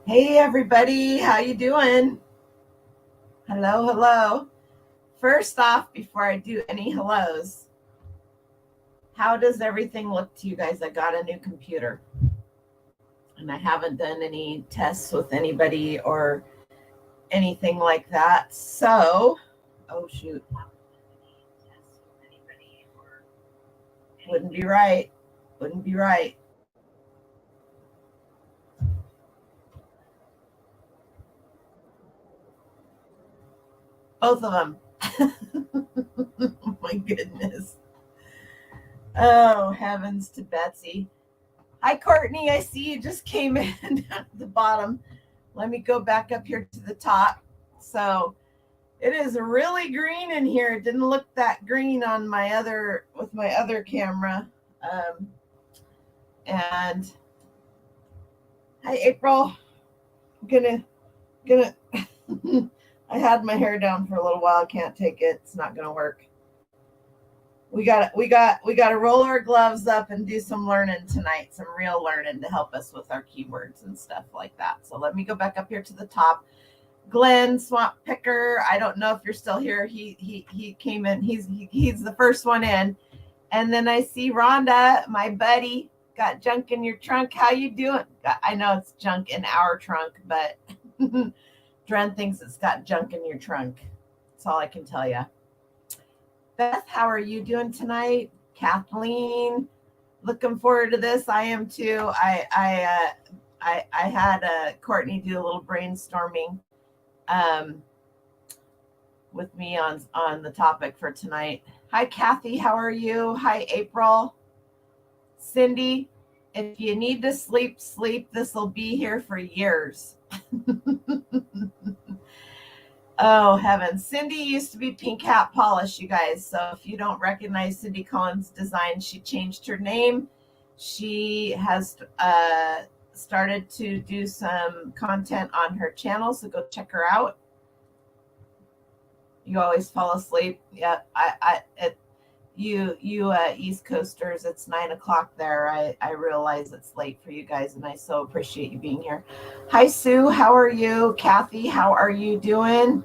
Hey everybody, how you doing? Hello, hello. First off, before I do any hellos, how does everything look to you guys? I got a new computer and I haven't done any tests with anybody or anything like that. So, oh shoot, wouldn't be right. Wouldn't be right. Both of them. Oh my goodness. Oh, heavens to Betsy. Hi, Courtney. I see you just came in down at the bottom. Let me go back up here to the top. So it is really green in here. It didn't look that green on my other with my other camera. Um, and hi, April. Gonna. I had my hair down for a little while. I can't take it. It's not gonna work. We got to roll our gloves up and do some learning tonight, some real learning to help us with our keywords and stuff like that. So let me go back up here to the top. Glenn Swamp Picker, I don't know if you're still here. He came in. He's the first one in. And then I see Rhonda, my buddy, got junk in your trunk. How you doing? I know it's junk in our trunk, but Dren thinks it's got junk in your trunk. That's all I can tell you. Beth, how are you doing tonight? Kathleen, looking forward to this. I am too. I had Courtney do a little brainstorming um, with me on the topic for tonight. Hi, Kathy. How are you? Hi, April. Cindy, if you need to sleep, sleep. This will be here for years. Oh, heavens. Cindy used to be Pink Hat Polish, you guys. So if you don't recognize Cindy Collins' design, she changed her name. She has started to do some content on her channel, so go check her out. You always fall asleep. Yeah, you East Coasters, it's 9 o'clock there. I realize it's late for you guys, and I so appreciate you being here. Hi, Sue. How are you? Kathy, how are you doing?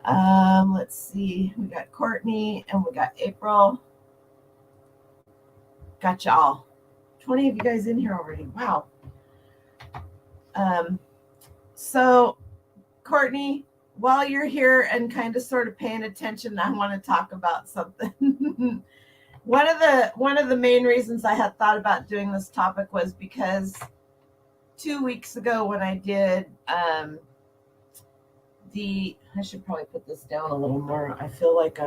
Let's see. We got Courtney and we got April. Got y'all. 20 of you guys in here already. Wow. So Courtney, while you're here and kind of sort of paying attention, I want to talk about something. one of the main reasons I had thought about doing this topic was because 2 weeks ago when I did I should probably put this down a little more. I feel like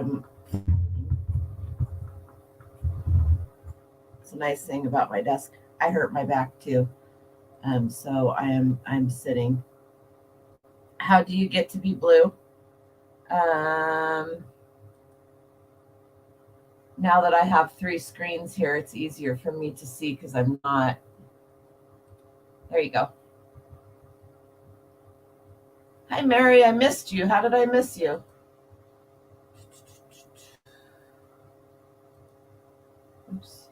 it's a nice thing about my desk. I hurt my back too. So I'm sitting. How do you get to be blue? Now that I have 3 screens here, it's easier for me to see because I'm not. There you go. Hi, Mary. I missed you. How did I miss you? Oops.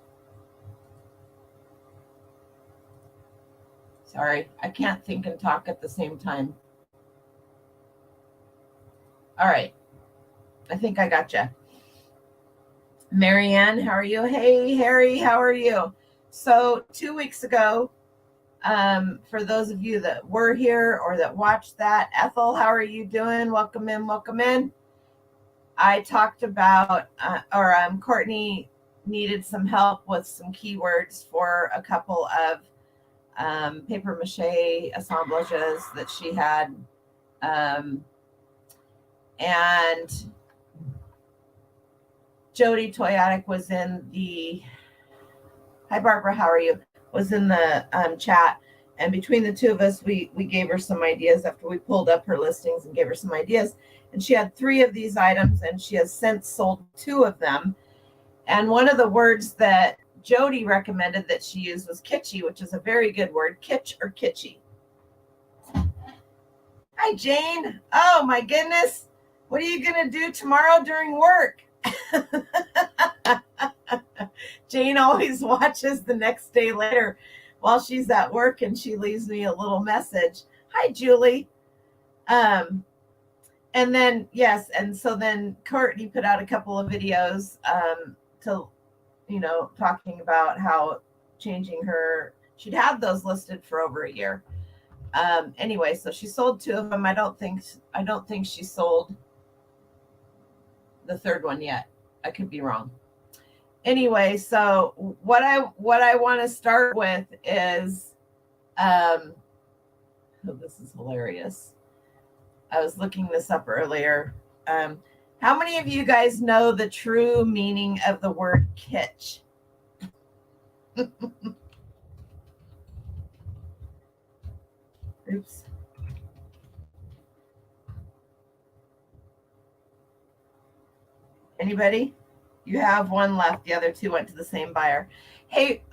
Sorry. I can't think and talk at the same time. All right. I think I got you. Marianne, how are you? Hey, Harry, how are you? So 2 weeks ago, for those of you that were here or that watched that, Ethel, how are you doing? Welcome in, welcome in. I talked about, Courtney needed some help with some keywords for a couple of paper mache assemblages that she had. And Jody Toyatic was in the, hi Barbara, how are you? Was in the chat. And between the two of us, we gave her some ideas after we pulled up her listings and gave her some ideas. And she had 3 of these items and she has since sold 2 of them. And one of the words that Jody recommended that she use was kitschy, which is a very good word. Kitsch or kitschy. Hi, Jane. Oh, my goodness. What are you going to do tomorrow during work? Jane always watches the next day later. while she's at work, and she leaves me a little message. Hi, Julie. And then, yes. And so then Courtney put out a couple of videos to, talking about how changing she'd had those listed for over a year. Anyway, so she sold 2 of them. I don't think she sold the third one yet. I could be wrong. Anyway, so what I want to start with is, oh, this is hilarious. I was looking this up earlier. How many of you guys know the true meaning of the word kitsch? Oops. Anybody? You have one left. The other 2 went to the same buyer. Hey,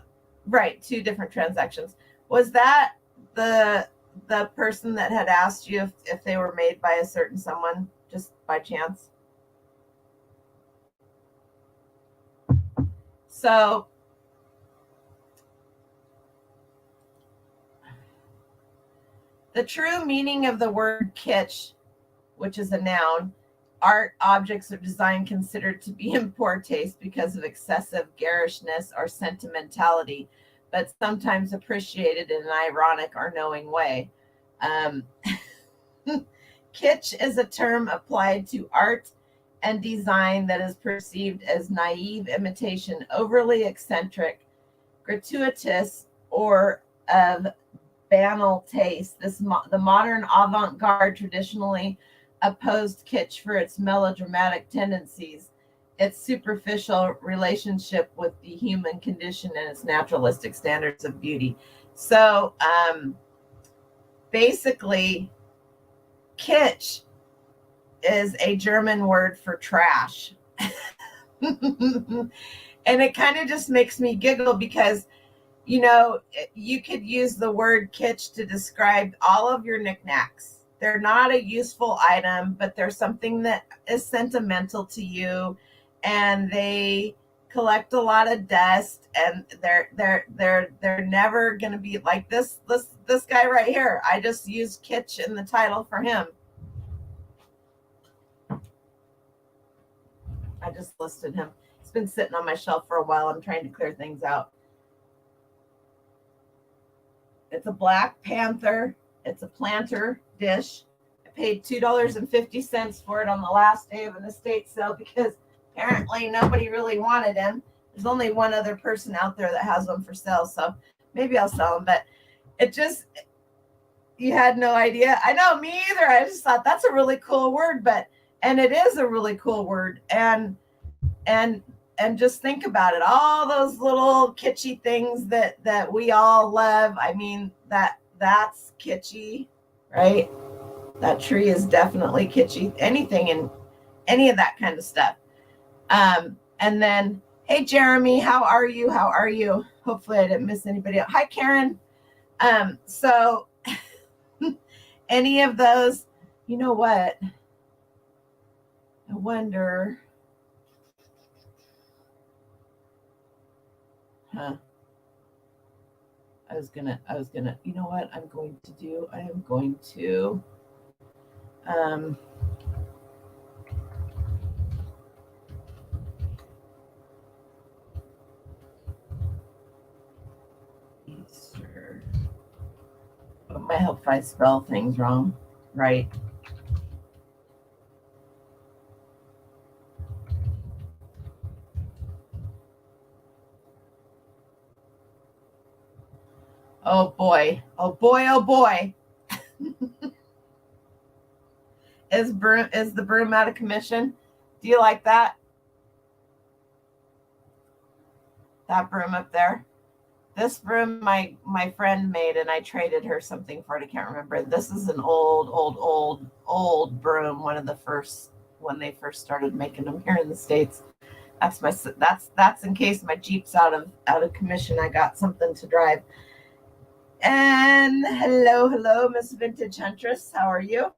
right, 2 different transactions. Was that the person that had asked you if they were made by a certain someone just by chance? So the true meaning of the word kitsch, which is a noun, art, objects, or design considered to be in poor taste because of excessive garishness or sentimentality, but sometimes appreciated in an ironic or knowing way. Kitsch is a term applied to art and design that is perceived as naive imitation, overly eccentric, gratuitous, or of banal taste. The modern avant-garde traditionally opposed kitsch for its melodramatic tendencies, its superficial relationship with the human condition, and its naturalistic standards of beauty. So basically, kitsch is a German word for trash. And it kind of just makes me giggle because, you could use the word kitsch to describe all of your knickknacks. They're not a useful item, but they're something that is sentimental to you, and they collect a lot of dust, and they're never going to be like this guy right here. I just used kitsch in the title for him. I just listed him. It's been sitting on my shelf for a while. I'm trying to clear things out. It's a Black Panther. It's a planter dish. I paid $2.50 for it on the last day of an estate sale because apparently nobody really wanted him. There's only one other person out there that has one for sale, so maybe I'll sell them. But it just, you had no idea. I know, me either. I just thought that's a really cool word, and it is a really cool word. And just think about it. All those little kitschy things that we all love. I mean, that's kitschy, right? That tree is definitely kitschy. Anything and any of that kind of stuff. And then, hey, Jeremy, how are you? How are you? Hopefully I didn't miss anybody else. Hi, Karen. So any of those, you know what? I wonder. I was gonna, you know what I'm going to do? I am going to, Easter. It might help if I spell things wrong, right? Oh boy. Oh boy. Oh boy. Is the broom out of commission? Do you like that? That broom up there? This broom my friend made, and I traded her something for it. I can't remember. This is an old broom. One of the first, when they first started making them here in the States. That's in case my Jeep's out of commission. I got something to drive. And hello, Miss Vintage Huntress. How are you?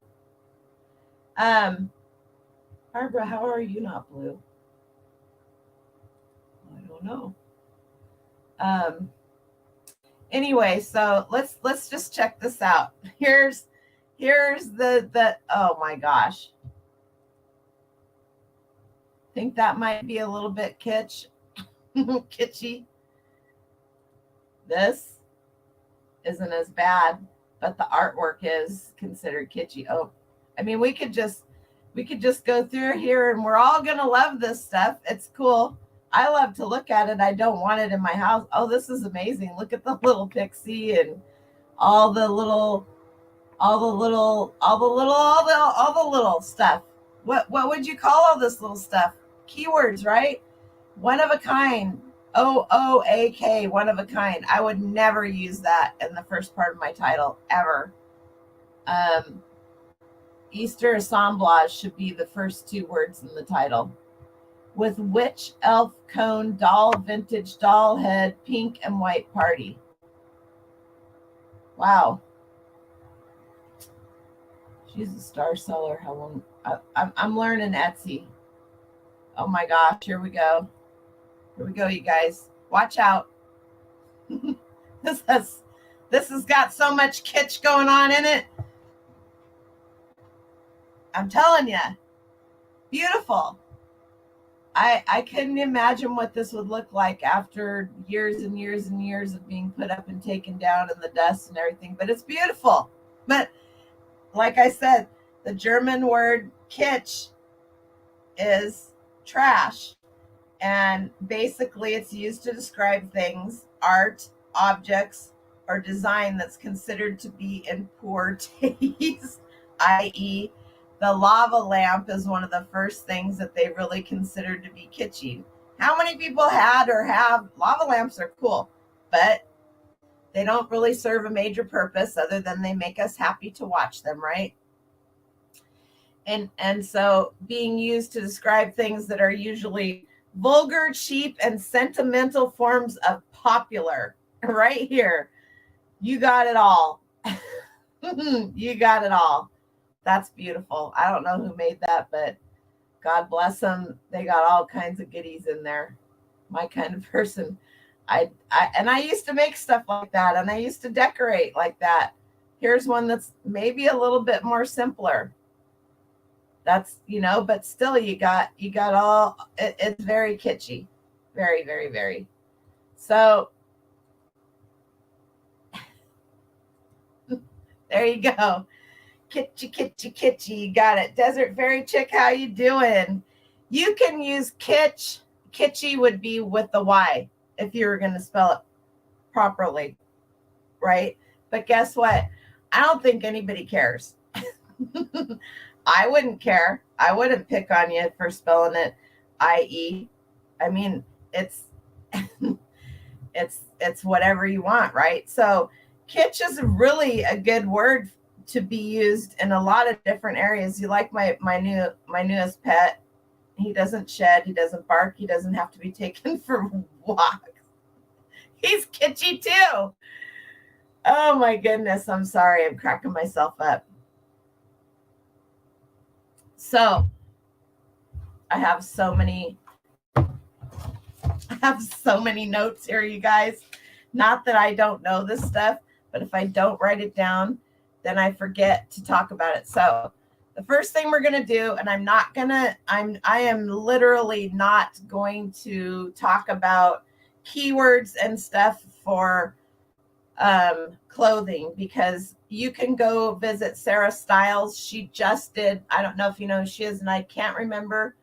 Barbara, how are you not blue? I don't know. Anyway, so let's just check this out. Here's the oh my gosh. Think that might be a little bit kitschy. This isn't as bad, but the artwork is considered kitschy. Oh, I mean, we could just go through here and we're all gonna love this stuff. It's cool. I love to look at it. I don't want it in my house. Oh, this is amazing. Look at the little pixie and all the little stuff. What would you call all this little stuff? Keywords, right? One of a kind. OOAK, one of a kind. I would never use that in the first part of my title, ever. Easter assemblage should be the first two words in the title. With witch, elf, cone, doll, vintage, doll head, pink and white party. Wow. She's a star seller. How long? I'm learning Etsy. Oh my gosh, here we go. Here we go, you guys. Watch out. This has got so much kitsch going on in it. I'm telling you. Beautiful. I couldn't imagine what this would look like after years and years and years of being put up and taken down in the dust and everything. But it's beautiful. But like I said, the German word kitsch is trash. And basically it's used to describe things, art, objects, or design that's considered to be in poor taste, i.e., the lava lamp is one of the first things that they really considered to be kitschy. How many people had or have lava lamps are cool, but they don't really serve a major purpose other than they make us happy to watch them, right? And so being used to describe things that are usually vulgar, cheap, and sentimental forms of popular. Right here. You got it all. You got it all. That's beautiful. I don't know who made that, but God bless them. They got all kinds of goodies in there. My kind of person. I used to make stuff like that, and I used to decorate like that. Here's one that's maybe a little bit more simpler. That's, but still you got all, it's very kitschy. Very, very, very. So there you go. Kitschy. You got it. Desert Fairy Chick, how you doing? You can use kitsch. Kitschy would be with the Y if you were going to spell it properly, right? But guess what? I don't think anybody cares. I wouldn't care. I wouldn't pick on you for spelling it IE. I mean, it's it's whatever you want, right? So kitsch is really a good word to be used in a lot of different areas. You like my newest pet. He doesn't shed, he doesn't bark, he doesn't have to be taken for walks. He's kitschy too. Oh my goodness, I'm sorry. I'm cracking myself up. So I have so many notes here, you guys. Not that I don't know this stuff, but if I don't write it down, then I forget to talk about it. So the first thing we're going to do, and I am literally not going to talk about keywords and stuff for clothing, because you can go visit Sarah Stiles. She just did, I don't know if you know who she is, and I can't remember.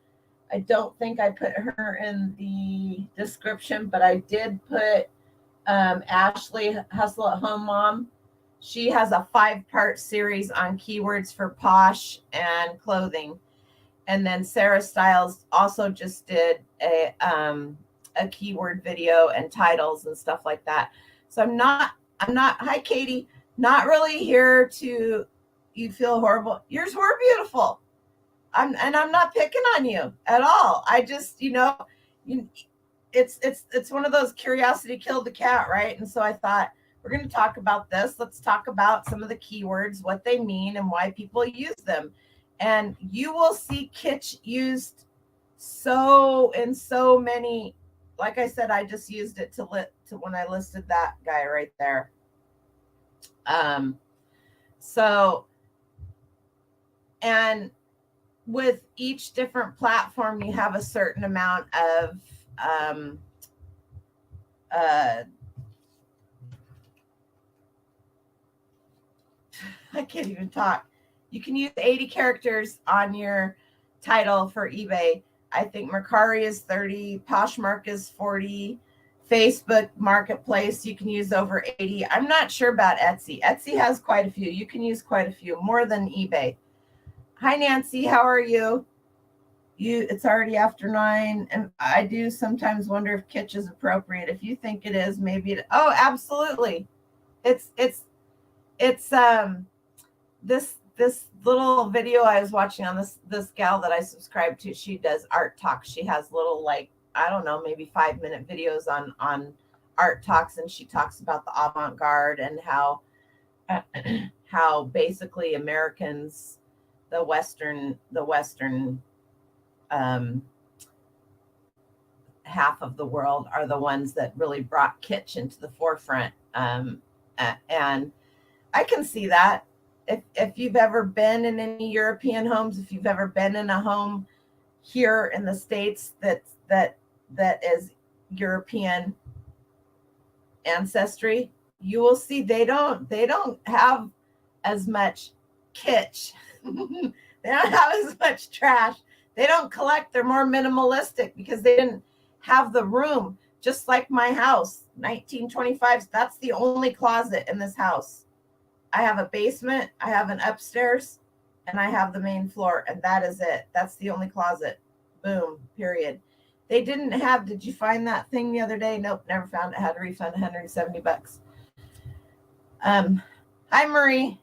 I don't think I put her in the description, but I did put Ashley Hustle at Home Mom. She has a 5-part series on keywords for Posh and clothing. And then Sarah Stiles also just did a keyword video and titles and stuff like that. So I'm not, hi Katie, not really here to, you feel horrible. Yours were beautiful. I'm not picking on you at all. I just, it's one of those curiosity killed the cat, right? And so I thought, we're going to talk about this. Let's talk about some of the keywords, what they mean, and why people use them. And you will see kitsch used in so many. Like I said, I just used it to when I listed that guy right there. So, and with each different platform, you have a certain amount of I can't even talk. You can use 80 characters on your title for eBay. I think Mercari is 30, Poshmark is 40, Facebook Marketplace, you can use over 80. I'm not sure about Etsy. Etsy has quite a few. You can use quite a few, more than eBay. Hi, Nancy. How are you? It's already after 9, and I do sometimes wonder if kitsch is appropriate. If you think it is, maybe it. Oh, absolutely. It's this little video I was watching on this gal that I subscribe to. She does art talks. She has little, like, I don't know, maybe 5-minute videos on art talks, and she talks about the avant-garde and how basically Americans, the Western half of the world, are the ones that really brought kitsch into the forefront. And I can see that. If you've ever been in any European homes, if you've ever been in a home here in the States that is European ancestry, you will see they don't have as much kitsch. They don't have as much trash. They don't collect. They're more minimalistic because they didn't have the room. Just like my house, 1925. That's the only closet in this house. I have a basement, I have an upstairs, and I have the main floor, and that is it. That's the only closet. Boom, period. They didn't have, did you find that thing the other day? Nope, never found it. Had to refund $170. Hi, Marie.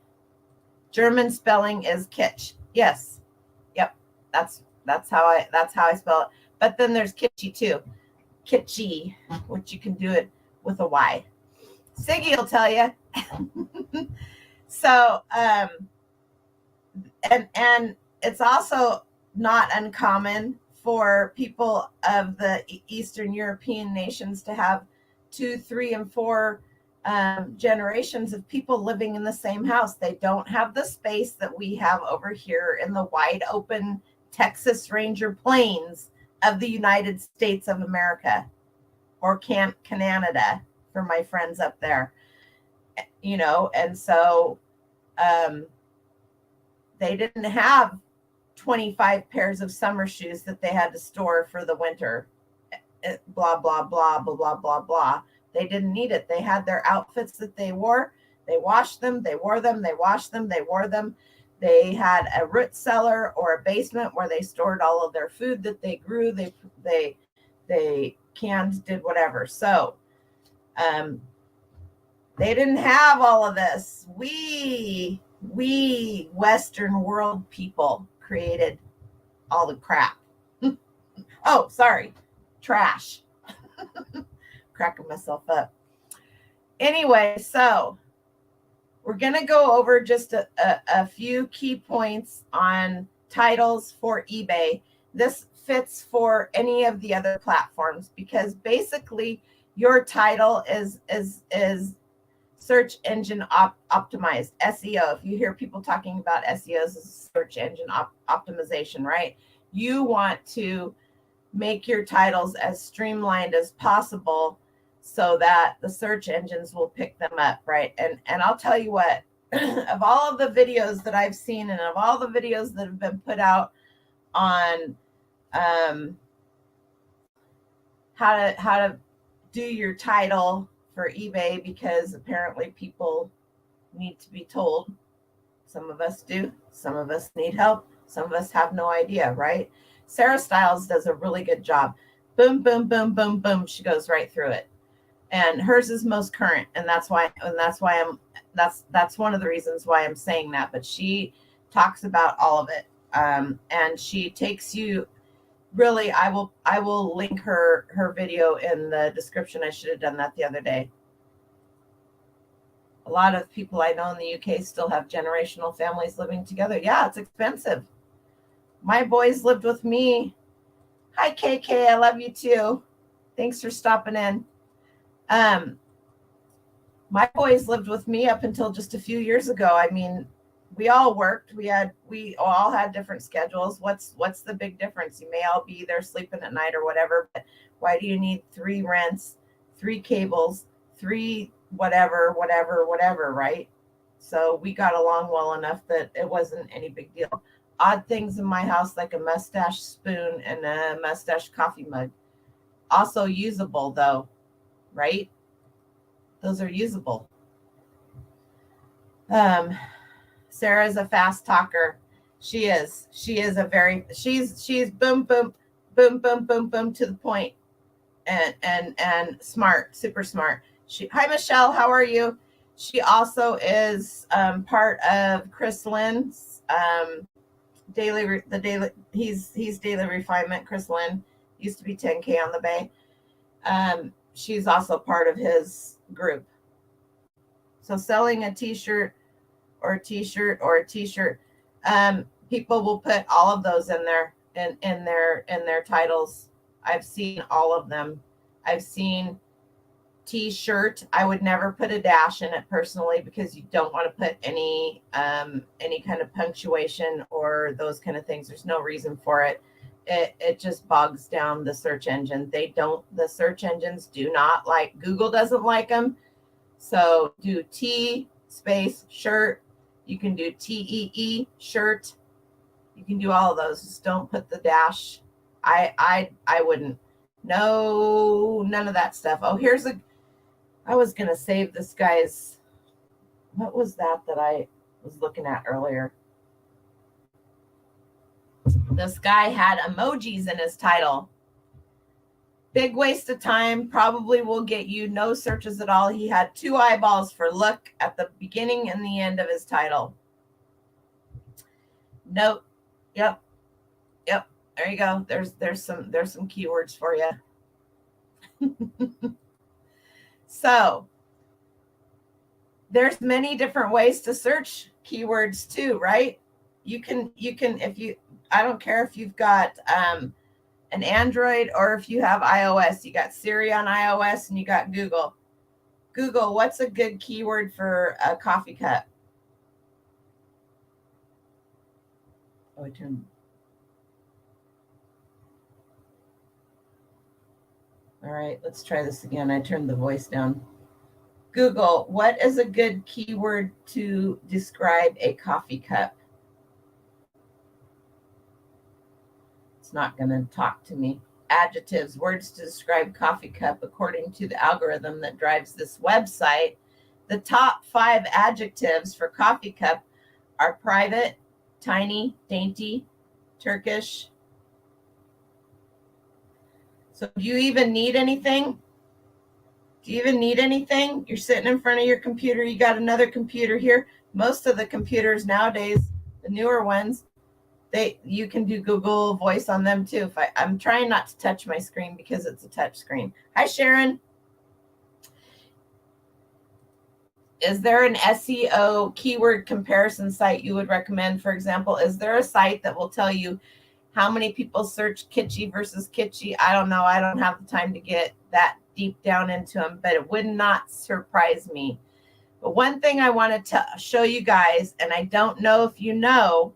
German spelling is kitsch. Yes. Yep. That's how I spell it. But then there's kitschy too. Kitschy, which you can do it with a Y. Siggy will tell you. So, and it's also not uncommon for people of the Eastern European nations to have 2, 3, and 4 generations of people living in the same house. They don't have the space that we have over here in the wide open Texas Ranger plains of the United States of America, or Canada for my friends up there. And so they didn't have 25 pairs of summer shoes that they had to store for the winter. Blah, blah, blah, blah, blah, blah, blah. They didn't need it. They had their outfits that they wore. They washed them. They wore them. They washed them. They wore them. They had a root cellar or a basement where they stored all of their food that they grew. They canned, did whatever. So, they didn't have all of this. We Western world people created all the crap. Oh, sorry. Trash. Cracking myself up. Anyway, so we're going to go over just a few key points on titles for eBay. This fits for any of the other platforms because basically your title is search engine optimized, SEO. If you hear people talking about SEO as search engine optimization, right? You want to make your titles as streamlined as possible so that the search engines will pick them up, right? And I'll tell you what, of all of the videos that I've seen and of all the videos that have been put out on how to do your title for eBay, because apparently people need to be told. Some of us do. Some of us need help. Some of us have no idea, right? Sarah Stiles does a really good job. Boom, boom, boom, boom, boom. She goes right through it. And hers is most current. And that's why that's one of the reasons why I'm saying that. But she talks about all of it. And she takes you really, I will link her video in the description. I should have done that the other day. A lot of people I know in the UK still have generational families living together. Yeah, it's expensive. My boys lived with me. Hi, KK. I love you too. Thanks for stopping in. My boys lived with me up until just a few years ago. I mean, we all worked. We all had different schedules. What's the big difference? You may all be there sleeping at night or whatever, but why do you need 3 rents, 3 cables, 3 whatever, right? So we got along well enough that it wasn't any big deal. Odd things in my house, like a mustache spoon and a mustache coffee mug. Also usable though, right? Those are usable. Sarah's a fast talker. She is a very, she's boom, boom, boom, boom, boom, boom to the point, and smart, super smart. Hi, Michelle, how are you? She also is part of Chris Lynn's daily he's daily refinement. Chris Lynn used to be 10K on the Bay. She's also part of his group. So selling a t-shirt or a t-shirt or a t-shirt, people will put all of those in their titles. I've seen all of them. I've seen t-shirt. I would never put a dash in it personally, because you don't want to put any kind of punctuation or those kind of things. There's no reason for it. It just bogs down the search engine. The search engines do not like, Google doesn't like them. So do T space shirt. You can do TEE shirt. You can do all of those. Just don't put the dash. I wouldn't. No, none of that stuff. Oh, I was going to save this guy's, what was that I was looking at earlier? This guy had emojis in his title. Big waste of time. Probably will get you no searches at all. He had 2 eyeballs for look at the beginning and the end of his title. Nope. Yep. There you go. There's some keywords for you. So there's many different ways to search keywords too, right? You can I don't care if you've got an Android or if you have iOS. You got Siri on iOS and you got Google. Google, what's a good keyword for a coffee cup? Oh, I turned. All right, let's try this again. I turned the voice down. Google, what is a good keyword to describe a coffee cup? It's not going to talk to me. Adjectives, words to describe coffee cup according to the algorithm that drives this website. The top 5 adjectives for coffee cup are private, tiny, dainty, Turkish. So do you even need anything? You're sitting in front of your computer. You got another computer here. Most of the computers nowadays, the newer ones, you can do Google Voice on them too. I'm trying not to touch my screen because it's a touch screen. Hi, Sharon. Is there an SEO keyword comparison site you would recommend? For example, is there a site that will tell you how many people search kitschy versus kitschy? I don't know. I don't have the time to get that deep down into them, but it would not surprise me. But one thing I wanted to show you guys, and I don't know if you know,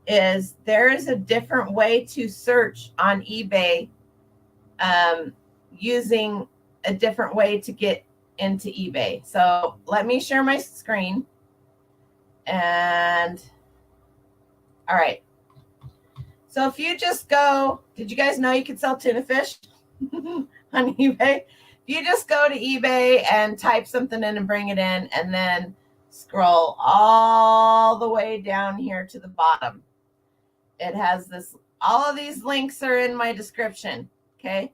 is there is a different way to search on eBay using a different way to get into eBay. So let me share my screen. And all right. So if you just go, did you guys know you could sell tuna fish on eBay? If you just go to eBay and type something in and bring it in, and then scroll all the way down here to the bottom, it has this, all of these links are in my description. Okay.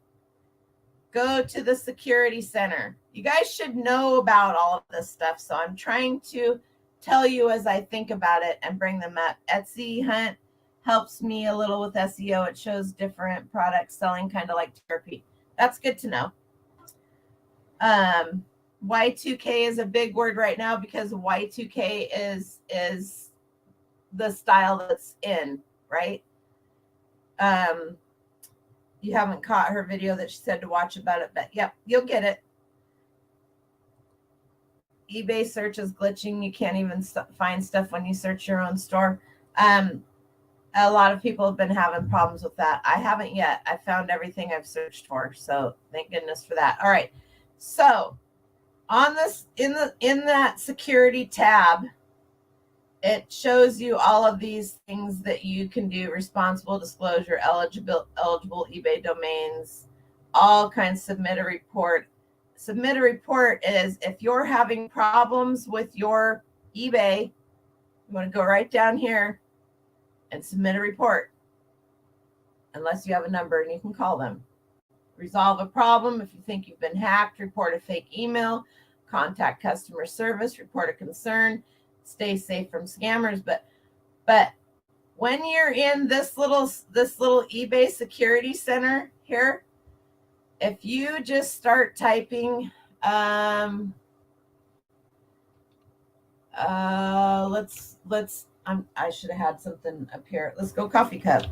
Go to the security center. You guys should know about all of this stuff. So I'm trying to tell you as I think about it and bring them up. Etsy Hunt helps me a little with SEO. It shows different products selling, kind of like therapy. That's good to know. Y2K is a big word right now because Y2K is the style that's in, right? You haven't caught her video that she said to watch about it, but yep, you'll get it. eBay search is glitching. You can't even find stuff when you search your own store. A lot of people have been having problems with that. I haven't yet. I found everything I've searched for, so thank goodness for that. All right, so on this, in that security tab, it shows you all of these things that you can do: responsible disclosure, eligible eBay domains, all kinds. Submit a report. Submit a report is if you're having problems with your eBay, you want to go right down here and submit a report, unless you have a number and you can call them. Resolve a problem. If you think you've been hacked, report a fake email, contact customer service, report a concern, stay safe from scammers. But when you're in this little eBay security center here, if you just start typing, I should have had something up here. Let's go coffee cup.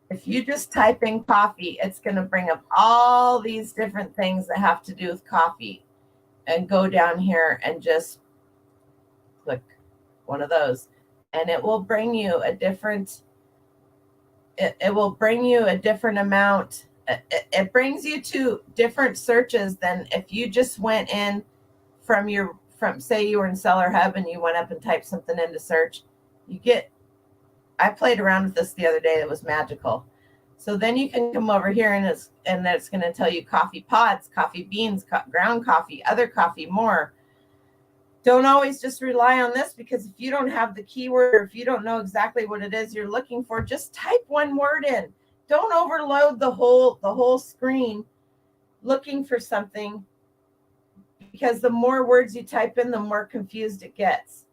If you just type in coffee, it's going to bring up all these different things that have to do with coffee, and go down here and just click one of those, and it will bring you a different, it will bring you a different amount. It brings you to different searches than if you just went in from say you were in Seller Hub and you went up and typed something into search. I played around with this the other day. It was magical. So then you can come over here and it's going to tell you coffee pods, coffee beans, ground coffee, other coffee, more. Don't always just rely on this, because if you don't have the keyword, or if you don't know exactly what it is you're looking for, just type one word in. Don't overload the whole screen looking for something, because the more words you type in, the more confused it gets.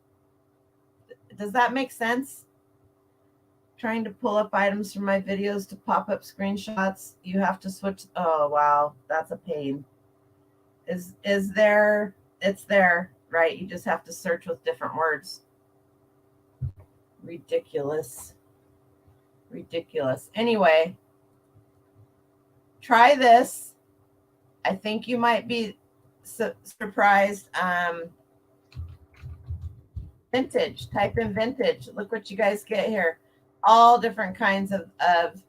Does that make sense? Trying to pull up items from my videos to pop up screenshots. You have to switch. Oh, wow. That's a pain. Is there? It's there, right? You just have to search with different words. Ridiculous. Anyway, try this. I think you might be surprised. Vintage. Type in vintage. Look what you guys get here. All different kinds of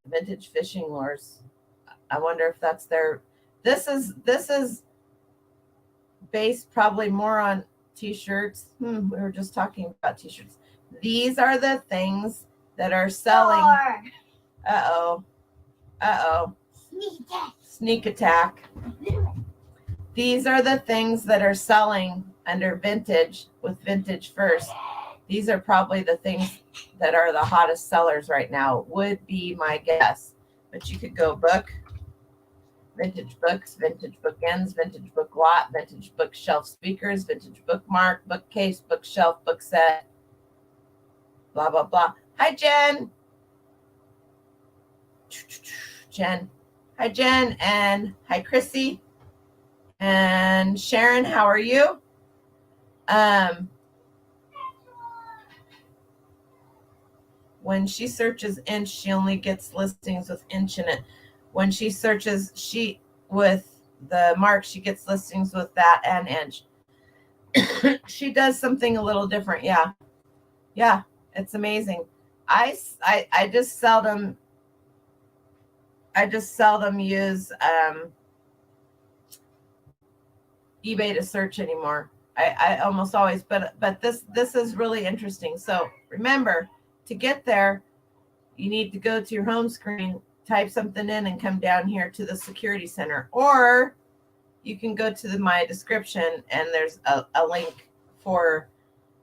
vintage fishing lures. I wonder if that's their. This is based probably more on t-shirts. We were just talking about t-shirts. These are the things that are selling. Uh-oh. Sneak attack. These are the things that are selling under vintage, with vintage first. These are probably the things that are the hottest sellers right now, would be my guess. But you could go book, vintage books, vintage bookends, vintage book lot, vintage bookshelf speakers, vintage bookmark, bookcase, bookshelf, book set, blah, blah, blah. Hi, Jen. Hi, Jen, and hi, Chrissy. And Sharon, how are you? When she searches inch, she only gets listings with inch in it. When she searches sheet with the mark, she gets listings with that and inch. She does something a little different. Yeah, it's amazing. I just seldom use eBay to search anymore. I almost always, but this is really interesting. So remember, to get there, you need to go to your home screen, type something in, and come down here to the security center. Or you can go to my description, and there's a link for,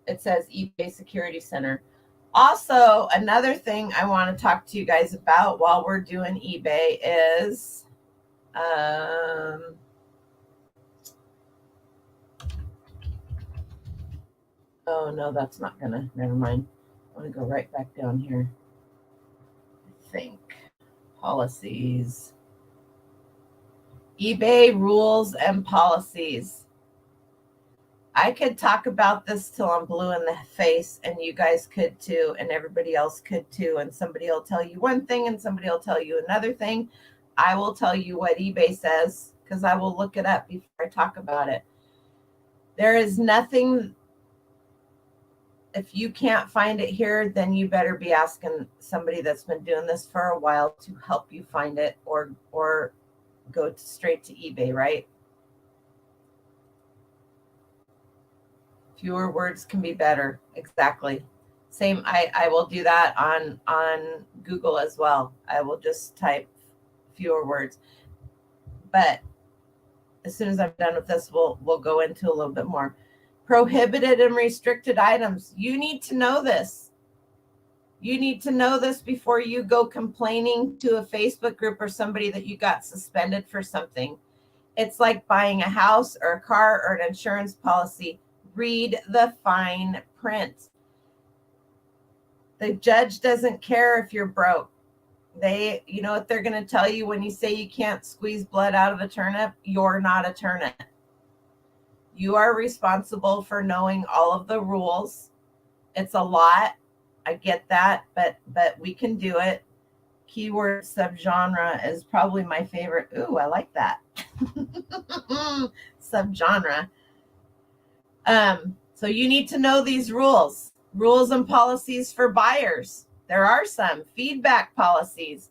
it says eBay Security Center. Also, another thing I want to talk to you guys about while we're doing eBay is oh no, that's not gonna, never mind. I want to go right back down here. I think policies, eBay rules and policies. I could talk about this till I'm blue in the face, and you guys could too, and everybody else could too. And somebody will tell you one thing and somebody will tell you another thing. I will tell you what eBay says, because I will look it up before I talk about it. There is nothing. If you can't find it here, then you better be asking somebody that's been doing this for a while to help you find it, or go straight to eBay, right? Fewer words can be better. Exactly. Same. I will do that on Google as well. I will just type fewer words. But as soon as I'm done with this, we'll go into a little bit more. Prohibited and restricted items. You need to know this. You need to know this before you go complaining to a Facebook group or somebody that you got suspended for something. It's like buying a house or a car or an insurance policy. Read the fine print. The judge doesn't care if you're broke. You know what they're going to tell you when you say you can't squeeze blood out of a turnip? You're not a turnip. You are responsible for knowing all of the rules. It's a lot. I get that, but we can do it. Keyword subgenre is probably my favorite. Ooh, I like that. Subgenre. So you need to know these rules and policies for buyers. There are some feedback policies.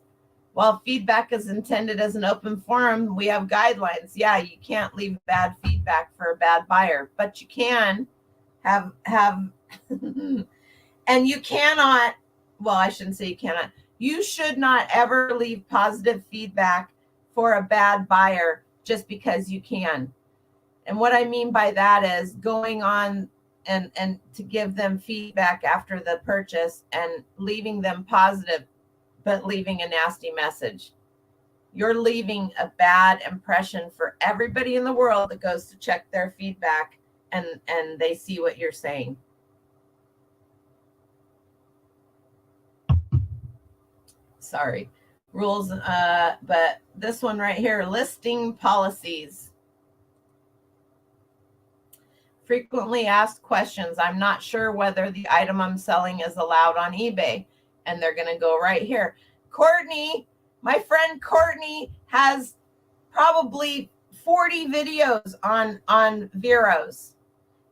While feedback is intended as an open forum, we have guidelines. Yeah, you can't leave bad feedback for a bad buyer, but you can have and you cannot, well, I shouldn't say you cannot. You should not ever leave positive feedback for a bad buyer just because you can. And what I mean by that is going on and to give them feedback after the purchase and leaving them positive, but leaving a nasty message. You're leaving a bad impression for everybody in the world that goes to check their feedback and they see what you're saying. Sorry. Rules, but this one right here, listing policies. Frequently asked questions. I'm not sure whether the item I'm selling is allowed on eBay. And they're going to go right here. Courtney, my friend Courtney, has probably 40 videos on Veros.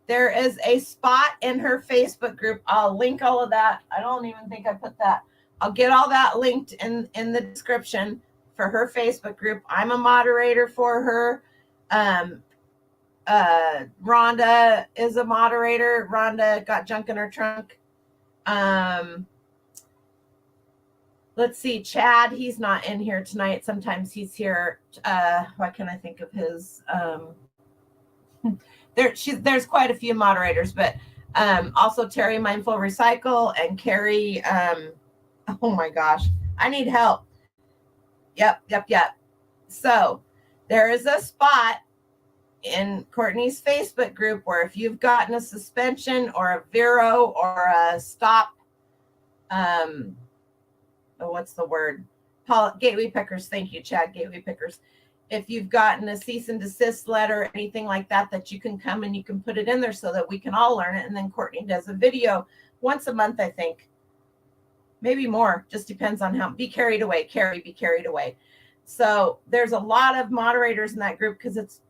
There is a spot in her Facebook group. I'll link all of that. I don't even think I put that. I'll get all that linked in the description for her Facebook group. I'm a moderator for her. Rhonda is a moderator. Rhonda got junk in her trunk. Let's see, Chad, he's not in here tonight. Sometimes he's here. What can I think of his? There's quite a few moderators, but also Terry Mindful Recycle and Carrie. Oh my gosh, I need help. Yep. So there is a spot in Courtney's Facebook group where if you've gotten a suspension or a Vero or a stop, what's the word? Gateway pickers. Thank you, Chad. Gateway pickers. If you've gotten a cease and desist letter, anything like that, that you can come and you can put it in there so that we can all learn it. And then Courtney does a video once a month, I think. Maybe more. Just depends on how. Be carried away. Carrie, be carried away. So there's a lot of moderators in that group because it's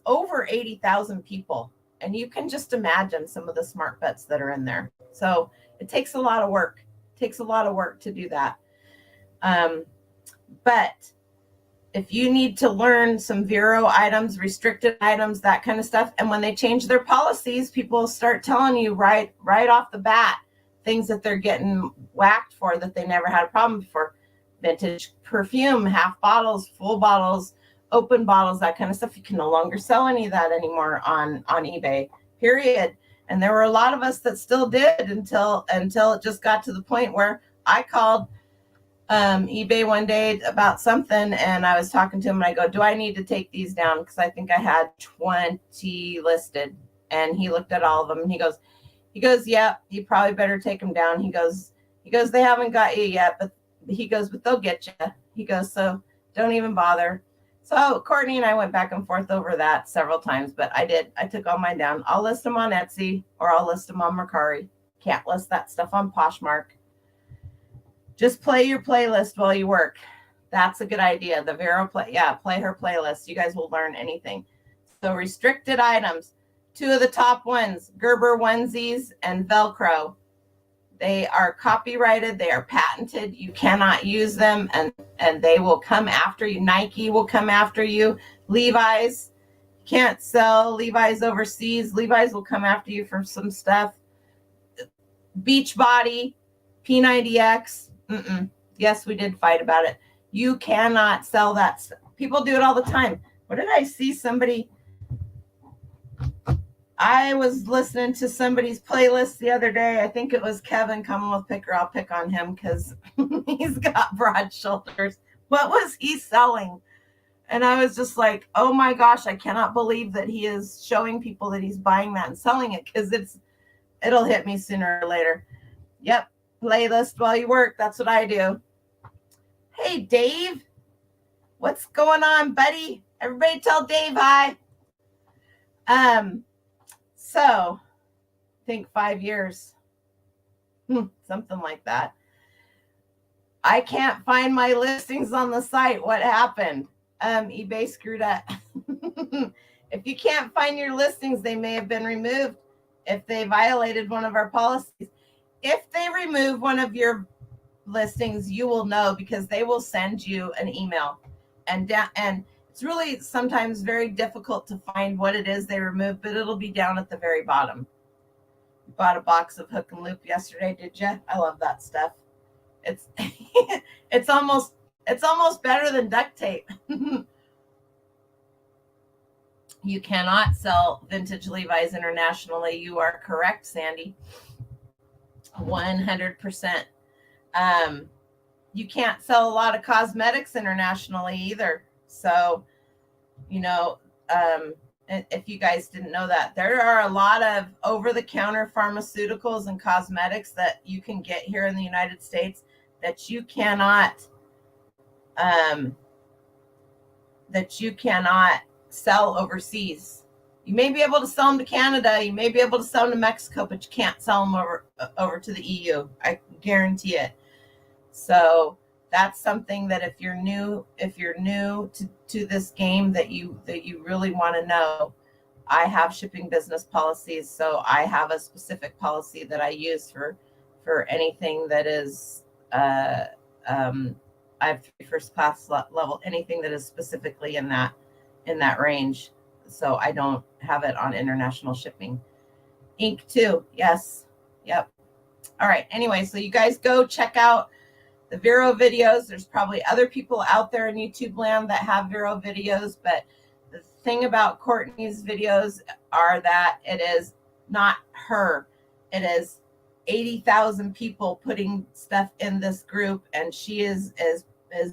over 80,000 people. And you can just imagine some of the smart bets that are in there. So it takes a lot of work. It takes a lot of work to do that. But if you need to learn some Vero items, restricted items, that kind of stuff, and when they change their policies, people start telling you right off the bat things that they're getting whacked for that they never had a problem before. Vintage perfume, half bottles, full bottles, open bottles, that kind of stuff. You can no longer sell any of that anymore on eBay, period. And there were a lot of us that still did until it just got to the point where I called eBay one day about something, and I was talking to him, and I go, do I need to take these down? Because I think I had 20 listed. And he looked at all of them, and he goes, yeah, you probably better take them down. He goes, they haven't got you yet, but he goes, but they'll get you. He goes, so don't even bother. So Courtney and I went back and forth over that several times, but I did. I took all mine down. I'll list them on Etsy or I'll list them on Mercari. Can't list that stuff on Poshmark. Just play your playlist while you work. That's a good idea. The Vero play, yeah, play her playlist. You guys will learn anything. So restricted items. 2 of the top ones, Gerber onesies and Velcro. They are copyrighted. They are patented. You cannot use them, and they will come after you. Nike will come after you. Levi's, can't sell Levi's overseas. Levi's will come after you for some stuff. Beachbody, P90X. Yes, we did fight about it. You cannot sell that stuff. People do it all the time. What did I see? I was listening to somebody's playlist the other day. I think it was Kevin Commonwealth Picker. I'll pick on him because he's got broad shoulders. What was he selling? And I was just like, oh my gosh, I cannot believe that he is showing people that he's buying that and selling it, because it'll hit me sooner or later. Yep, playlist while you work. That's what I do. Hey, Dave. What's going on, buddy? Everybody tell Dave hi. So I think 5 years, something like that. I can't find my listings on the site. What happened? eBay screwed up. If you can't find your listings, they may have been removed if they violated one of our policies. If they remove one of your listings, you will know, because they will send you an email, and it's really sometimes very difficult to find what it is they removed, but it'll be down at the very bottom. You bought a box of hook and loop yesterday, did you? I love that stuff. It's it's almost better than duct tape. You cannot sell vintage Levi's internationally. You are correct, Sandy. 100%. You can't sell a lot of cosmetics internationally either. So, if you guys didn't know that, there are a lot of over-the-counter pharmaceuticals and cosmetics that you can get here in the United States that you cannot sell overseas. You may be able to sell them to Canada, you may be able to sell them to Mexico, but you can't sell them over to the EU. I guarantee it. So that's something that if you're new to this game, that you really want to know. I have shipping business policies, so I have a specific policy that I use for anything that is I have 3 first class level, anything that is specifically in that range. So I don't have it on international shipping. Ink too. Yes. Yep. All right. Anyway, so you guys go check out the Vero videos. There's probably other people out there in YouTube land that have Vero videos, but the thing about Courtney's videos are that it is not her. It is 80,000 people putting stuff in this group, and she is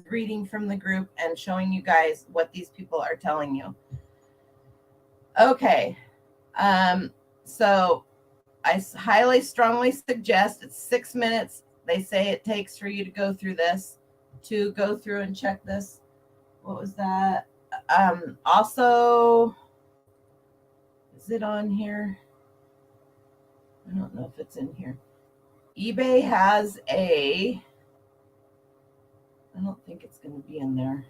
reading from the group and showing you guys what these people are telling you. Okay. So I highly, strongly suggest, it's 6 minutes. They say it takes for you to go through this, to go through and check this. What was that? Also, is it on here? I don't know if it's in here. eBay has I don't think it's going to be in there.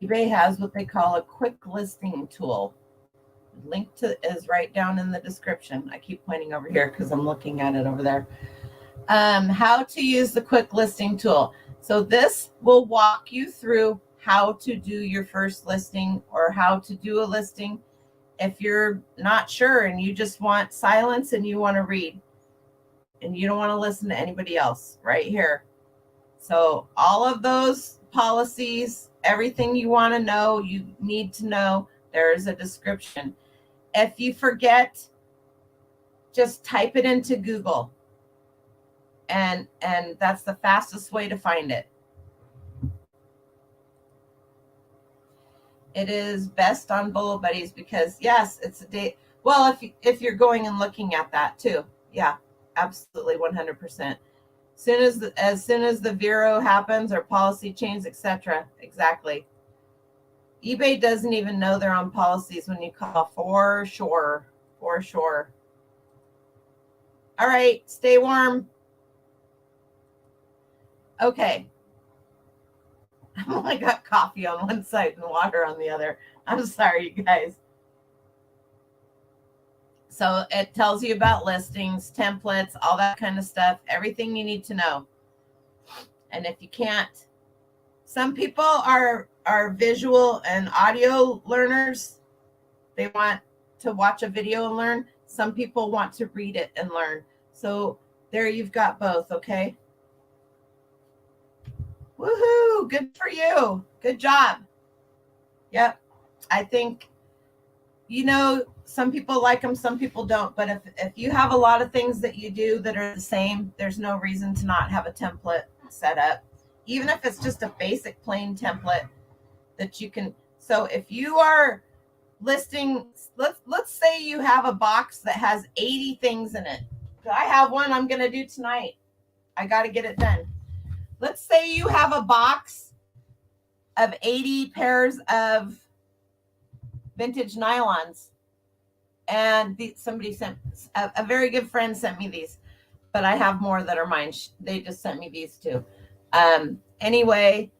eBay has what they call a quick listing tool. The link is right down in the description. I keep pointing over here because I'm looking at it over there. How to use the quick listing tool. So this will walk you through how to do your first listing, or how to do a listing if you're not sure and you just want silence and you want to read and you don't want to listen to anybody else. Right here. So all of those policies, everything you want to know, you need to know, there's a description. If you forget, just type it into Google, and that's the fastest way to find it. It is best on Bolo Buddies because, yes, it's a date. Well, if you're going and looking at that too, yeah, absolutely, 100%. As soon as the Vero happens or policy change, etc., exactly. eBay doesn't even know they're on policies when you call, for sure. All right, stay warm. Okay. I only got coffee on one side and water on the other. I'm sorry, you guys. So it tells you about listings, templates, all that kind of stuff, everything you need to know. And if you can't, some people are visual and audio learners. They want to watch a video and learn. Some people want to read it and learn. So there you've got both, okay? Woohoo! Good for you. Good job. Yep. I think, some people like them, some people don't. But if you have a lot of things that you do that are the same, there's no reason to not have a template set up. Even if it's just a basic plain template that you can. So if you are listing, let's say you have a box that has 80 things in it. I have one I'm going to do tonight. I got to get it done. Let's say you have a box of 80 pairs of vintage nylons. And somebody sent, a very good friend sent me these, but I have more that are mine. They just sent me these two. Anyway,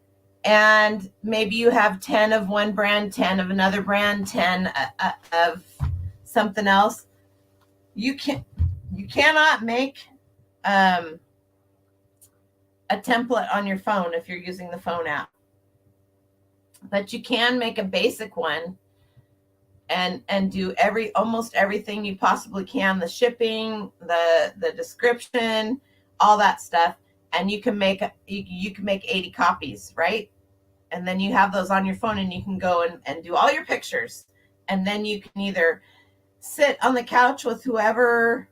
and maybe you have 10 of one brand, 10 of another brand, 10 of something else. You cannot make a template on your phone if you're using the phone app, but you can make a basic one and do almost everything you possibly can, the shipping, the description, all that stuff. And you can make 80 copies, right? And then you have those on your phone and you can go and do all your pictures. And then you can either sit on the couch with whoever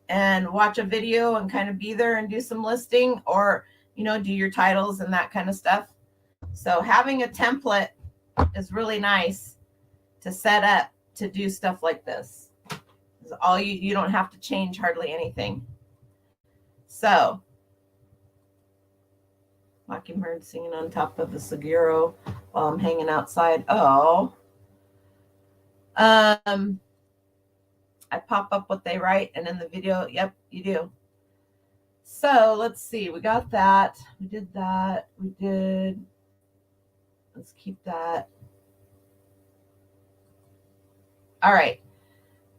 and watch a video and kind of be there and do some listing, or, do your titles and that kind of stuff. So having a template is really nice to set up to do stuff like this. All you don't have to change hardly anything. So Mockingbird singing on top of a Seguro while I'm hanging outside. Oh. I pop up what they write, and in the video, yep, you do. So let's see. We got that. We did that. We did. Let's keep that. All right.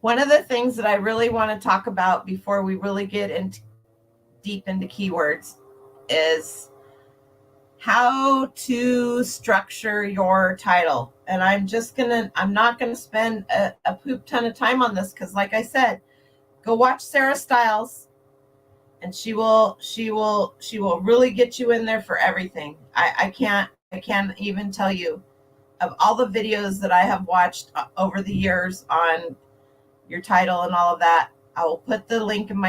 One of the things that I really want to talk about before we really get deep into keywords is how to structure your title. And I'm not going to spend a poop ton of time on this, because like I said, go watch Sarah Stiles and she will really get you in there for everything. I can't even tell you, of all the videos that I have watched over the years on your title and all of that. I will put the link in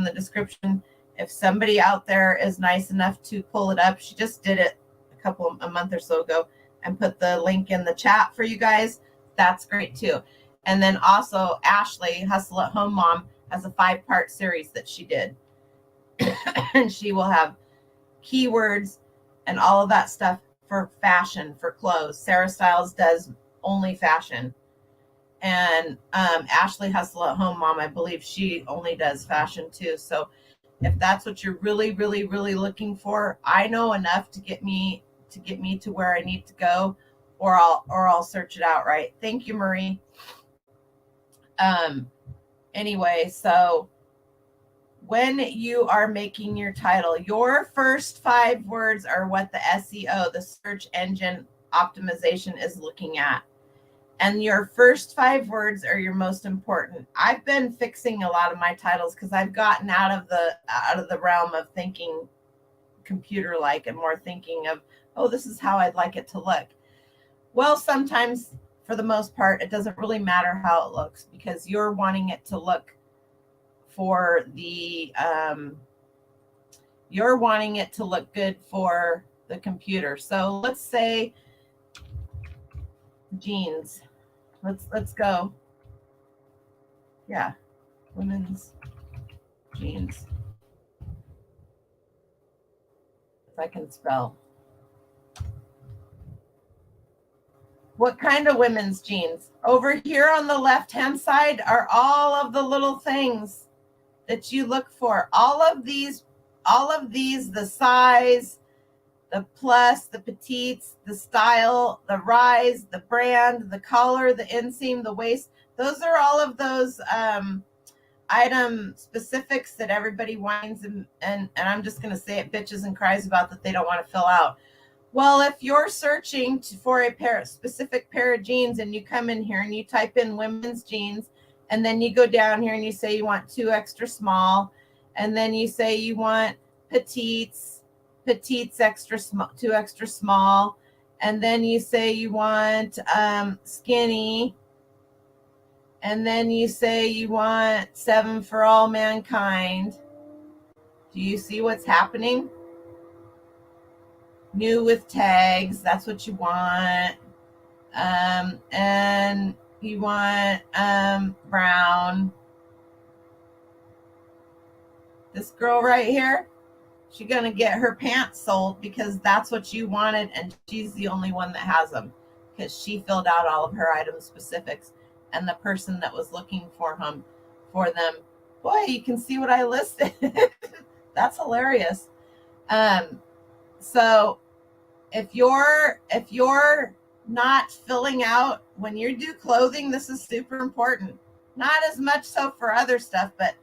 the description. If somebody out there is nice enough to pull it up, she just did it a month or so ago and put the link in the chat for you guys. That's great too. And then also Ashley, Hustle at Home Mom, has a 5-part series that she did. And she will have keywords and all of that stuff for fashion, for clothes. Sarah Stiles does only fashion. And Ashley, Hustle at Home Mom, I believe she only does fashion too. So if that's what you're really, really, really looking for, I know enough to get me to where I need to go, or I'll search it out, right? Thank you, Marie. Anyway, so when you are making your title, your first 5 words are what the SEO, the search engine optimization, is looking at. And your first 5 words are your most important. I've been fixing a lot of my titles because I've gotten out of the realm of thinking computer-like and more thinking of, oh, this is how I'd like it to look. Well, sometimes, for the most part, it doesn't really matter how it looks, because you're wanting it to look for you're wanting it to look good for the computer. So let's say jeans. Let's go. Yeah, women's jeans. If I can spell. What kind of women's jeans? Over here on the left-hand side are all of the little things that you look for. All of these, the size, the plus, the petites, the style, the rise, the brand, the color, the inseam, the waist. Those are all of those item specifics that everybody whines and I'm just going to say it, bitches and cries about, that they don't want to fill out. Well, if you're searching for a specific pair of jeans and you come in here and you type in women's jeans, and then you go down here and you say you want 2 extra small, and then you say you want petites extra small, 2 extra small, and then you say you want skinny, and then you say you want 7 for all mankind. Do you see what's happening? New with tags, that's what you want. And you want brown. This girl right here, she's going to get her pants sold because that's what you wanted, and she's the only one that has them because she filled out all of her item specifics, and the person that was looking for them, boy, you can see what I listed. That's hilarious. So if you're not filling out when you do clothing, this is super important. Not as much so for other stuff, but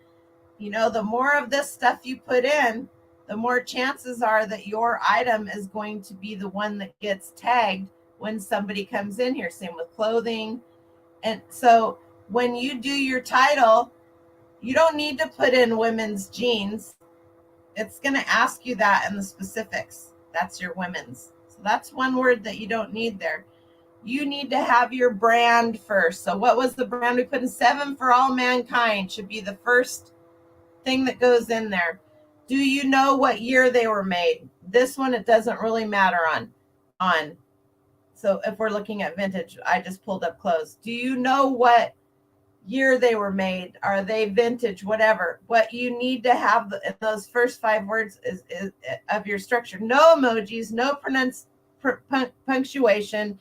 the more of this stuff you put in, the more chances are that your item is going to be the one that gets tagged when somebody comes in here. Same with clothing. And so when you do your title, you don't need to put in women's jeans. It's going to ask you that in the specifics. That's your women's. So that's one word that you don't need there. You need to have your brand first. So what was the brand we put in? 7 for all mankind should be the first thing that goes in there. Do you know what year they were made? This one, it doesn't really matter on. So if we're looking at vintage, I just pulled up clothes. Do you know what year they were made? Are they vintage? Whatever. What you need to have in those first 5 words is of your structure. No emojis, no punctuation,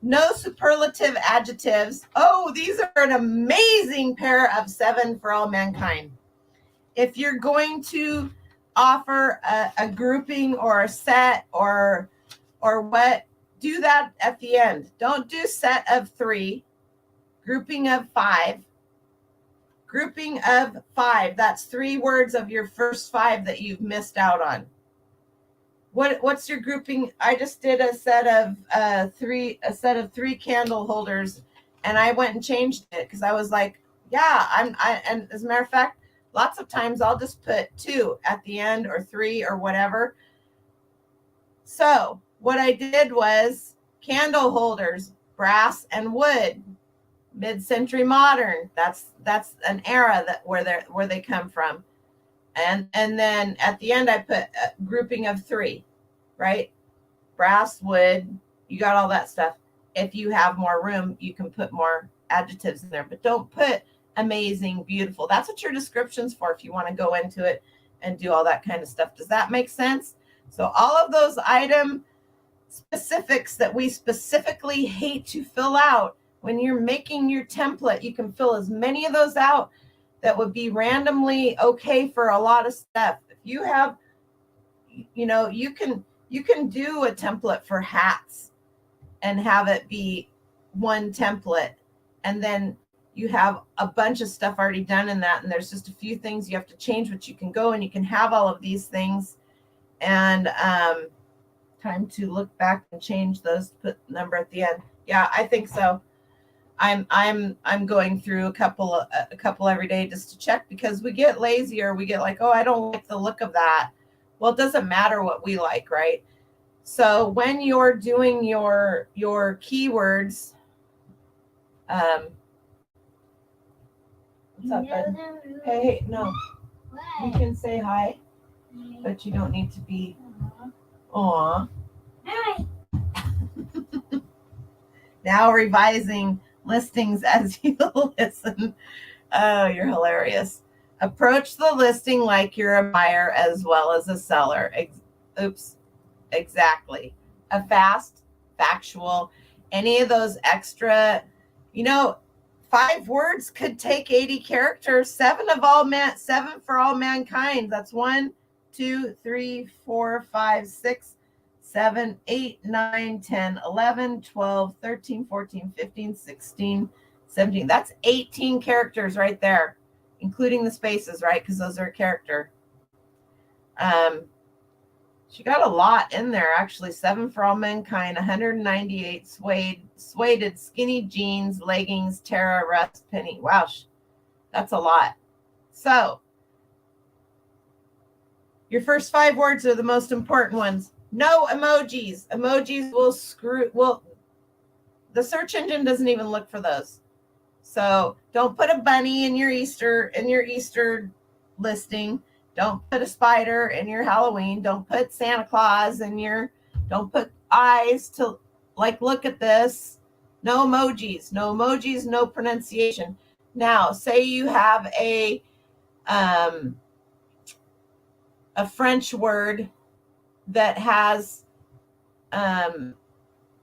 no superlative adjectives. Oh, these are an amazing pair of 7 for all mankind. If you're going to offer a grouping or a set or what, do that at the end. Don't do set of 3, grouping of 5. Grouping of 5, that's 3 words of your first 5 that you've missed out on. What's your grouping? I just did a set of 3 candle holders, and I went and changed it because I was like, yeah, and as a matter of fact, lots of times I'll just put 2 at the end or 3 or whatever. So what I did was candle holders, brass and wood, mid-century modern. That's an era where they come from. And then at the end I put a grouping of 3, right? Brass, wood, you got all that stuff. If you have more room, you can put more adjectives in there, but don't put amazing, beautiful. That's what your description's for if you want to go into it and do all that kind of stuff. Does that make sense? So all of those item specifics that we specifically hate to fill out, when you're making your template, you can fill as many of those out that would be randomly okay for a lot of stuff. If you have, you can do a template for hats and have it be one template, and then you have a bunch of stuff already done in that, and there's just a few things you have to change, but you can go and you can have all of these things. And time to look back and change those, put number at the end. Yeah, I think so. I'm going through a couple every day just to check, because we get lazier. We get like, oh, I don't like the look of that. Well, it doesn't matter what we like, right? So when you're doing your keywords, what's up, bud? Hey, no, you can say hi, but you don't need to be. Aw. Hi. Now revising listings as you listen. Oh, you're hilarious. Approach the listing like you're a buyer as well as a seller. Exactly. A fast, factual, any of those extra, 5 words could take 80 characters. 7 for all mankind. That's 1, 2, 3, 4, 5, 6, 7, 8, 9, 10, 11, 12, 13, 14, 15, 16, 17. That's 18 characters right there, including the spaces, right? Because those are a character. She got a lot in there, actually. 7 for all mankind, 198 suede skinny jeans, leggings, Tara, Russ, Penny. Wow, that's a lot. So your first 5 words are the most important ones. No emojis. Emojis the search engine doesn't even look for those. So don't put a bunny in your Easter listing. Don't put a spider in your Halloween. Don't put Santa Claus don't put eyes to look at this. No emojis, no pronunciation. Now, say you have a French word that has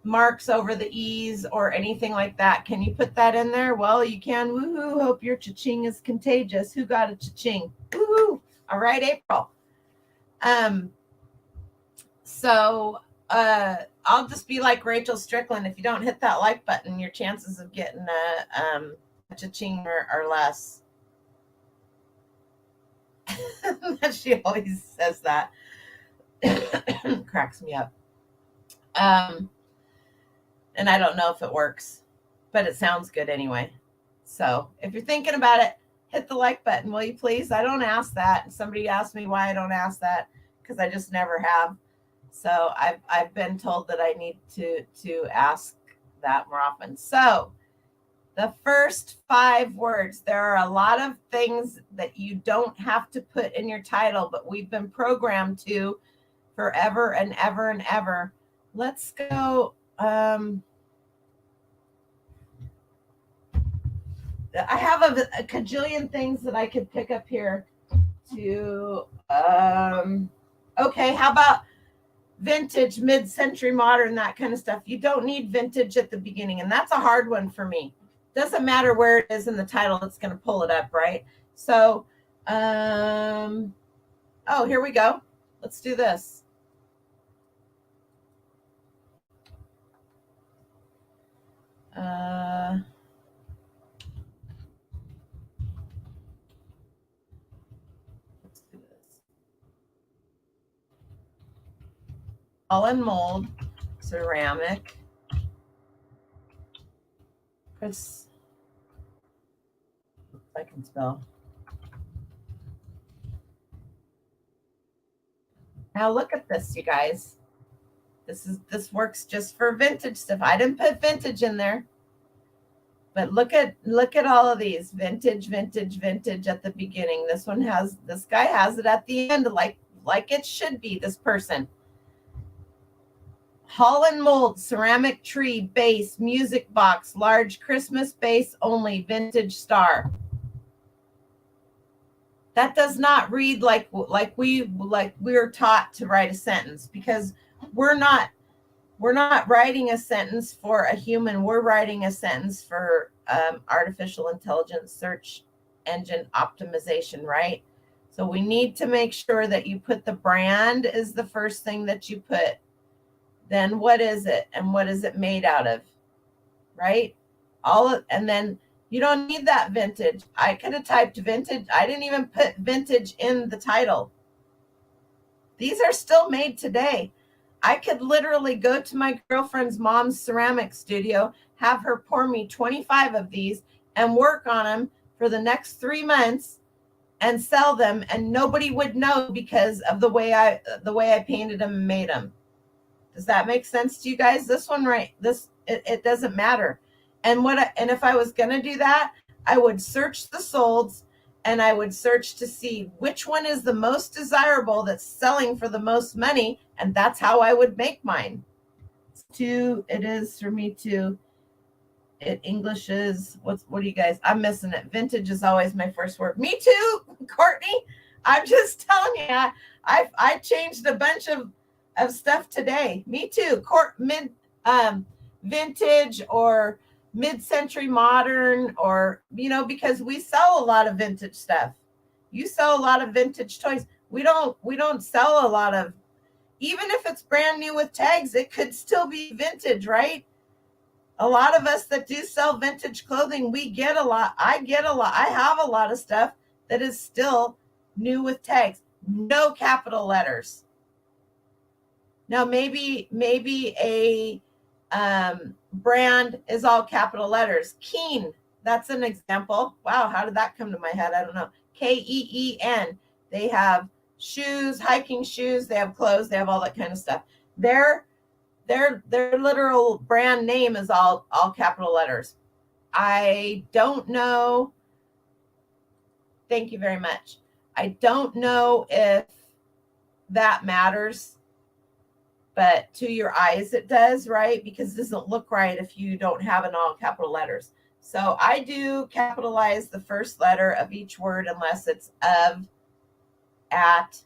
marks over the E's or anything like that. Can you put that in there? Well, you can. Woohoo. Hope your cha-ching is contagious. Who got a cha-ching? Woohoo. All right, April. So I'll just be like Rachel Strickland. If you don't hit that like button, your chances of getting a cha-ching are less. She always says that. Cracks me up. And I don't know if it works, but it sounds good anyway. So if you're thinking about it, hit the like button, will you please? I don't ask that. Somebody asked me why I don't ask that, because I just never have. So I've been told that I need to ask that more often. So the first 5 words, there are a lot of things that you don't have to put in your title, but we've been programmed to forever and ever and ever. Let's go. I have a cajillion things that I could pick up here to, okay, how about vintage, mid-century, modern, that kind of stuff. You don't need vintage at the beginning, and that's a hard one for me. Doesn't matter where it is in the title, it's going to pull it up, right? So, oh, here we go. Let's do this. Let's do this. All in mold, ceramic. Chris, I can spell. Now look at this, you guys. This works just for vintage stuff. I didn't put vintage in there. But look at all of these. Vintage, vintage, vintage at the beginning. This guy has it at the end, like it should be, this person. Hall and mold, ceramic tree, base, music box, large Christmas base only, vintage star. That does not read like we're taught to write a sentence, because we're not writing a sentence for a human. We're writing a sentence for artificial intelligence search engine optimization, right? So we need to make sure that you put the brand is the first thing that you put. Then what is it, and what is it made out of, right? And then you don't need that vintage. I could have typed vintage. I didn't even put vintage in the title. These are still made today. I could literally go to my girlfriend's mom's ceramic studio, have her pour me 25 of these and work on them for the next 3 months and sell them, and nobody would know because of the way I painted them and made them. Does that make sense to you guys? This one, right? It doesn't matter. And if I was going to do that, I would search the solds, and I would search to see which one is the most desirable that's selling for the most money, and that's how I would make mine. It is for me too. English is, what do you guys, I'm missing it. Vintage is always my first word. Me too, Courtney. I'm just telling you, I changed a bunch of stuff today. Me too. Vintage or mid-century modern, or, because we sell a lot of vintage stuff. You sell a lot of vintage toys. We don't sell a lot of, even if it's brand new with tags, it could still be vintage, right? A lot of us that do sell vintage clothing, we get a lot. I get a lot. I have a lot of stuff that is still new with tags, no capital letters. Now, maybe a brand is all capital letters. Keen, that's an example. Wow, how did that come to my head? I don't know. Keen. They have shoes, hiking shoes. They have clothes. They have all that kind of stuff. Their literal brand name is all capital letters. I don't know. Thank you very much. I don't know if that matters, but to your eyes it does, right? Because it doesn't look right if you don't have it all capital letters. So I do capitalize the first letter of each word unless it's of, at,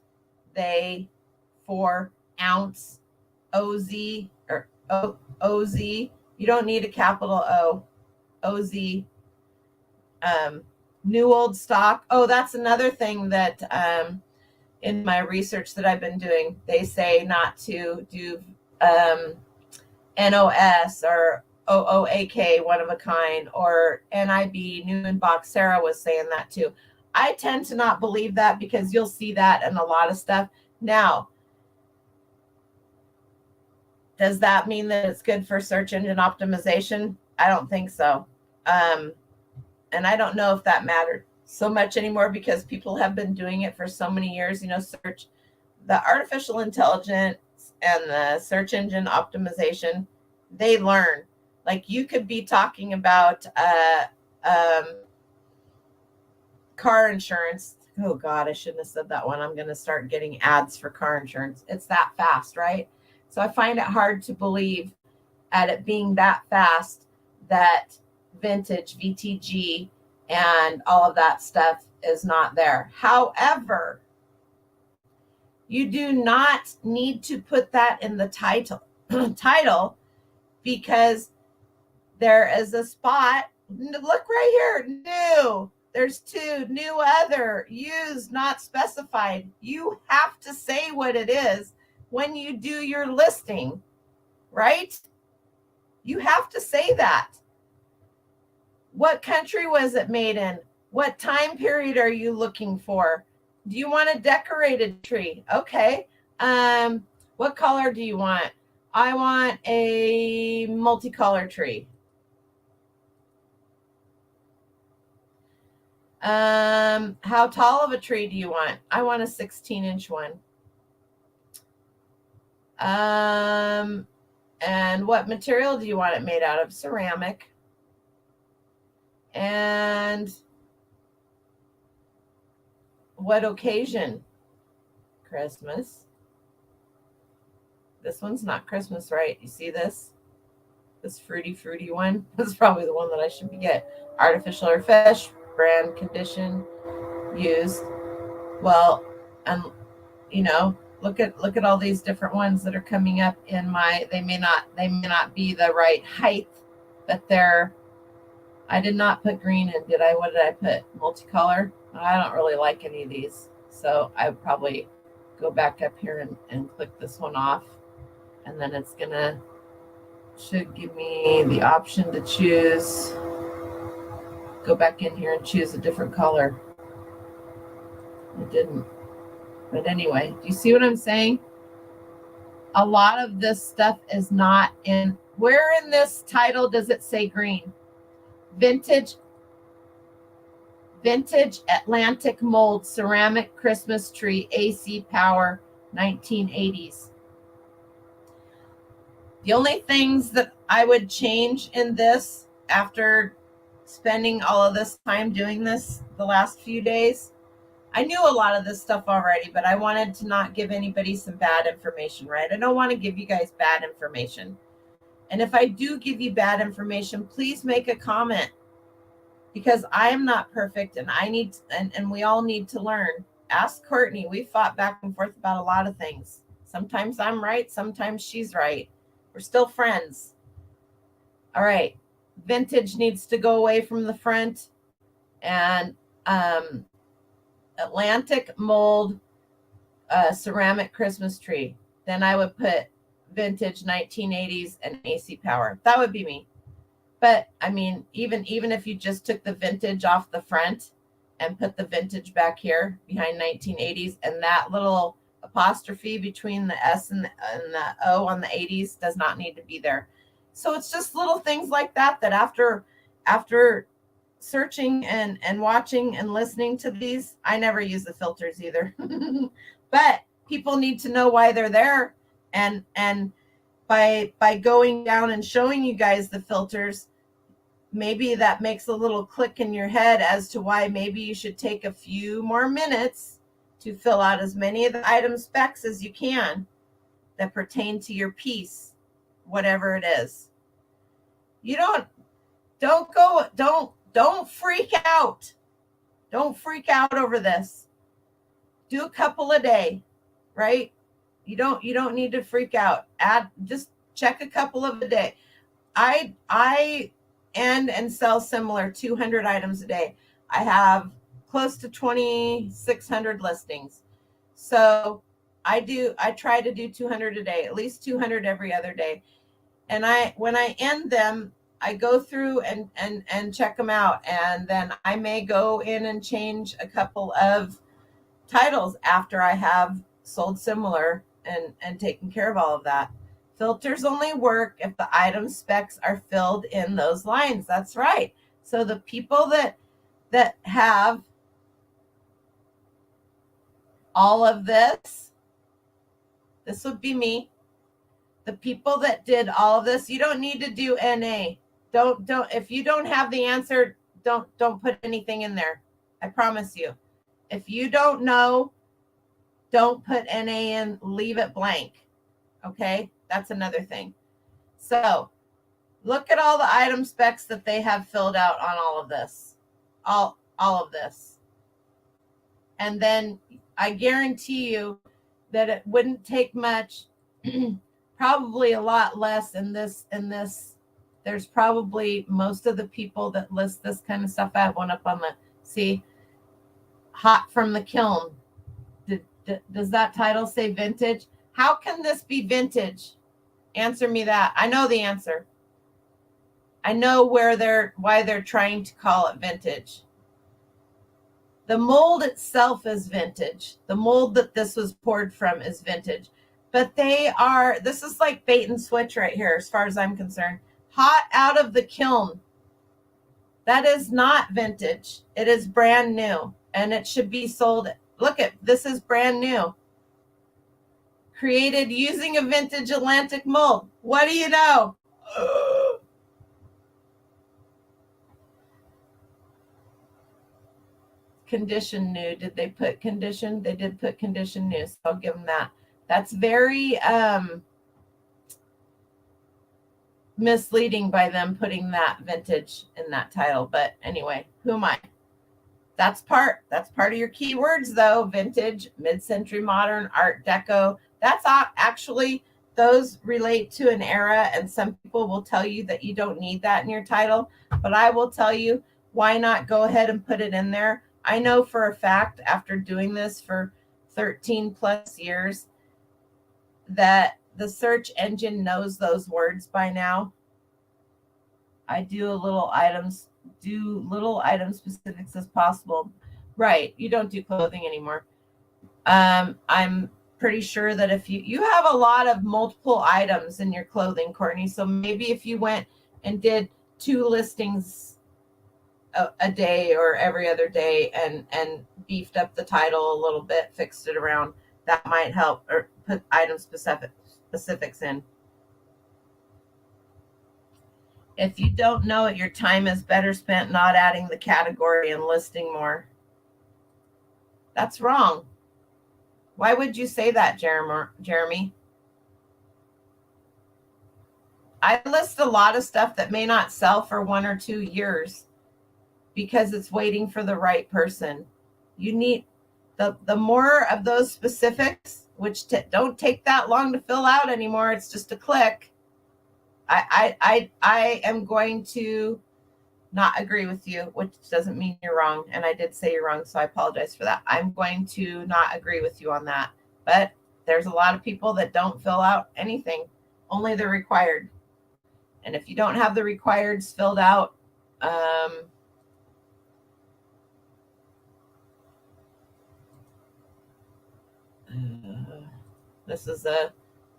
they, for, ounce, OZ, or OZ. You don't need a capital O. OZ. New old stock. Oh, that's another thing that in my research that I've been doing, they say not to do NOS or OOAK, one of a kind, or NIB, new in box. Sarah was saying that too. I tend to not believe that because you'll see that in a lot of stuff. Now, does that mean that it's good for search engine optimization? I don't think so. And I don't know if that mattered so much anymore because people have been doing it for so many years. Search, the artificial intelligence and the search engine optimization, they learn. Like, you could be talking about car insurance. Oh God, I shouldn't have said that one. I'm going to start getting ads for car insurance. It's that fast, right? So I find it hard to believe at it being that fast that vintage, VTG, and all of that stuff is not there. However, you do not need to put that in the title because there is a spot. Look right here, new. There's two, new, other, used, not specified. You have to say what it is when you do your listing, right? You have to say that. What country was it made in? What time period are you looking for? Do you want a decorated tree? Okay. What color do you want? I want a multicolor tree. How tall of a tree do you want? I want a 16-inch one. And what material do you want it made out of? Ceramic. And what occasion? Christmas. This one's not Christmas, right? You see this? This fruity one? This is probably the one that I should get. Artificial or fish, brand, condition, used. Well, and look at all these different ones that are coming up in my, they may not be the right height, but I did not put green in, did I? What did I put? Multicolor? I don't really like any of these. So I would probably go back up here and click this one off. And then it's should give me the option to choose. Go back in here and choose a different color. It didn't. But anyway, do you see what I'm saying? A lot of this stuff is not in. Where in this title does it say green? Vintage Atlantic mold ceramic Christmas tree, AC power, 1980s. The only things that I would change in this after spending all of this time doing this the last few days, I knew a lot of this stuff already, but I wanted to not give anybody some bad information, right? I don't want to give you guys bad information. And if I do give you bad information, please make a comment, because I am not perfect and and we all need to learn. Ask Courtney. We fought back and forth about a lot of things. Sometimes I'm right, sometimes she's right. We're still friends. All right. vintage needs to go away from the front, and Atlantic mold ceramic Christmas tree. Then I would put vintage 1980s and AC power. That would be me. But I mean, even if you just took the vintage off the front and put the vintage back here behind 1980s, and that little apostrophe between the S and the O on the 80s does not need to be there. So it's just little things like that after searching and watching and listening to these, I never use the filters either. But people need to know why they're there, and by going down and showing you guys the filters, maybe that makes a little click in your head as to why maybe you should take a few more minutes to fill out as many of the item specs as you can that pertain to your piece, whatever it is. You don't freak out. Don't freak out over this. Do a couple a day, right? You don't need to freak out. Just check a couple of a day. I and sell similar 200 items a day. I have close to 2,600 listings. So I try to do 200 a day, at least 200 every other day. And when I end them, I go through and check them out. And then I may go in and change a couple of titles after I have sold similar and taken care of all of that. Filters only work if the item specs are filled in those lines. That's right. So the people that have all of this would be me. The people that did all of this, you don't need to do NA. Don't if you don't have the answer, don't put anything in there. I promise you. If you don't know, don't put NA in, leave it blank. Okay? That's another thing. So look at all the item specs that they have filled out on all of this. All of this. And then I guarantee you that it wouldn't take much, probably a lot less in this. There's probably most of the people that list this kind of stuff. I have one up on the, hot from the kiln. Does that title say vintage? How can this be vintage? Answer me that. I know the answer. I know why they're trying to call it vintage. The mold itself is vintage. The mold that this was poured from is vintage. But this is like bait and switch right here, as far as I'm concerned. Hot out of the kiln. That is not vintage. It is brand new. And it should be sold. Look this is brand new. Created using a vintage Atlantic mold. What do you know? Condition new. Did they put condition? They did put condition new. So I'll give them that. That's very misleading by them putting that vintage in that title. But anyway, who am I? That's part of your keywords though. Vintage, mid-century modern, art deco. That's actually, those relate to an era, and some people will tell you that you don't need that in your title, but I will tell you, why not go ahead and put it in there? I know for a fact, after doing this for 13 plus years, that the search engine knows those words by now. I do little item specifics as possible. Right. You don't do clothing anymore. I'm pretty sure that if you have a lot of multiple items in your clothing, Courtney, so maybe if you went and did 2 listings a day or every other day and beefed up the title a little bit, fixed it around, that might help, or put item specifics in. If you don't know it, your time is better spent not adding the category and listing more. That's wrong. Why would you say that, Jeremy? I list a lot of stuff that may not sell for 1 or 2 years because it's waiting for the right person. You need the more of those specifics, which don't take that long to fill out anymore. It's just a click. I am going to not agree with you, which doesn't mean you're wrong. And I did say you're wrong, so I apologize for that. I'm going to not agree with you on that. But there's a lot of people that don't fill out anything, only the required. And if you don't have the requireds filled out, this is a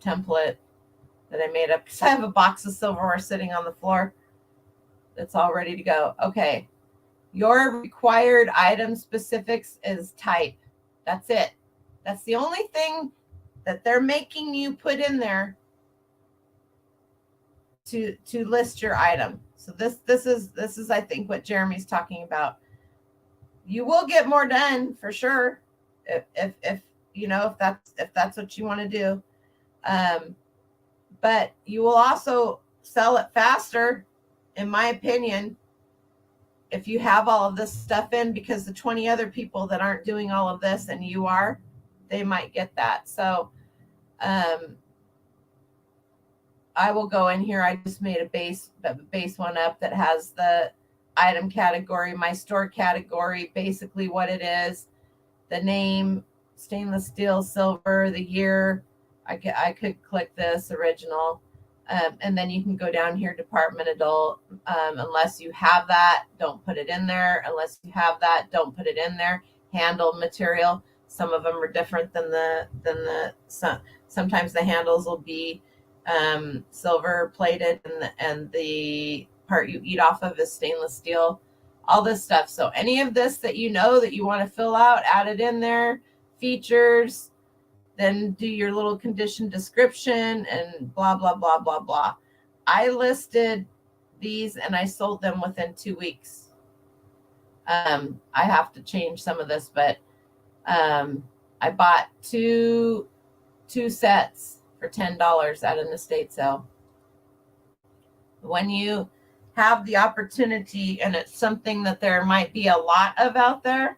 template that I made up because I have a box of silverware sitting on the floor. It's all ready to go. Okay. Your required item specifics is type. That's it. That's the only thing that they're making you put in there to list your item. So this is I think what Jeremy's talking about. You will get more done for sure if you know if that's what you want to do. But you will also sell it faster, in my opinion, if you have all of this stuff in, because the 20 other people that aren't doing all of this and you are, they might get that. So I will go in here. I just made a base one up that has the item category, my store category, basically what it is, the name, stainless steel, silver, the year. I could click this original. And then you can go down here, department adult. Unless you have that, don't put it in there. Unless you have that, don't put it in there. Handle material. Some of them are different than sometimes the handles will be silver plated and the part you eat off of is stainless steel, all this stuff. So any of this that you know that you want to fill out, add it in there. Features, then do your little condition description and blah, blah, blah, blah, blah. I listed these and I sold them within 2 weeks. I have to change some of this, but I bought two sets for $10 at an estate sale. When you have the opportunity and it's something that there might be a lot of out there,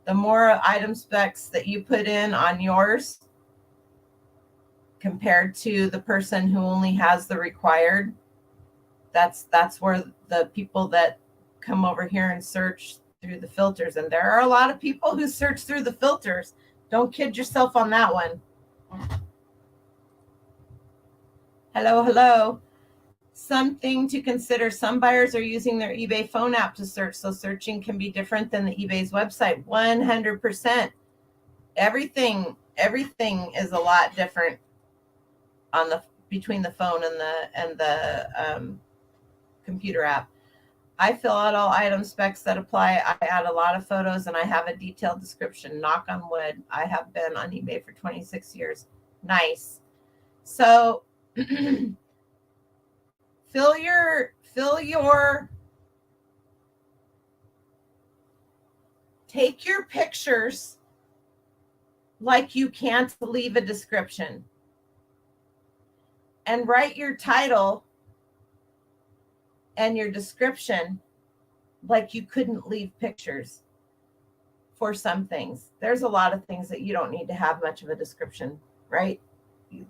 the more item specs that you put in on yours compared to the person who only has the required, that's where the people that come over here and search through the filters, and there are a lot of people who search through the filters. Don't kid yourself on that one. Hello. Something to consider. Some buyers are using their eBay phone app to search, so searching can be different than the eBay's website. 100%. Everything is a lot different on between the phone and the computer app. I fill out all item specs that apply. I add a lot of photos and I have a detailed description. Knock on wood. I have been on eBay for 26 years. Nice. So fill your take your pictures like you can't leave a description, and write your title and your description like you couldn't leave pictures for some things. There's a lot of things that you don't need to have much of a description, right?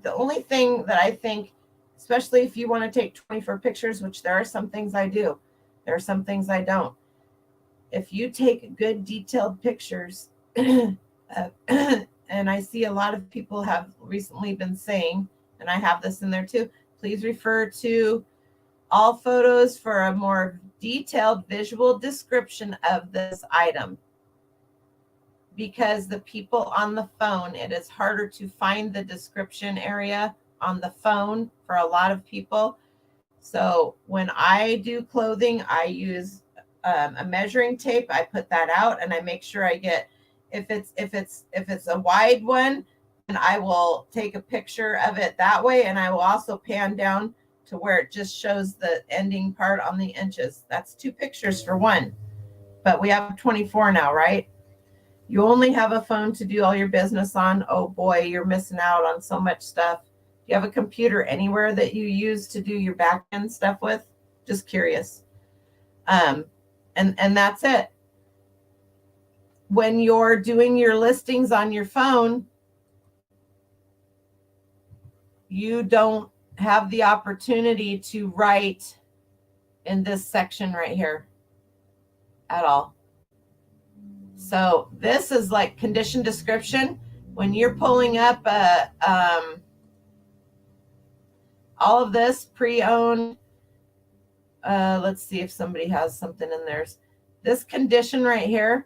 The only thing that I think, especially if you want to take 24 pictures, which there are some things I do, there are some things I don't. If you take good detailed pictures, and I see a lot of people have recently been saying, and I have this in there too, please refer to all photos for a more detailed visual description of this item. Because the people on the phone, it is harder to find the description area on the phone for a lot of people. So when I do clothing, I use a measuring tape. I put that out and I make sure I get, if it's a wide one, and I will take a picture of it that way, and I will also pan down to where it just shows the ending part on the inches. That's 2 pictures for one, but we have 24 now, right? You only have a phone to do all your business on. Oh boy, you're missing out on so much stuff. Do you have a computer anywhere that you use to do your back end stuff with? Just curious. And that's it. When you're doing your listings on your phone, you don't have the opportunity to write in this section right here at all. So this is like condition description. When you're pulling up all of this pre-owned, let's see if somebody has something in theirs. This condition right here,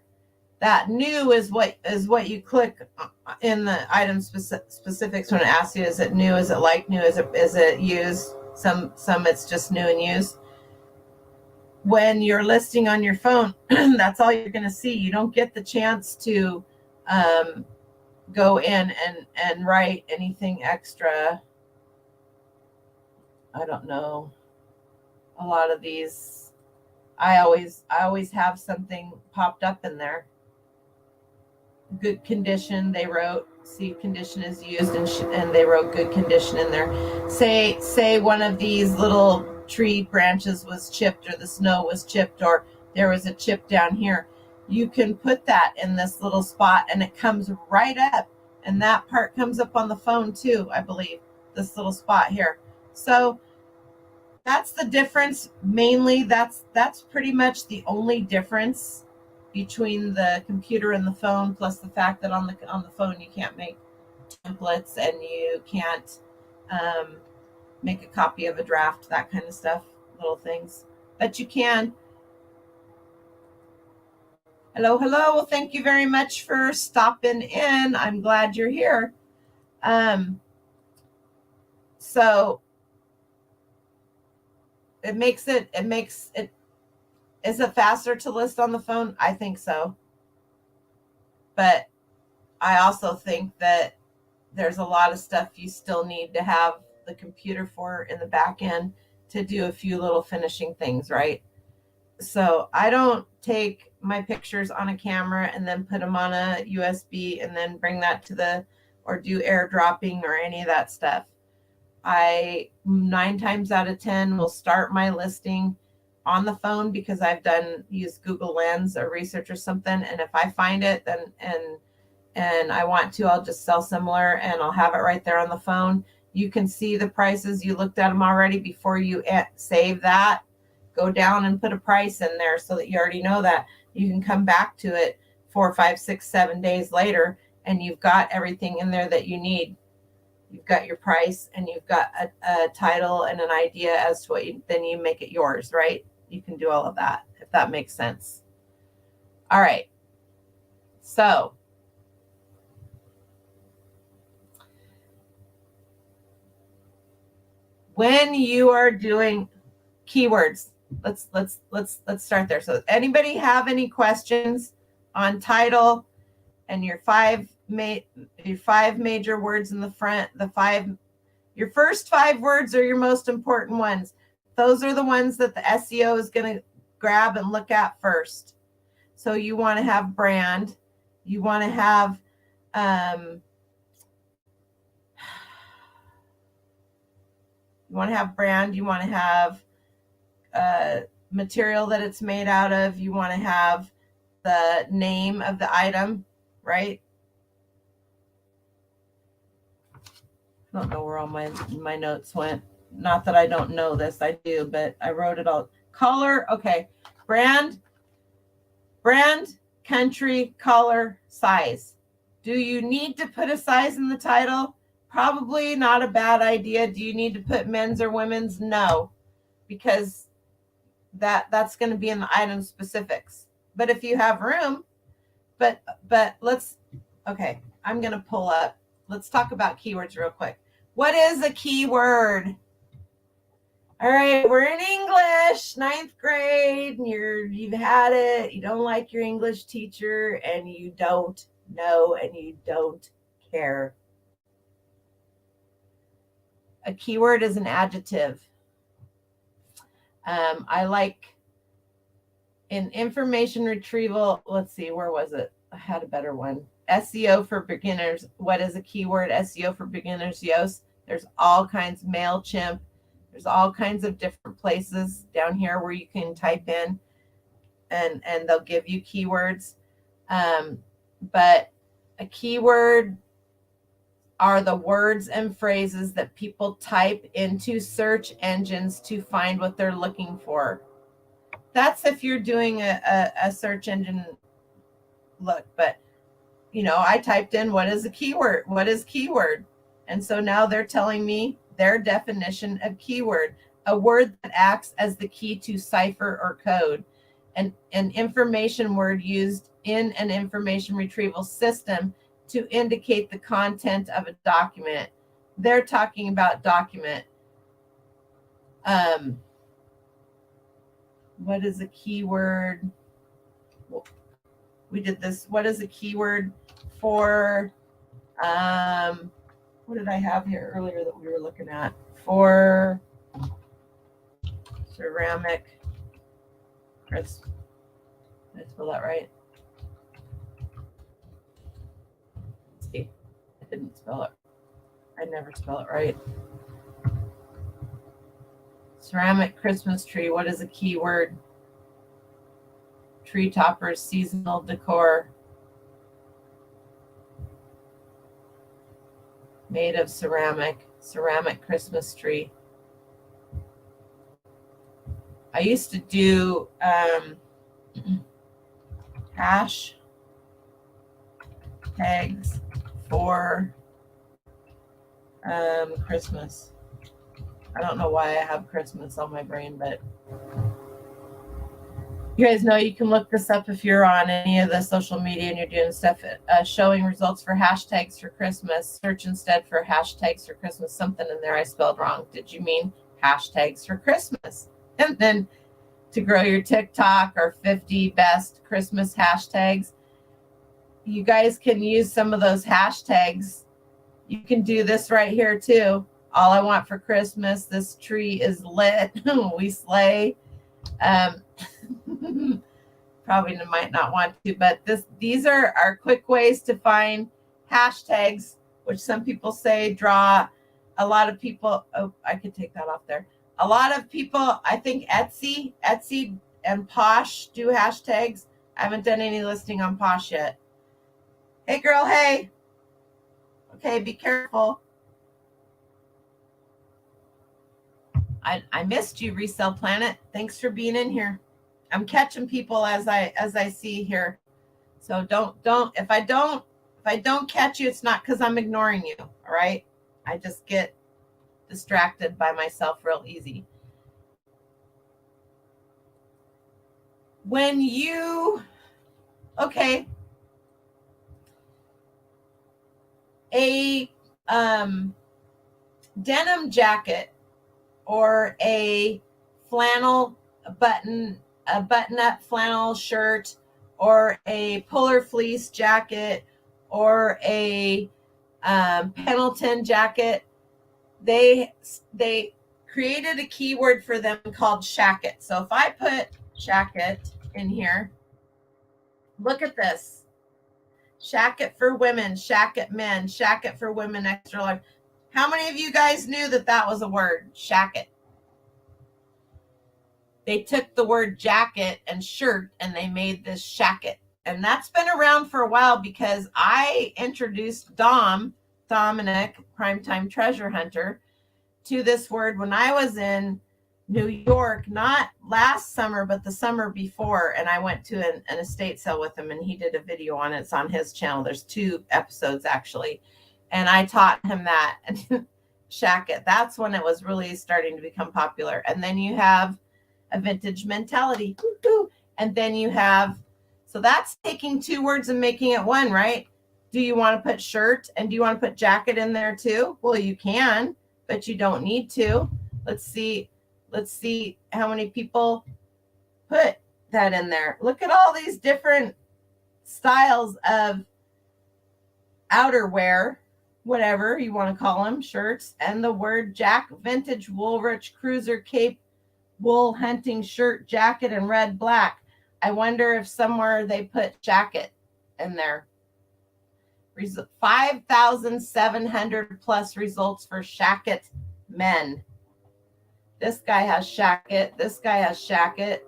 that new is what you click in the item specifics when it asks you, is it new, is it like new, is it used? Some it's just new and used. When you're listing on your phone, that's all you're going to see. You don't get the chance to go in and write anything extra. I don't know. A lot of these, I always have something popped up in there. Good condition, they wrote. See, condition is used, and they wrote good condition in there. Say one of these little tree branches was chipped, or the snow was chipped, or there was a chip down here. You can put that in this little spot, and it comes right up, and that part comes up on the phone too, I believe, this little spot here. So that's the difference. Mainly, that's pretty much the only difference between the computer and the phone, plus the fact that on the phone you can't make templates, and you can't make a copy of a draft, that kind of stuff, little things. But you can. Hello. Well, thank you very much for stopping in. I'm glad you're here. So it makes it, is it faster to list on the phone? I think so. But I also think that there's a lot of stuff you still need to have the computer for in the back end to do a few little finishing things, right? So I don't take my pictures on a camera and then put them on a USB and then bring that or do airdropping or any of that stuff. I 9 times out of 10 will start my listing on the phone, because I've used Google Lens or research or something. And if I find it, then and I want to, I'll just sell similar, and I'll have it right there on the phone. You can see the prices. You looked at them already before you save that. Go down and put a price in there so that you already know that. You can come back to it 4, 5, 6, 7 days later, and you've got everything in there that you need. You've got your price, and you've got a title and an idea as to what then you make it yours, right? You can do all of that, if that makes sense. All right. So when you are doing keywords, let's start there. So anybody have any questions on title and your five major words in the front? Your first 5 words are your most important ones. Those are the ones that the SEO is going to grab and look at first. So you want to have brand. You want to have brand. You want to have material that it's made out of. You want to have the name of the item, right? I don't know where all my notes went. Not that I don't know this, I do, but I wrote it all. Color, okay. Brand, country, color, size. Do you need to put a size in the title? Probably not a bad idea. Do you need to put men's or women's? No, because that's going to be in the item specifics. But if you have room, but okay, I'm going to pull up. Let's talk about keywords real quick. What is a keyword? All right, we're in English, 9th grade, and you've had it. You don't like your English teacher, and you don't know, and you don't care. A keyword is an adjective. I like in information retrieval. Let's see, where was it? I had a better one. SEO for beginners. What is a keyword? SEO for beginners. Yes, there's all kinds. MailChimp. There's all kinds of different places down here where you can type in, and they'll give you keywords. But a keyword are the words and phrases that people type into search engines to find what they're looking for. That's if you're doing a search engine look. But, you know, I typed in what is a keyword? What is keyword? And so now they're telling me their definition of keyword, a word that acts as the key to cipher or code, an information word used in an information retrieval system to indicate the content of a document. They're talking about document. What is a keyword? We did this. What is a keyword for, what did I have here earlier that we were looking at? For ceramic crisp. Did I spell that right? Let's see. I didn't spell it. I never spell it right. Ceramic Christmas tree. What is a keyword? Tree toppers, seasonal decor. Made of ceramic. Ceramic Christmas tree. I used to do hash tags for Christmas. I don't know why I have Christmas on my brain, but you guys know you can look this up if you're on any of the social media and you're doing stuff showing results for hashtags for Christmas. Search instead for hashtags for Christmas. Something in there I spelled wrong. Did you mean hashtags for Christmas? And then to grow your TikTok or 50 best Christmas hashtags, you guys can use some of those hashtags. You can do this right here too. All I want for Christmas, this tree is lit. We slay. Probably might not want to, but these are quick ways to find hashtags, which some people say draw a lot of people. Oh, I could take that off there. A lot of people, I think Etsy and Posh do hashtags. I haven't done any listing on Posh yet. Hey girl, hey. Okay, be careful. I missed you, Resale Planet. Thanks for being in here. I'm catching people as I see here. So don't if I don't catch you, it's not because I'm ignoring you. All right. I just get distracted by myself real easy. When you a denim jacket or a flannel button-up flannel shirt or a puller fleece jacket or a Pendleton jacket, they created a keyword for them called shacket. So if I put shacket in here, look at this. Shacket for women, shacket men, shacket for women extra large. How many of you guys knew that was a word, shacket? They took the word jacket and shirt and they made this shacket. And that's been around for a while because I introduced Dominic, Primetime Treasure Hunter, to this word when I was in New York, not last summer, but the summer before. And I went to an estate sale with him and he did a video on it. It's on his channel. There's 2 episodes actually. And I taught him that. Shacket. That's when it was really starting to become popular. And then you have a vintage mentality. And then you have, so that's taking 2 words and making it one, right? Do you want to put shirt and do you want to put jacket in there too? Well, you can, but you don't need to. Let's see how many people put that in there. Look at all these different styles of outerwear, whatever you want to call them, shirts, and the word jack, vintage, Woolrich, cruiser, cape, wool, hunting, shirt, jacket, and red, black. I wonder if somewhere they put jacket in there. 5,700 plus results for shacket men. This guy has shacket. This guy has shacket.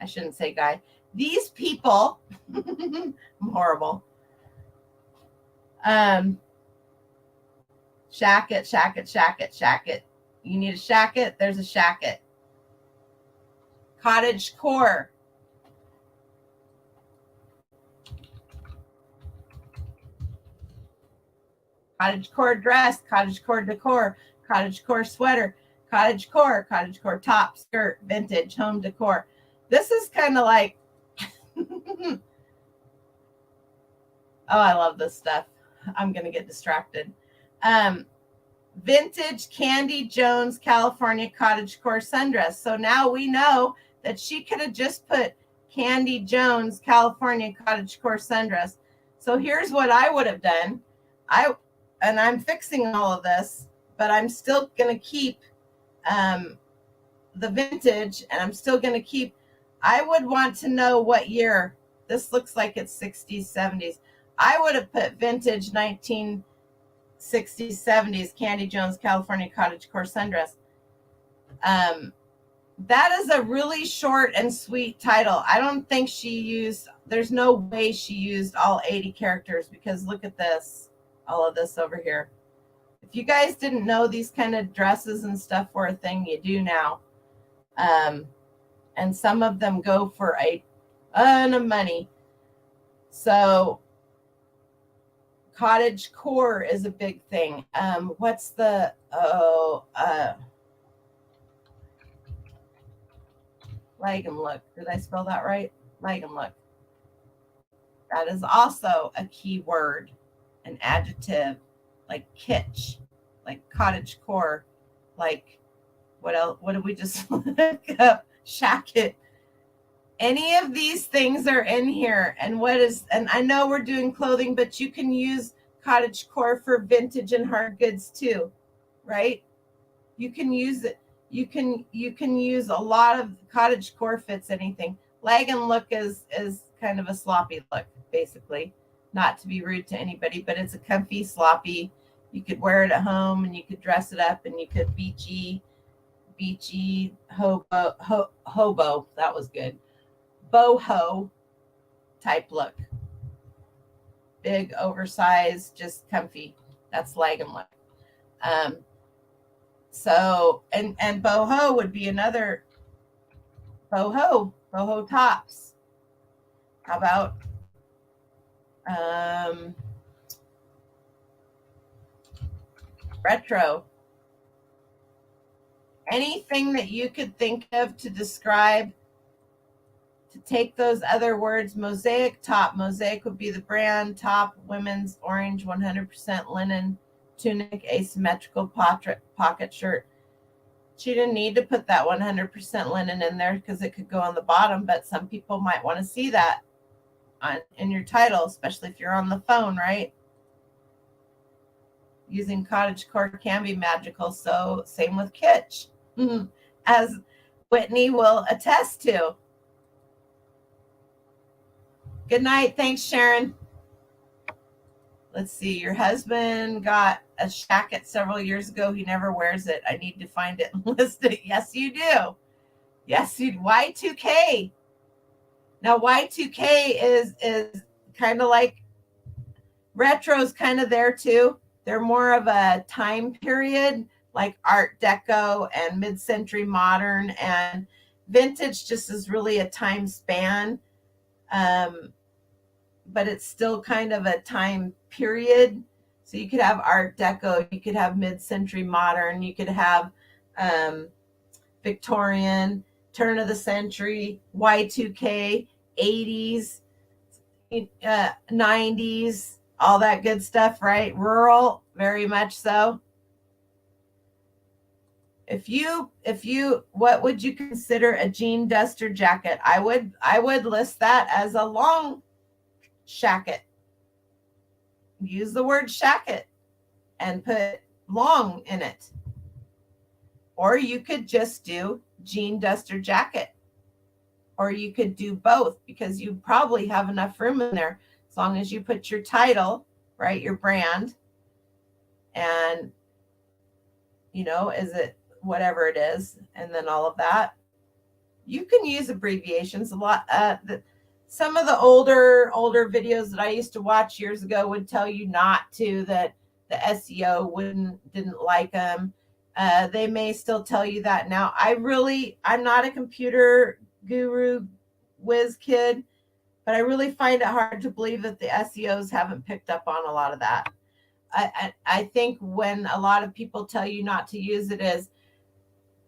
I shouldn't say guy. These people, I'm horrible. Shacket, shacket, shacket, shacket. You need a shacket? There's a shacket. Cottage core. Cottage core dress, cottage core decor, cottage core sweater, cottage core top, skirt, vintage, home decor. This is kind of like, oh, I love this stuff. I'm going to get distracted. Vintage Candy Jones California cottage core sundress. So now we know that she could have just put Candy Jones California cottage core sundress. So here's what I would have done. I'm fixing all of this, but I'm still going to keep the vintage, and I'm still going to keep, I would want to know what year. This looks like it's 60s, 70s. I would have put vintage 1960s, 70s Candy Jones California cottage core sundress. That is a really short and sweet title. I don't think she used, there's no way she used all 80 characters, because look at this, all of this over here. If you guys didn't know these kind of dresses and stuff were a thing, you do now. And some of them go for a ton of money. So cottage core is a big thing. What's the, leg and look. Did I spell that right? Leg and look. That is also a key word, an adjective, like kitsch, like cottage core, like what else? What did we just look up? Shacket. Any of these things are in here. And I know we're doing clothing, but you can use cottage core for vintage and hard goods too, right? You can use it. You can use a lot of cottage core fits anything. Leg and look is kind of a sloppy look, basically. Not to be rude to anybody, but it's a comfy, sloppy. You could wear it at home, and you could dress it up, and you could beachy hobo. That was good. Boho type look. Big, oversized, just comfy. That's leg and look. So, and boho would be another boho tops. How about retro? Anything that you could think of to describe, to take those other words. Mosaic top. Mosaic would be the brand. Top, women's orange 100% linen tunic, asymmetrical pocket shirt. She didn't need to put that 100% linen in there because it could go on the bottom, but some people might want to see that in your title, especially if you're on the phone, right? Using cottage core can be magical. So same with kitsch, as Whitney will attest to. Good night. Thanks, Sharon. Let's see. Your husband got a shacket several years ago. He never wears it. I need to find it and list it. Yes, you do. Yes, you. Y2K. Now, Y2K is kind of like retro's kind of there too. They're more of a time period, like Art Deco and mid-century modern, and vintage just is really a time span. But it's still kind of a time period. So you could have Art Deco, you could have mid-century modern, you could have Victorian, turn of the century, Y2K, 80s, 90s, all that good stuff, right? Rural, very much so. If you, what would you consider a jean duster jacket? I would list that as a long shacket. Use the word shacket and put long in it. Or you could just do jean duster jacket. Or you could do both, because you probably have enough room in there as long as you put your title, right, your brand, and, you know, is it whatever it is, and then all of that. You can use abbreviations a lot. Some of the older videos that I used to watch years ago would tell you not to, that the SEO didn't like them. They may still tell you that now. I'm not a computer guru whiz kid, but I really find it hard to believe that the SEOs haven't picked up on a lot of that. I think when a lot of people tell you not to use it is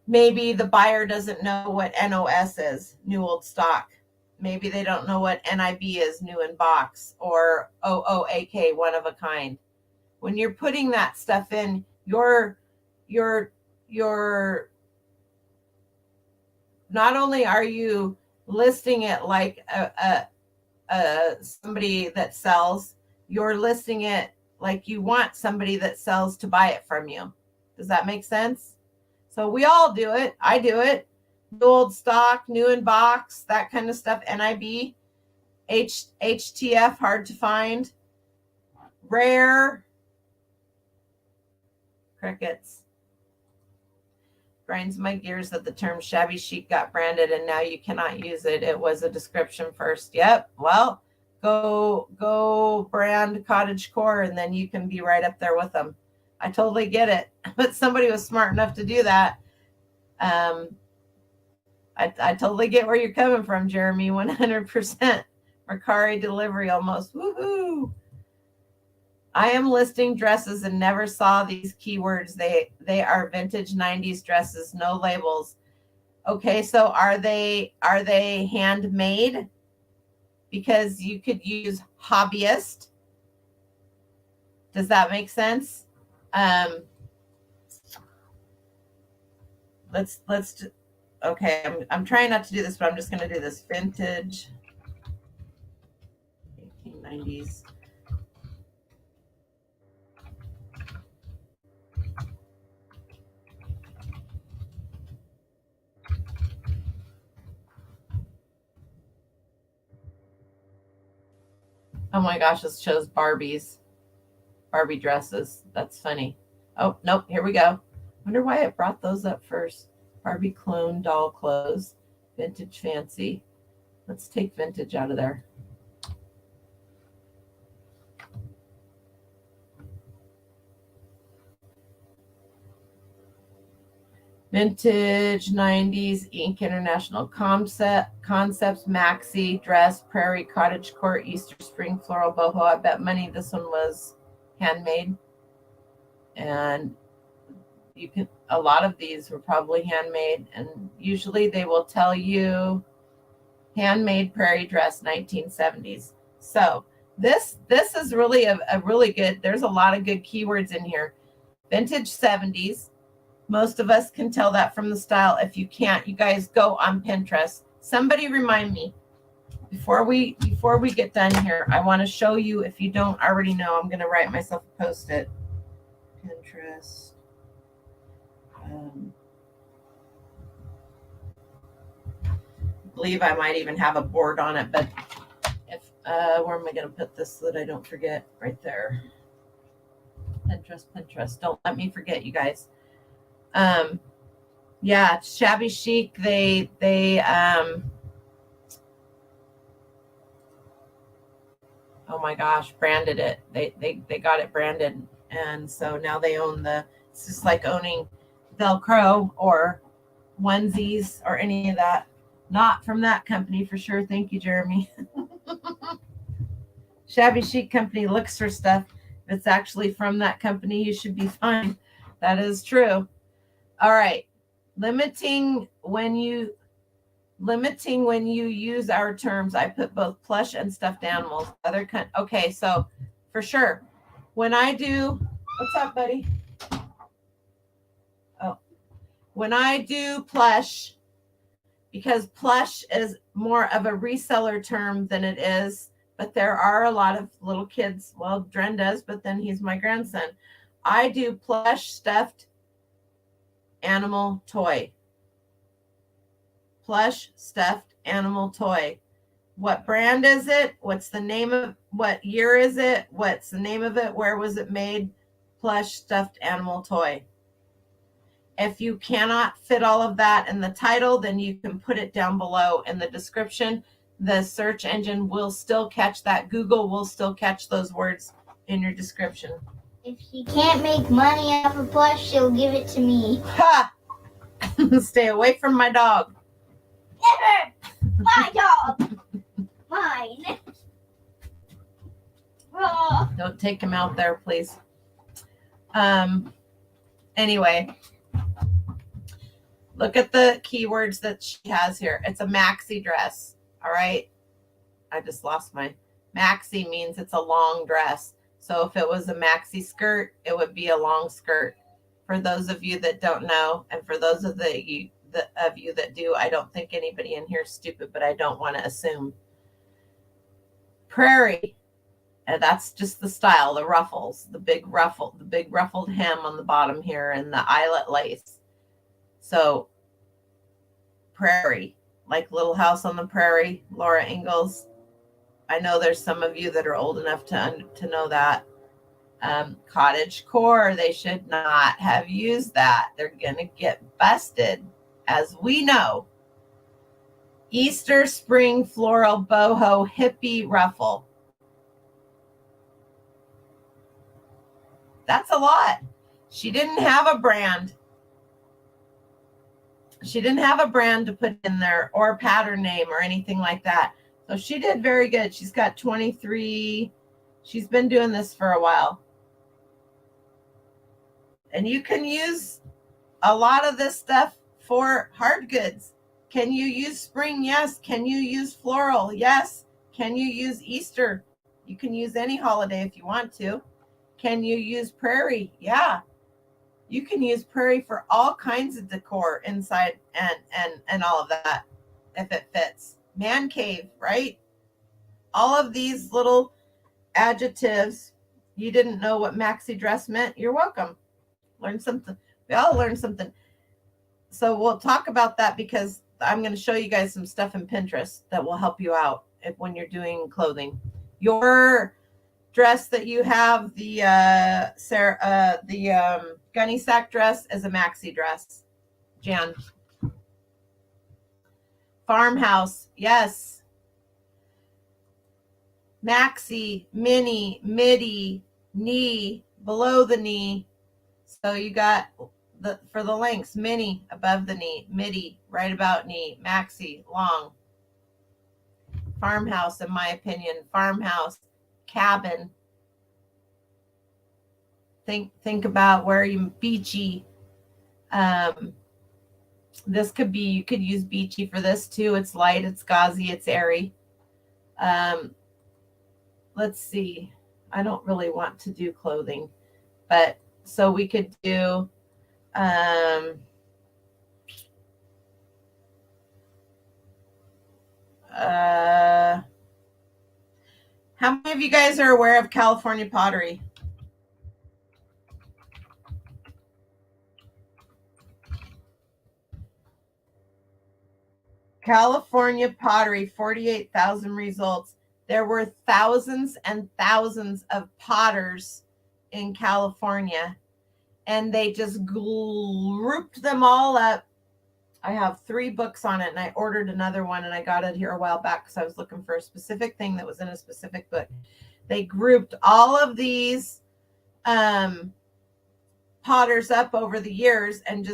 maybe the buyer doesn't know what NOS is, new old stock. Maybe they don't know what NIB is, new in box, or OOAK, one of a kind. When you're putting that stuff in, you're not only are you listing it like somebody that sells, you're listing it like you want somebody that sells to buy it from you. Does that make sense? So we all do it. I do it. New old stock, new in box, that kind of stuff. NIB, HTF, hard to find. Rare. Crickets. Grinds my gears that the term shabby chic got branded and now you cannot use it. It was a description first. Yep. Well, go brand cottagecore and then you can be right up there with them. I totally get it. But somebody was smart enough to do that. I totally get where you're coming from, Jeremy. 100%. Mercari delivery almost. Woohoo! I am listing dresses and never saw these keywords. They are vintage 90s dresses, no labels. Okay, so are they handmade? Because you could use hobbyist. Does that make sense? Okay, I'm trying not to do this, but I'm just going to do this. Vintage 1890s. Oh my gosh, this shows Barbie dresses. That's funny. Oh, nope, here we go. Wonder why it brought those up first. Barbie clone doll clothes, vintage fancy. Let's take vintage out of there. Vintage 90s Inc. International Concepts, Maxi, Dress, Prairie, Cottage Court, Easter, Spring, Floral, Boho. I bet money this one was handmade. And a lot of these were probably handmade. And usually they will tell you handmade prairie dress, 1970s. So this is really a really good, there's a lot of good keywords in here. Vintage 70s. Most of us can tell that from the style. If you can't, you guys go on Pinterest. Somebody remind me before we get done here. I want to show you, if you don't already know, I'm going to write myself a post-it. Pinterest. I believe I might even have a board on it, but if where am I going to put this so that I don't forget? Right there. Pinterest. Don't let me forget, you guys. Yeah, shabby chic. They oh my gosh, branded it. They got it branded, and so now they own it's just like owning Velcro or onesies or any of that. Not from that company for sure. Thank you, Jeremy. Shabby chic company looks for stuff. If it's actually from that company, you should be fine. That is true. All right. Limiting when you use our terms. I put both plush and stuffed animals. Okay, so for sure. When I do, what's up, buddy? Oh. When I do plush, because plush is more of a reseller term than it is, but there are a lot of little kids. Well, Dren does, but then he's my grandson. I do plush stuffed animal toy. Plush stuffed animal toy. What brand is it? What's the name of, what year is it? What's the name of it? Where was it made? Plush stuffed animal toy. If you cannot fit all of that in the title, then you can put it down below in the description. The search engine will still catch that. Google will still catch those words in your description. If she can't make money off of Posh, she'll give it to me. Ha! Stay away from my dog. Never! My dog! Mine. Oh. Don't take him out there, please. Anyway, look at the keywords that she has here. It's a maxi dress. All right. I just lost my maxi means it's a long dress. So if it was a maxi skirt, it would be a long skirt. For those of you that don't know, and for those of you that do, I don't think anybody in here is stupid, but I don't want to assume. Prairie. And that's just the style, the ruffles, the big ruffled hem on the bottom here and the eyelet lace. So prairie, like Little House on the Prairie, Laura Ingalls. I know there's some of you that are old enough to know that. Cottage core, they should not have used that. They're going to get busted, as we know. Easter spring floral boho hippie ruffle. That's a lot. She didn't have a brand. She didn't have a brand to put in there or pattern name or anything like that. So she did very good. She's got 23. She's been doing this for a while. And you can use a lot of this stuff for hard goods. Can you use spring? Yes. Can you use floral? Yes. Can you use Easter? You can use any holiday if you want to. Can you use prairie? Yeah. You can use prairie for all kinds of decor inside and all of that if it fits. Man cave, right? All of these little adjectives. You didn't know what maxi dress meant? You're welcome. Learn something. We all learn something. So we'll talk about that because I'm going to show you guys some stuff in Pinterest that will help you out when you're doing clothing. Your dress that you have, the gunny sack dress, is a maxi dress. Jan. Farmhouse, yes. Maxi, mini, midi, knee, below the knee. So you got for the lengths, mini above the knee, midi right about knee, maxi long. Farmhouse, in my opinion, farmhouse, cabin. Think about where you beachy. This could be, you could use beachy for this too. It's light, it's gauzy, it's airy. Let's see. I don't really want to do clothing, but so we could do how many of you guys are aware of California pottery? California pottery, 48,000 results. There were thousands and thousands of potters in California, and they just grouped them all up. I have 3 books on it, and I ordered another one, and I got it here a while back because I was looking for a specific thing that was in a specific book. They grouped all of these potters up over the years, and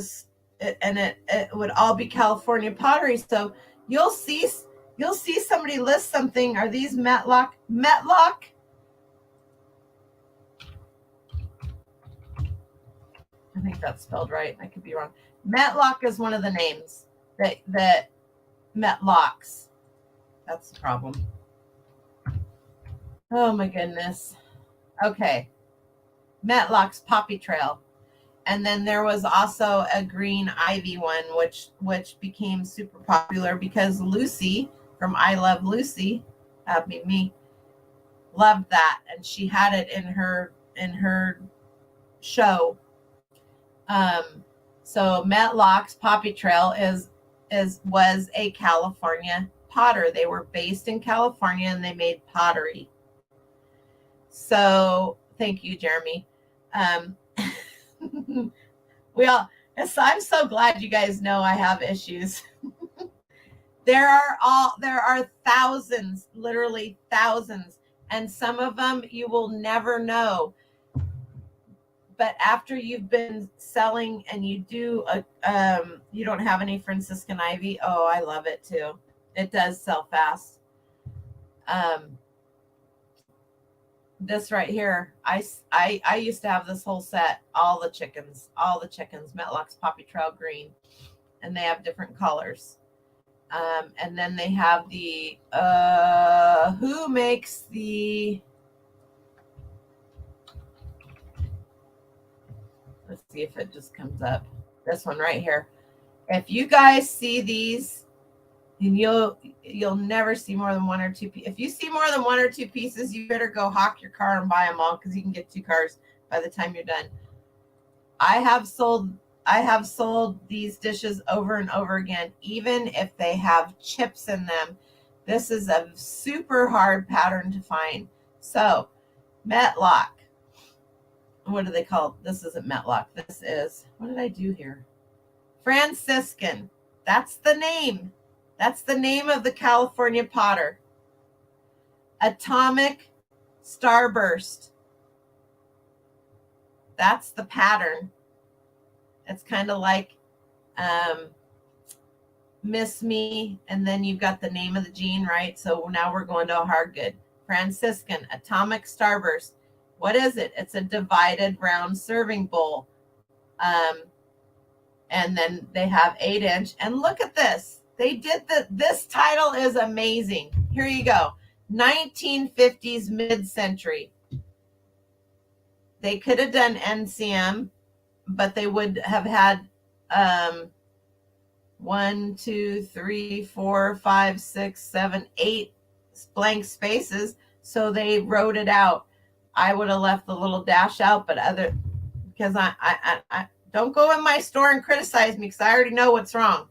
it would all be California pottery. So you'll see somebody list something. Are these Metlock? I think that's spelled right. I could be wrong. Metlock is one of the names that Metlocks. That's the problem. Oh my goodness. Okay. Metlock's Poppy Trail. And then there was also a green ivy one, which became super popular because Lucy from I Love Lucy, me, loved that, and she had it in her show. So Metlock's Poppy Trail was a California potter. They were based in California and they made pottery. So thank you, Jeremy. I'm so glad you guys know I have issues. There are thousands, literally thousands, and some of them you will never know. but after you've been selling and you do you don't have any Franciscan ivy. Oh, I love it too. It does sell fast. This right here, I used to have this whole set, all the chickens, Metlock's Poppy Trail Green, and they have different colors. And then they have the who makes the, let's see if it just comes up. This one right here. If you guys see these, and you'll never see more than one or two. If you see more than one or two pieces, you better go hawk your car and buy them all, because you can get 2 cars by the time you're done. I have sold these dishes over and over again, even if they have chips in them. This is a super hard pattern to find. So, Metlock. What do they call it? This isn't Metlock. This is, what did I do here? Franciscan. That's the name. That's the name of the California potter. Atomic Starburst. That's the pattern. It's kind of like Miss Me, and then you've got the name of the gene, right? So now we're going to a hard good. Franciscan, Atomic Starburst. What is it? It's a divided round serving bowl. And then they have 8-inch. And look at this. They did this title is amazing. Here you go. 1950s mid-century. They could have done NCM, but they would have had 1, 2, 3, 4, 5, 6, 7, 8 blank spaces. So they wrote it out. I would have left the little dash out, but because I don't go in my store and criticize me, because I already know what's wrong.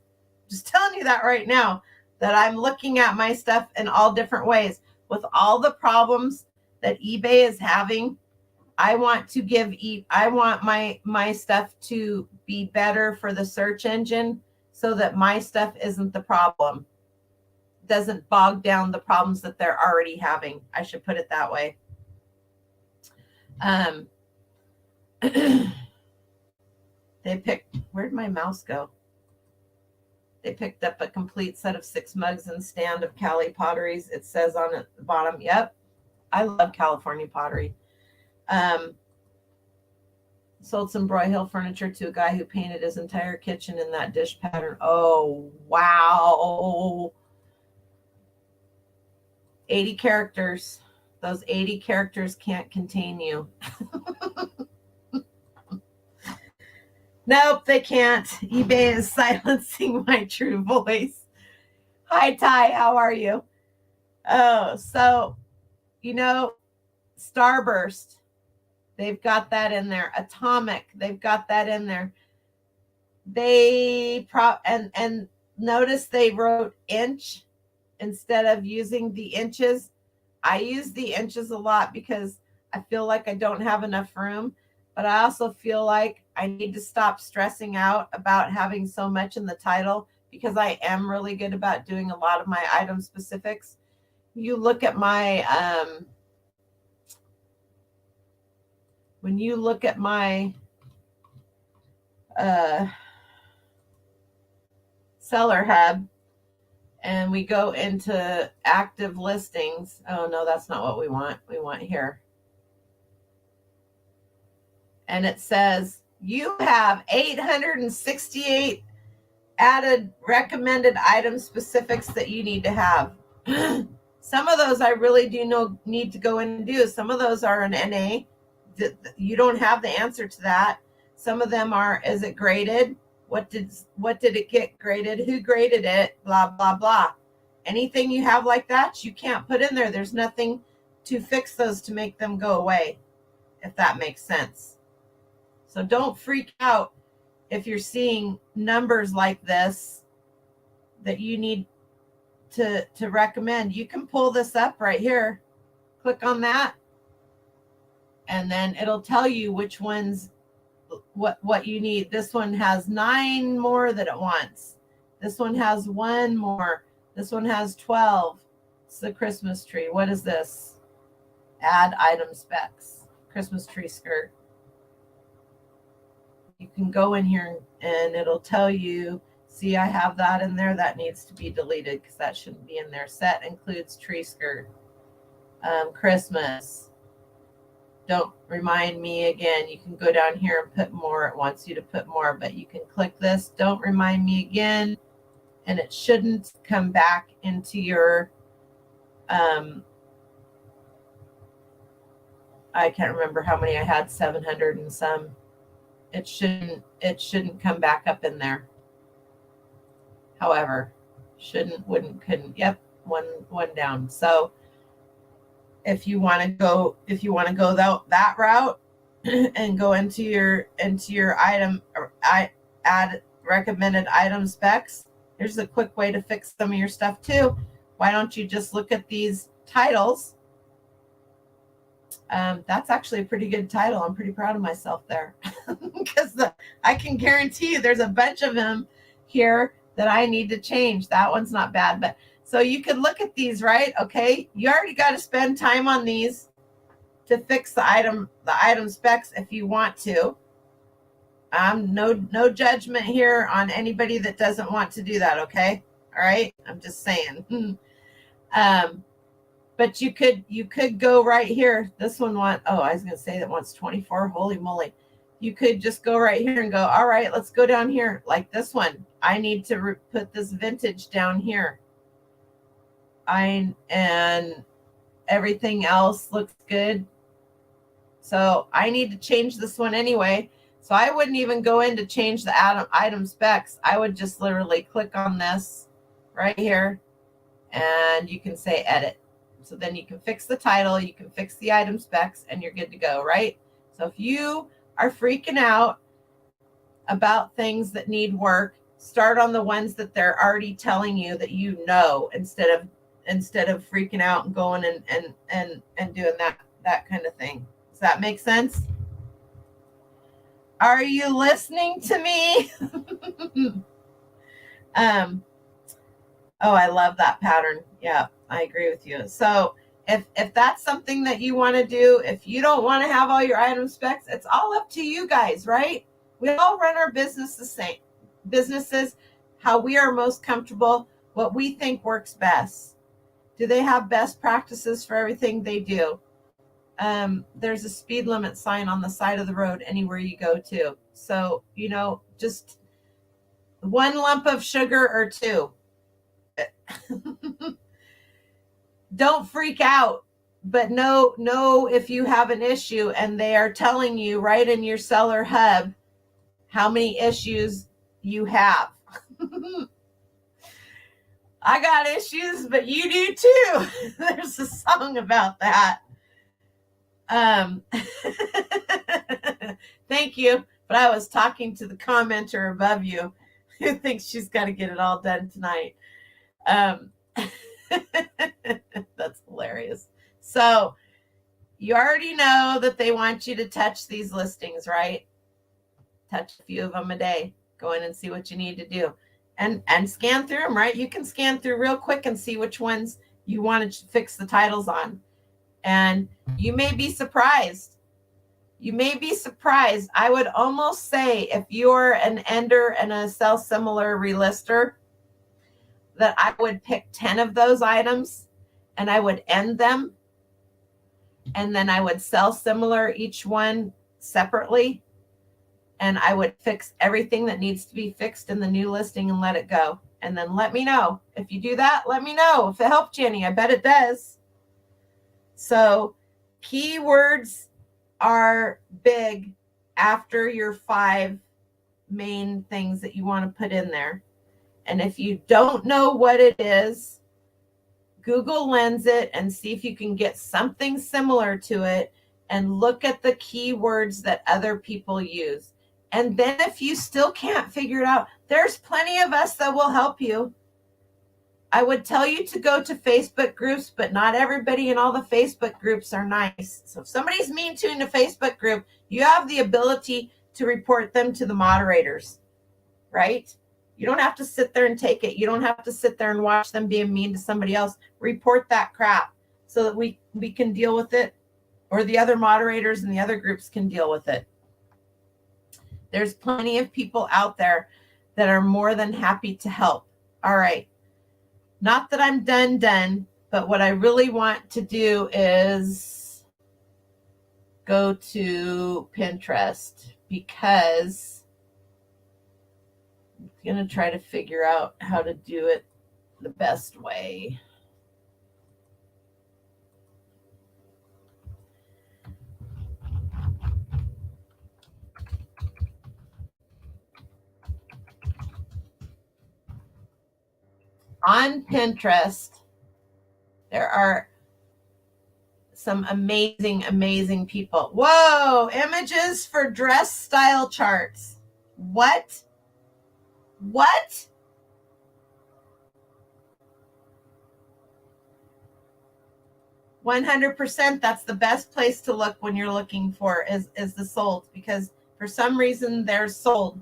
Just telling you that right now, that I'm looking at my stuff in all different ways. With all the problems that eBay is having, I want my stuff to be better for the search engine, so that my stuff isn't the problem. Doesn't bog down the problems that they're already having. I should put it that way. They picked, where'd my mouse go? They picked up a complete set of 6 mugs and stand of Cali potteries. It says on the bottom, yep, I love California pottery. Sold some Broyhill furniture to a guy who painted his entire kitchen in that dish pattern. Oh, wow. 80 characters. Those 80 characters can't contain you. Nope, they can't. eBay is silencing my true voice. Hi, Ty. How are you? Oh, so, Starburst. They've got that in there. Atomic. They've got that in there. And notice they wrote inch instead of using the inches. I use the inches a lot because I feel like I don't have enough room. But I also feel like I need to stop stressing out about having so much in the title, because I am really good about doing a lot of my item specifics. You look at my, when you look at my seller hub and we go into active listings. Oh, no, that's not what we want. We want here. And it says you have 868 added recommended item specifics that you need to have. Some of those I really do need to go in and do. Some of those are an NA. You don't have the answer to that. Some of them are, is it graded? What did it get graded? Who graded it? Blah, blah, blah. Anything you have like that, you can't put in there. There's nothing to fix those to make them go away, if that makes sense. So don't freak out if you're seeing numbers like this that you need to recommend. You can pull this up right here. Click on that. And then it'll tell you which ones, what you need. This one has 9 more that it wants. This one has 1 more. This one has 12. It's the Christmas tree. What is this? Add item specs. Christmas tree skirt. you can go in here and it'll tell you, see, I have that in there. That needs to be deleted because that shouldn't be in there. Set includes tree skirt. Christmas. Don't remind me again. You can go down here and put more. It wants you to put more, but you can click this. Don't remind me again. And it shouldn't come back into your, I can't remember how many I had, 700 and some. It shouldn't come back up in there. However, shouldn't, wouldn't, couldn't. Yep, one down. So if you want to go that route and go into your item, or add recommended item specs, here's a quick way to fix some of your stuff too. Why don't you just look at these titles? That's actually a pretty good title. I'm pretty proud of myself there because I can guarantee you there's a bunch of them here that I need to change. That one's not bad, but so you could look at these, right? Okay, you already got to spend time on these to fix the item specs if you want to. No judgment here on anybody that doesn't want to do that. Okay, all right. I'm just saying. But you could go right here. This one I was going to say that wants 24. Holy moly. You could just go right here and go, all right, let's go down here. Like this one. I need to put this vintage down here. And everything else looks good. So I need to change this one anyway. So I wouldn't even go in to change the item specs. I would just literally click on this right here and you can say edit. So then you can fix the title, you can fix the item specs, and you're good to go, right? So if you are freaking out about things that need work, start on the ones that they're already telling you that you know, instead of freaking out and going and doing that kind of thing. Does that make sense? Are you listening to me? Oh, I love that pattern. Yeah, I agree with you. So if that's something that you want to do, if you don't want to have all your item specs, it's all up to you guys, right? We all run our businesses how we are most comfortable, what we think works best. Do they have best practices for everything they do? There's a speed limit sign on the side of the road anywhere you go to. So, just one lump of sugar or two. Don't freak out, but know if you have an issue and they are telling you right in your seller hub how many issues you have. I got issues, but you do too. There's a song about that. Thank you. But I was talking to the commenter above you who thinks she's got to get it all done tonight. That's hilarious. So you already know that they want you to touch these listings, right? Touch a few of them a day. Go in and see what you need to do. And scan through them, right? You can scan through real quick and see which ones you want to fix the titles on. And you may be surprised. I would almost say if you're an ender and a sell similar relister, that I would pick 10 of those items and I would end them. And then I would sell similar each one separately. And I would fix everything that needs to be fixed in the new listing and let it go. And then let me know. If you do that, let me know if it helped you any. I bet it does. So keywords are big after your 5 main things that you want to put in there. And if you don't know what it is, Google Lens it and see if you can get something similar to it and look at the keywords that other people use. And then if you still can't figure it out, there's plenty of us that will help you. I would tell you to go to Facebook groups, but not everybody in all the Facebook groups are nice. So if somebody's mean to in a Facebook group, you have the ability to report them to the moderators, right? You don't have to sit there and take it. You don't have to sit there and watch them being mean to somebody else. Report that crap so that we can deal with it, or the other moderators and the other groups can deal with it. There's plenty of people out there that are more than happy to help. All right. Not that I'm done, but what I really want to do is go to Pinterest because I'm going to try to figure out how to do it the best way. On Pinterest, there are some amazing people. Whoa, images for dress style charts. What? 100%, that's the best place to look when you're looking for is the sold, because for some reason they're sold.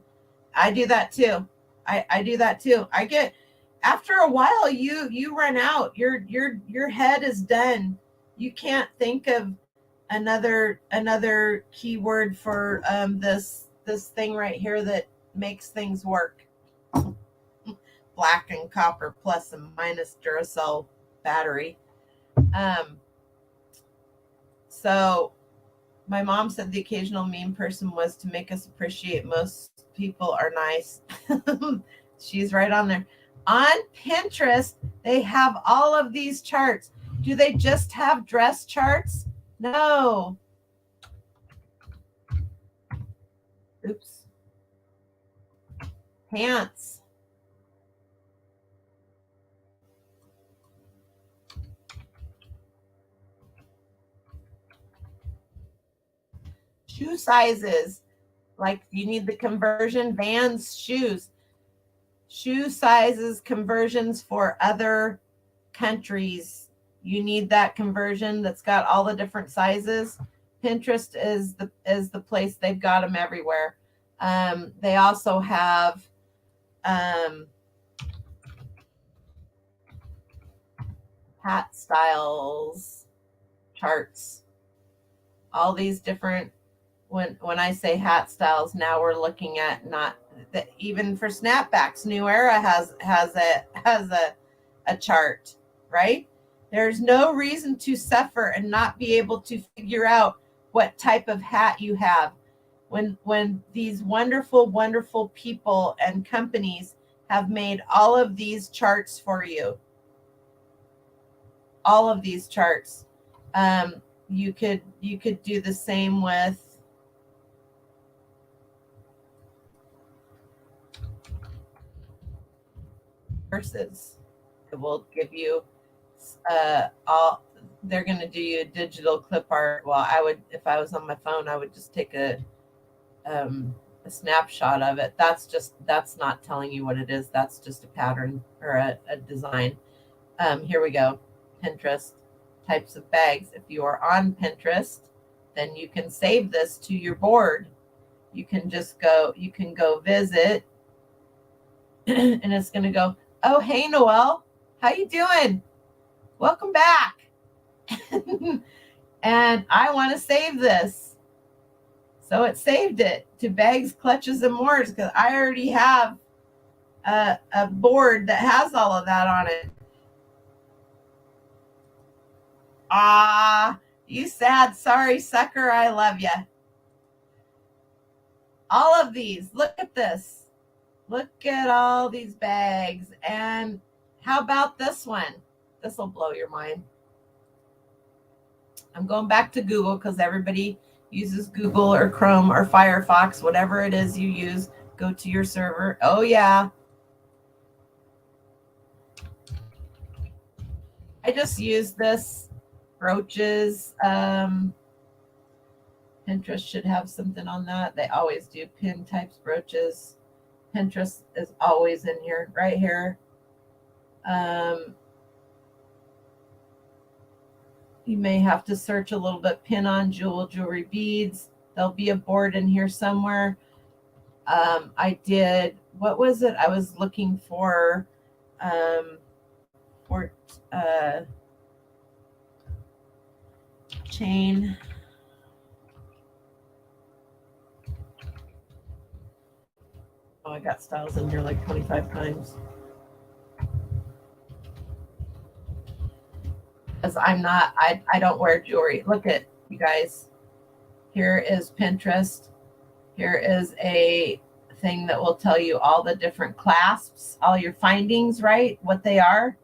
I do that too. I do that too. I get, after a while you run out. Your head is done. You can't think of another keyword for this thing right here that makes things work. Black and copper plus and minus Duracell battery. So my mom said the occasional mean person was to make us appreciate most people are nice. She's right on there. On Pinterest, they have all of these charts. Do they just have dress charts? No. Oops. Pants. Shoe sizes. Like you need the conversion, Vans, shoes. Shoe sizes, conversions for other countries. You need that conversion that's got all the different sizes. Pinterest is the place. They've got them everywhere. They also have hat styles charts. All these different. When I say hat styles, now we're looking at not that, even for snapbacks. New Era has a chart, right? There's no reason to suffer and not be able to figure out what type of hat you have. When these wonderful people and companies have made all of these charts for you, all of these charts, you could do the same with purses. It will give you all. They're going to do you a digital clip art. Well, I would, if I was on my phone, I would just take a snapshot of it. That's not telling you what it is. That's just a pattern or a design. Here we go. Pinterest, types of bags. If you are on Pinterest, then you can save this to your board. You can go visit and it's going to go, oh, hey, Noelle, how you doing? Welcome back. And I want to save this. So it saved it to bags, clutches, and more because I already have a board that has all of that on it. Ah, you sad, sorry sucker. I love you. All of these. Look at this. Look at all these bags. And how about this one? This will blow your mind. I'm going back to Google because everybody uses Google or Chrome or Firefox, whatever it is you use. Go to your server. Oh, yeah. I just use this. Brooches. Pinterest should have something on that. They always do. Pin types, brooches. Pinterest is always in here, right here. You may have to search a little bit. Pin on jewelry, beads. There'll be a board in here somewhere. I did, what was it? I was looking for chain. I got styles in here like 25 times. Because I don't wear jewelry. Look at you guys. Here is Pinterest. Here is a thing that will tell you all the different clasps, all your findings, right? What they are.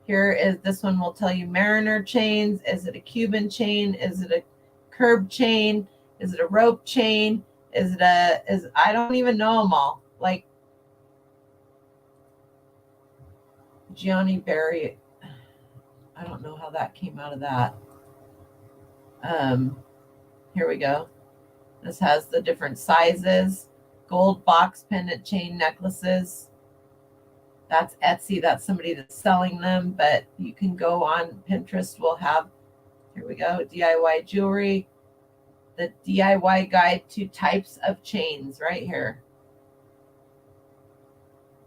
Here is, this one will tell you Mariner chains. Is it a Cuban chain? Is it a curb chain? Is it a rope chain? I don't even know them all. Like Gianni Berry. I don't know how that came out of that. Here we go. This has the different sizes, gold box pendant chain necklaces. That's Etsy. That's somebody that's selling them, but you can go on Pinterest. We'll have, here we go, DIY jewelry, the DIY guide to types of chains right here.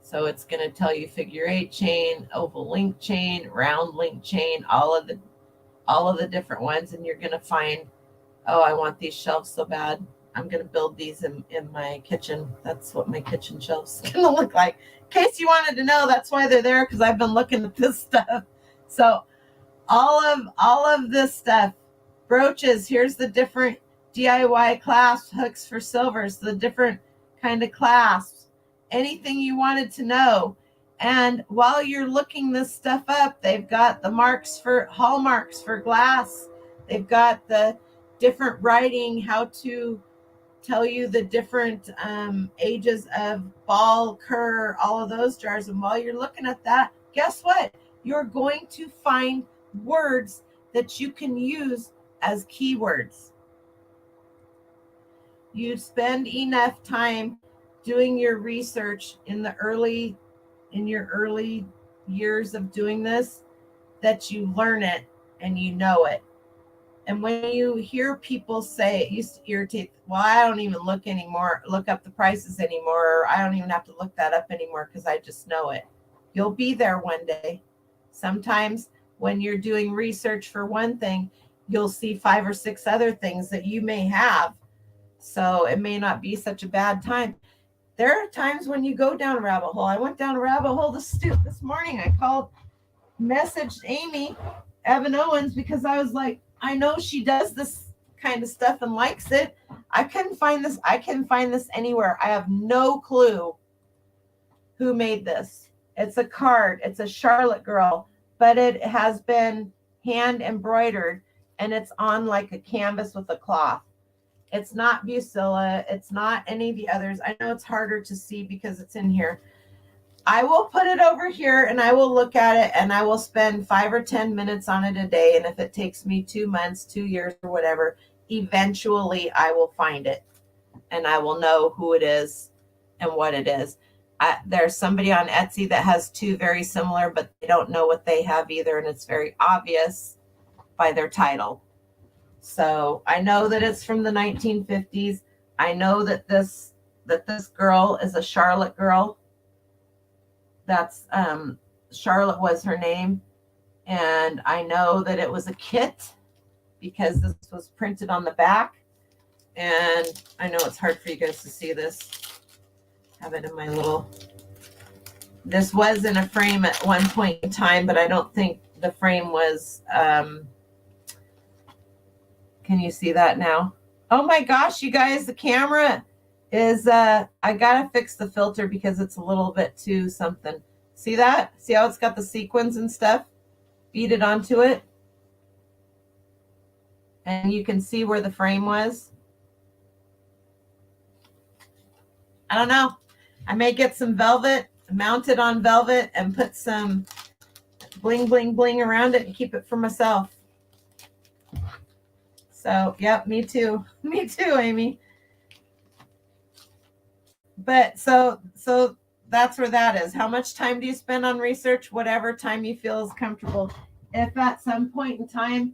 So it's going to tell you figure 8 chain, oval link chain, round link chain, all of the different ones. And you're going to find, oh, I want these shelves so bad. I'm going to build these in my kitchen. That's what my kitchen shelves going to look like. In case you wanted to know, that's why they're there, because I've been looking at this stuff. So all of this stuff, brooches, here's the different DIY clasp hooks for silvers, the different kind of clasps, anything you wanted to know. And while you're looking this stuff up, they've got the marks for hallmarks for glass. They've got the different writing, how to tell you the different ages of ball, cur, all of those jars. And while you're looking at that, guess what? You're going to find words that you can use as keywords. You spend enough time doing your research in your early years of doing this that you learn it and you know it. And when you hear people say, it used to irritate, well, I don't even look up the prices anymore, or I don't even have to look that up anymore because I just know it. You'll be there one day. Sometimes when you're doing research for one thing, you'll see 5 or 6 other things that you may have. So it may not be such a bad time. There are times when you go down a rabbit hole. I went down a rabbit hole this morning. I messaged Amy Evan Owens because I was like, I know she does this kind of stuff and likes it. I couldn't find this. I couldn't find this anywhere. I have no clue who made this. It's a card. It's a Charlotte girl, but it has been hand embroidered and it's on like a canvas with a cloth. It's not Busilla. It's not any of the others. I know it's harder to see because it's in here. I will put it over here and I will look at it and I will spend 5 or 10 minutes on it a day. And if it takes me 2 months, 2 years or whatever, eventually I will find it and I will know who it is and what it is. There's somebody on Etsy that has 2 very similar, but they don't know what they have either. And it's very obvious by their title. So I know that it's from the 1950s. I know that this girl is a Charlotte girl. That's Charlotte was her name. And I know that it was a kit because this was printed on the back. And I know it's hard for you guys to see this. Have it in my little, this was in a frame at one point in time, but I don't think the frame was, can you see that now? Oh my gosh, you guys, the camera is, I gotta fix the filter because it's a little bit too something. See that? See how it's got the sequins and stuff beaded onto it? And you can see where the frame was. I don't know. I may get some velvet, mount it on velvet and put some bling, bling, bling around it and keep it for myself. So, yep, me too. Me too, Amy. But so that's where that is. How much time do you spend on research? Whatever time you feel is comfortable. If at some point in time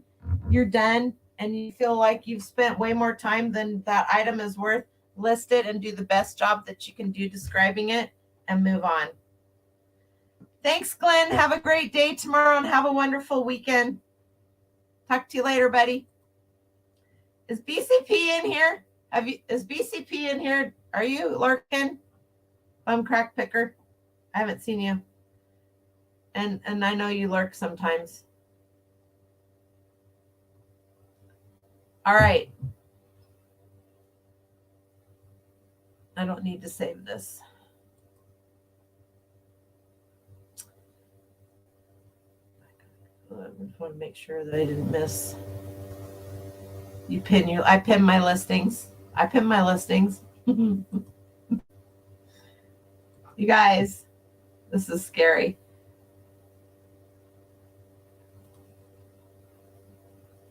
you're done and you feel like you've spent way more time than that item is worth, list it and do the best job that you can do describing it and move on. Thanks, Glenn. Have a great day tomorrow and have a wonderful weekend. Talk to you later, buddy. Is BCP in here? Is BCP in here? Are you lurking? Crack Picker. I haven't seen you. And I know you lurk sometimes. All right. I don't need to save this. I just want to make sure that I didn't miss. I pin my listings. You guys, this is scary.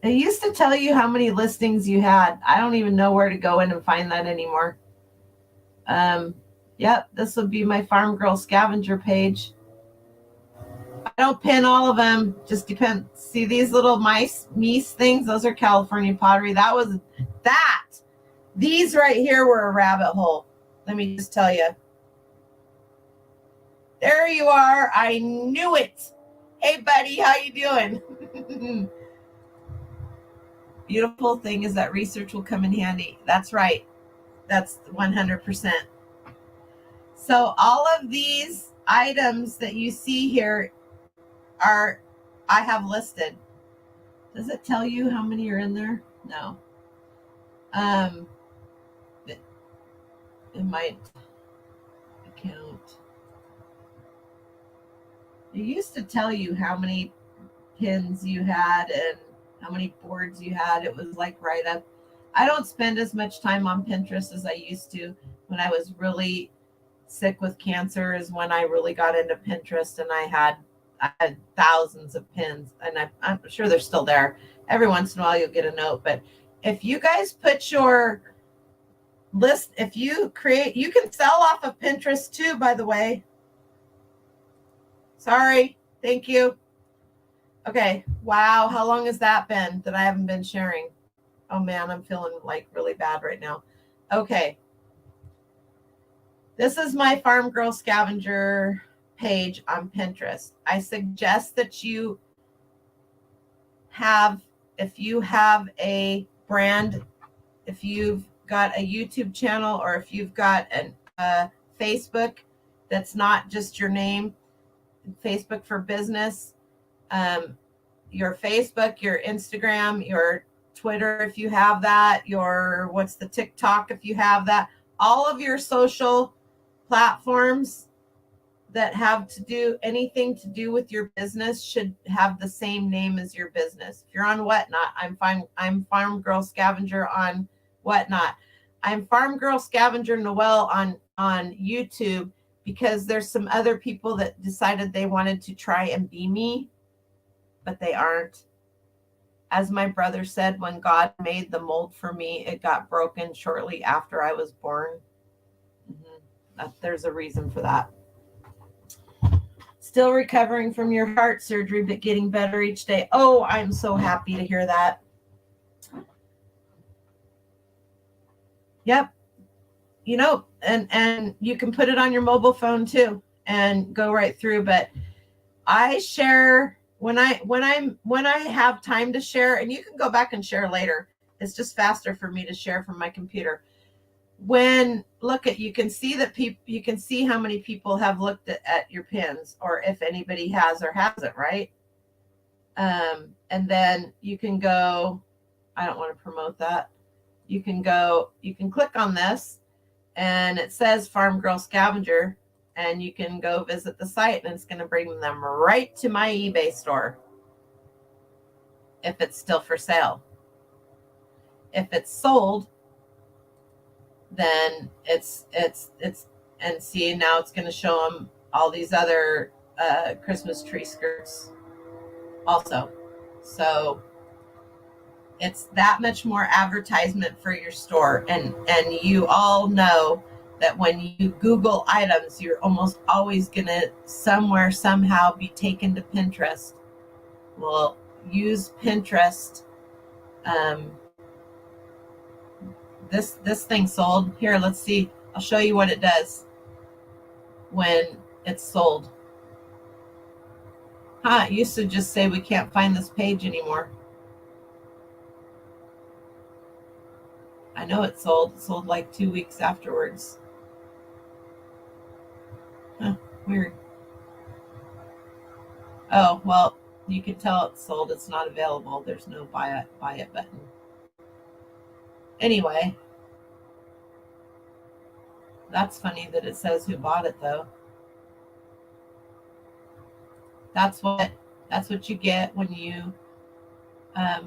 It used to tell you how many listings you had. I don't even know where to go in and find that anymore. Yep, this would be my Farm Girl scavenger page. I don't pin all of them. Just depends. See these little meese things? Those are California pottery. These right here were a rabbit hole. Let me just tell you. There you are. I knew it. Hey, buddy, how you doing? Beautiful thing is that research will come in handy. That's right. That's 100%. So all of these items that you see here I have listed. Does it tell you how many are in there? No. It might account. It used to tell you how many pins you had and how many boards you had. It was like right up. I don't spend as much time on Pinterest as I used to. When I was really sick with cancer is when I really got into Pinterest, and I had thousands of pins, and I'm sure they're still there. Every once in a while you'll get a note, but if you guys put your list, if you create, you can sell off of Pinterest too, by the way. Sorry. Thank you. Okay. Wow. How long has that been that I haven't been sharing? Oh man, I'm feeling like really bad right now. Okay. This is my Farm Girl scavenger page on Pinterest. I suggest that you have, if you have a brand, if you've got a YouTube channel, or if you've got a Facebook that's not just your name, Facebook for business, your Facebook, your Instagram, your Twitter, if you have that, your, what's the TikTok, if you have that, all of your social platforms that have to do anything to do with your business should have the same name as your business. If you're on Whatnot, I'm Farm Girl Scavenger on Whatnot. I'm Farm Girl Scavenger Noelle on YouTube, because there's some other people that decided they wanted to try and be me, but they aren't. As my brother said, when God made the mold for me, it got broken shortly after I was born. There's a reason for that. Still recovering from your heart surgery, but getting better each day. Oh, I'm so happy to hear that. Yep. You know, and you can put it on your mobile phone too and go right through. But I share when I have time to share, and you can go back and share later. It's just faster for me to share from my computer. You can see that you can see how many people have looked at your pins, or if anybody has or hasn't, right? And then you can go, I don't want to promote that. You can click on this, and it says Farm Girl Scavenger, and you can go visit the site, and it's going to bring them right to my eBay store if it's still for sale. If it's sold, then it's and see, now it's going to show them all these other Christmas tree skirts also. So it's that much more advertisement for your store. And you all know that when you Google items, you're almost always going to somehow be taken to Pinterest. Well, use Pinterest. This thing sold. Here, let's see. I'll show you what it does when it's sold. It used to just say we can't find this page anymore. I know it sold. It sold like 2 weeks afterwards. Weird. Oh, well, you can tell it's sold. It's not available. There's no buy it button. Anyway, that's funny that it says who bought it though. That's what you get when you I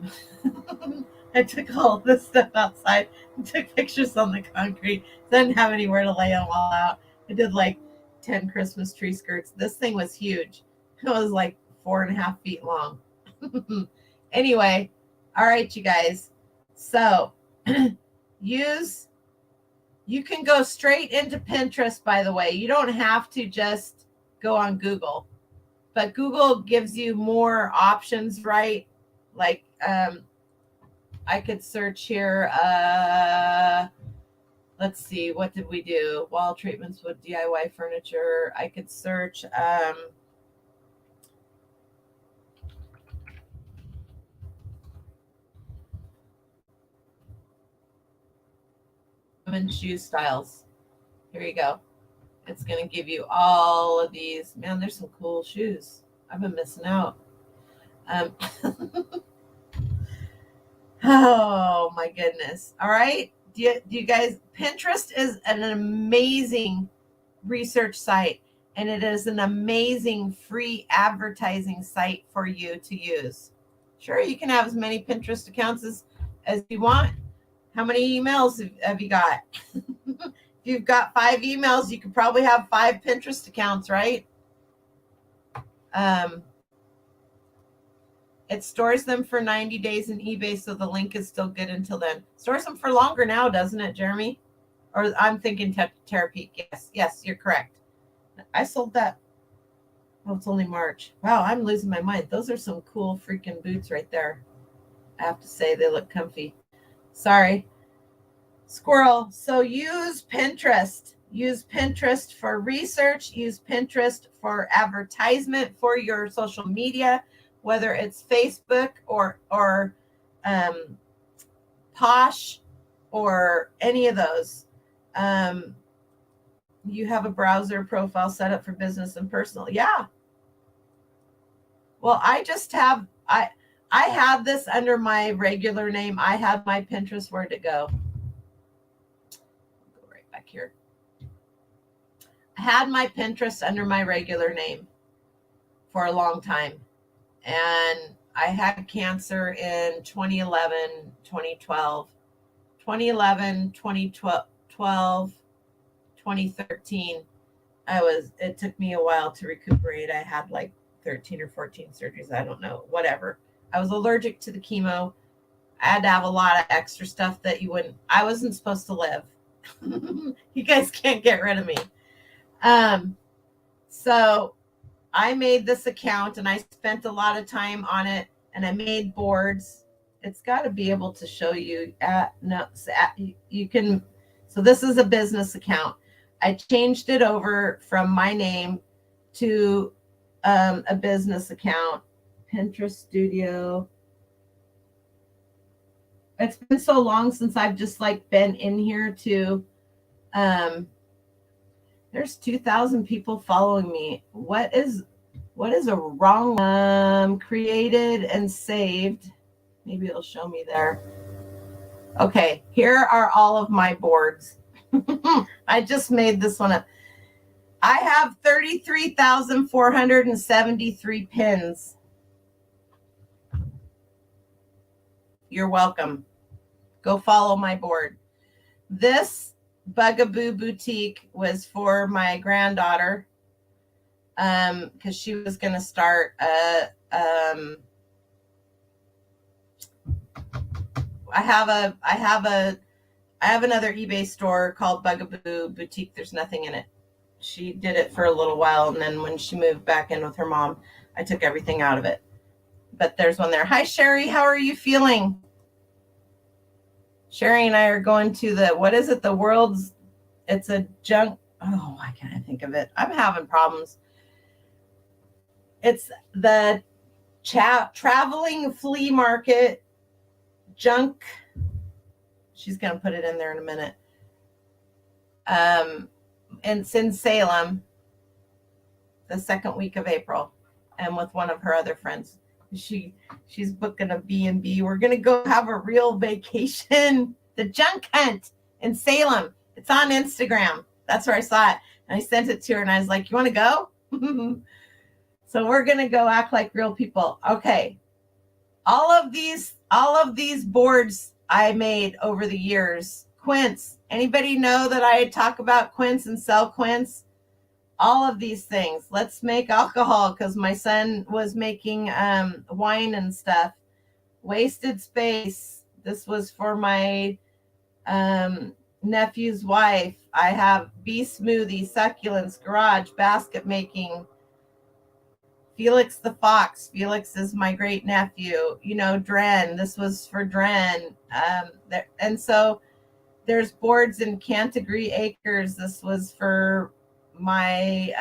took all this stuff outside and took pictures on the concrete. Didn't have anywhere to lay them all out. I did like 10 Christmas tree skirts. This thing was huge. It was like 4.5 feet long. Anyway, all right, you guys. So you can go straight into Pinterest, by the way. You don't have to just go on Google, but Google gives you more options, right? Like I could search here. Let's see, what did we do? Wall treatments with DIY furniture. I could search women's shoe styles. Here you go. It's going to give you all of these. Man, there's some cool shoes. I've been missing out. Oh my goodness. All right. Do you guys, Pinterest is an amazing research site, and it is an amazing free advertising site for you to use. Sure, you can have as many Pinterest accounts as you want. How many emails have you got? If you've got 5 emails, you could probably have 5 Pinterest accounts, right? It stores them for 90 days in eBay, so the link is still good until then. Stores them for longer now, doesn't it, Jeremy? Or I'm thinking Terapeak. Yes, you're correct. I sold that. Oh, it's only March. Wow, I'm losing my mind. Those are some cool freaking boots right there. I have to say, they look comfy. Sorry. Squirrel. So use Pinterest. Use Pinterest for research. Use Pinterest for advertisement for your social media, whether it's Facebook or Posh or any of those. You have a browser profile set up for business and personal. Yeah. Well, I had this under my regular name. I had my Pinterest. Where'd it go? Go right back here. I had my Pinterest under my regular name for a long time. And I had cancer in 2011, 2012, 2013. It took me a while to recuperate. I had like 13 or 14 surgeries. I don't know, whatever. I was allergic to the chemo. I had to have a lot of extra stuff that I wasn't supposed to live. You guys can't get rid of me. So I made this account and I spent a lot of time on it, and I made boards. It's got to be able to show you you can. So this is a business account. I changed it over from my name to a business account. Pinterest Studio. It's been so long since I've just like been in here to there's 2,000 people following me. What is a wrong created and saved? Maybe it'll show me there. Okay, here are all of my boards. I just made this one up. I have 33,473 pins. You're welcome. Go follow my board. This Bugaboo Boutique was for my granddaughter because she was going to start I have another eBay store called Bugaboo Boutique. There's nothing in it. She did it for a little while, and then when she moved back in with her mom, I took everything out of it. But there's one there. Hi, Sherry. How are you feeling? Sherry and I are going to it's a junk. Oh, why can't I think of it? I'm having problems. It's the traveling flea market junk. She's going to put it in there in a minute. And it's in Salem. the second week of April, and with one of her other friends. She's booking a B&B. We're gonna go have a real vacation. The junk hunt in Salem. It's on Instagram. That's where I saw it, and I sent it to her, and I was like, "You want to go?" So we're gonna go act like real people. Okay. All of these boards I made over the years. Quince. Anybody know that I talk about quince and sell quince? All of these things. Let's make alcohol, because my son was making wine and stuff. Wasted space. This was for my nephew's wife. I have bee smoothie, succulents, garage, basket making. Felix the Fox. Felix is my great nephew. You know, Dren. This was for Dren. And so there's boards in Canterbury Acres. This was for my,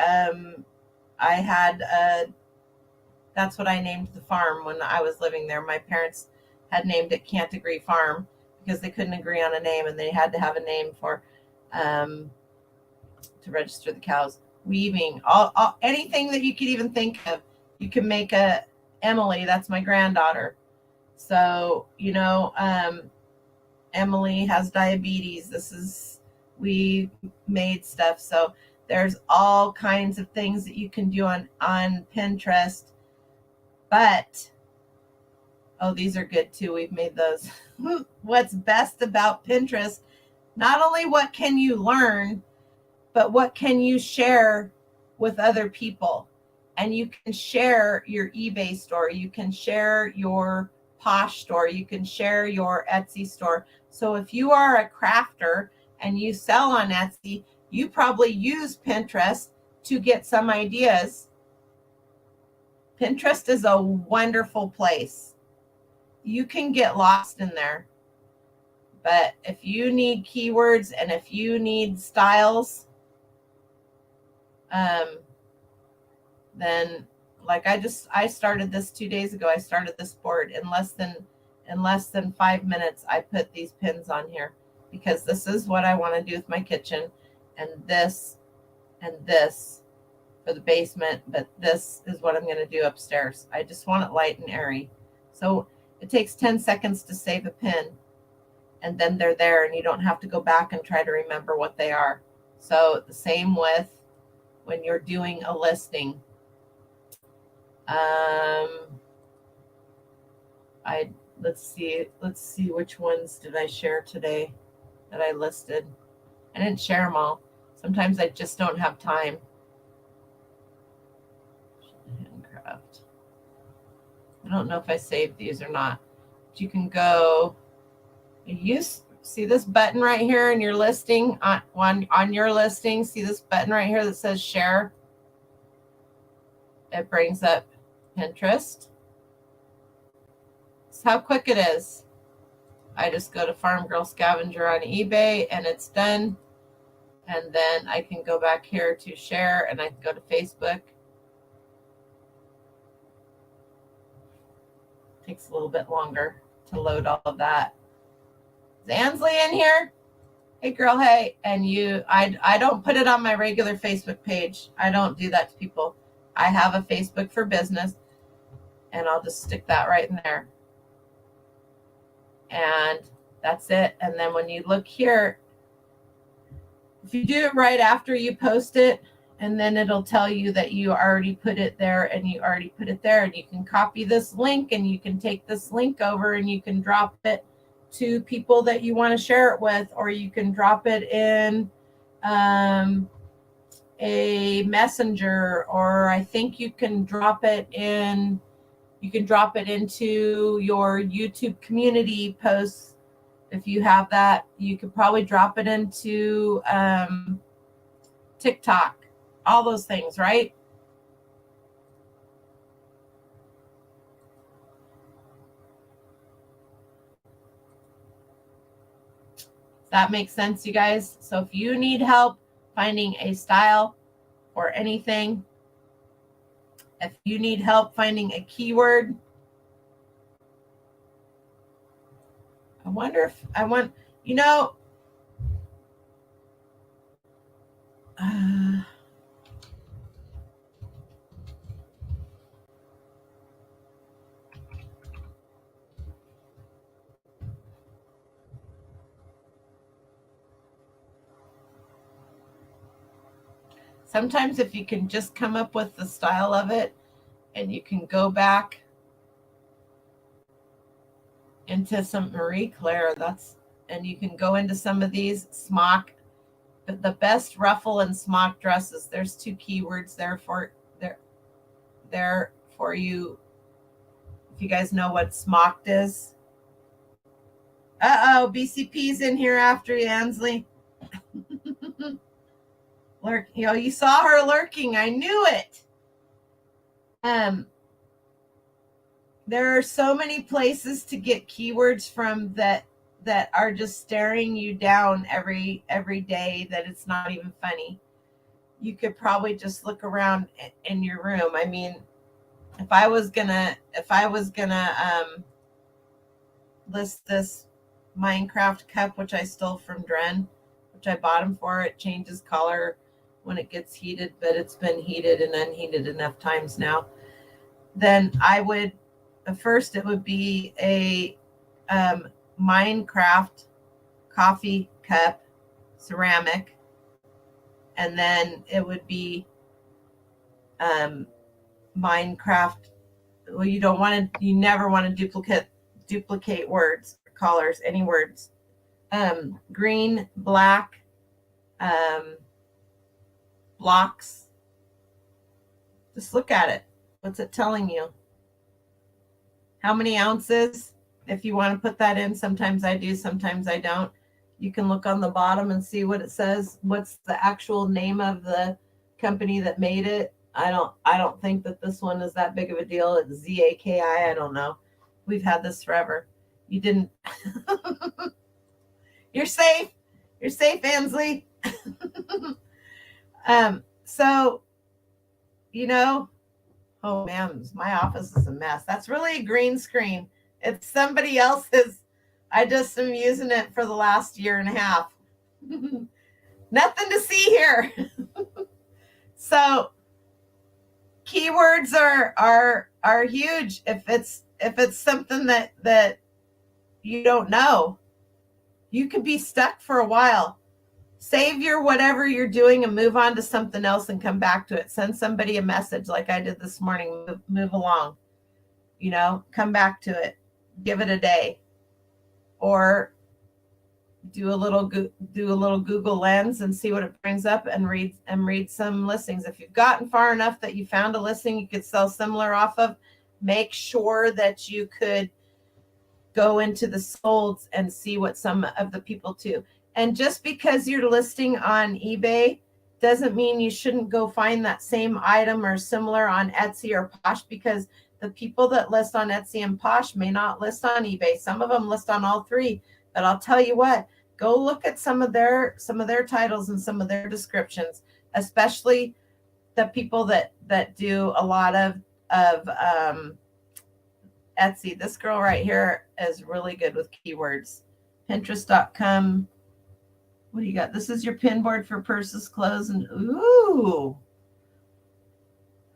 I had, that's what I named the farm when I was living there. My parents had named it Canterbury Farm because they couldn't agree on a name, and they had to have a name for, to register the cows. Weaving, all anything that you could even think of. You can make a Emily. That's my granddaughter. So, you know, Emily has diabetes. We made stuff. So there's all kinds of things that you can do on Pinterest. But, oh, these are good too. We've made those. What's best about Pinterest, not only what can you learn, but what can you share with other people? And you can share your eBay store. You can share your Posh store. You can share your Etsy store. So if you are a crafter and you sell on Etsy, you probably use Pinterest to get some ideas. Pinterest is a wonderful place. You can get lost in there. But if you need keywords and if you need styles, then like I started this 2 days ago. I started this board in less than 5 minutes. I put these pins on here because this is what I want to do with my kitchen, and this for the basement, but this is what I'm going to do upstairs. I just want it light and airy. So it takes 10 seconds to save a pin, and then they're there, and you don't have to go back and try to remember what they are. So the same with when you're doing a listing. Let's see which ones did I share today that I listed. I didn't share them all. Sometimes I just don't have time. Handcraft. I don't know if I saved these or not. But you can go. You see this button right here in your listing on your listing. See this button right here that says share. It brings up Pinterest. That's how quick it is. I just go to Farm Girl Scavenger on eBay and it's done. And then I can go back here to share, and I can go to Facebook. Takes a little bit longer to load all of that. Is Ansley in here? Hey girl, hey. And I don't put it on my regular Facebook page. I don't do that to people. I have a Facebook for business, and I'll just stick that right in there. And that's it. And then when you look here, if you do it right after you post it, and then it'll tell you that you already put it there and you already put it there, and you can copy this link and you can take this link over and you can drop it to people that you want to share it with, or you can drop it in a messenger, or I think you can drop it into your YouTube community posts. If you have that, you could probably drop it into TikTok, all those things, right? Does that make sense, you guys? So if you need help finding a style or anything, if you need help finding a keyword, Sometimes if you can just come up with the style of it and you can go back into some Marie Claire, and you can go into some of these smock, but the best ruffle and smock dresses, there's 2 keywords there for you. If you guys know what smocked is. BCP's in here after you, Ansley. You saw her lurking. I knew it. There are so many places to get keywords from that are just staring you down every day that it's not even funny. You could probably just look around in your room. I mean, if I was gonna list this Minecraft cup, which I stole from Dren, which I bought him for, it changes color when it gets heated, but it's been heated and unheated enough times now. Then I would first it would be a Minecraft coffee cup, ceramic, and then it would be Minecraft. Well, you never want to duplicate words, colors, any words. Green, black, blocks. Just look at it. What's it telling you? How many ounces? If you want to put that in, sometimes I do, sometimes I don't. You can look on the bottom and see what it says. What's the actual name of the company that made it? I don't think that this one is that big of a deal. It's ZAKI. I don't know. We've had this forever. You didn't. You're safe. You're safe, Ansley. So, oh man, my office is a mess. That's really a green screen. It's somebody else's. I just am using it for the last year and a half. Nothing to see here. So keywords are huge if it's something that you don't know. You could be stuck for a while. Save your whatever you're doing and move on to something else and come back to it. Send somebody a message like I did this morning. Move along. Come back to it. Give it a day. Or do a little Google Lens and see what it brings up and read some listings. If you've gotten far enough that you found a listing you could sell similar off of, make sure that you could go into the solds and see what some of the people do. And just because you're listing on eBay doesn't mean you shouldn't go find that same item or similar on Etsy or Posh, because the people that list on Etsy and Posh may not list on eBay. Some of them list on all three, but I'll tell you what, go look at some of their titles and some of their descriptions, especially the people that do a lot of Etsy. This girl right here is really good with keywords. Pinterest.com. What do you got? This is your pin board for purses, clothes, and ooh.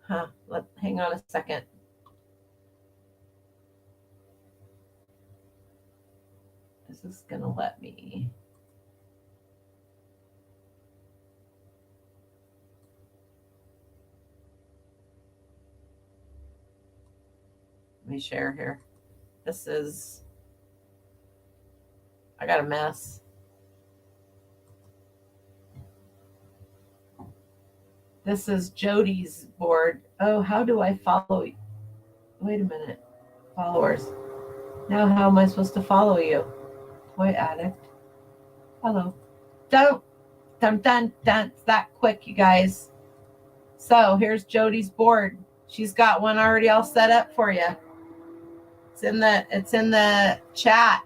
Hang on a second. Is this gonna let me? Let me share here. I got a mess. This is Jody's board. Oh, how do I follow you? Wait a minute. Followers. Now how am I supposed to follow you? Toy addict. Hello. Don't. It's that quick, you guys. So here's Jody's board. She's got one already all set up for you. It's in the chat.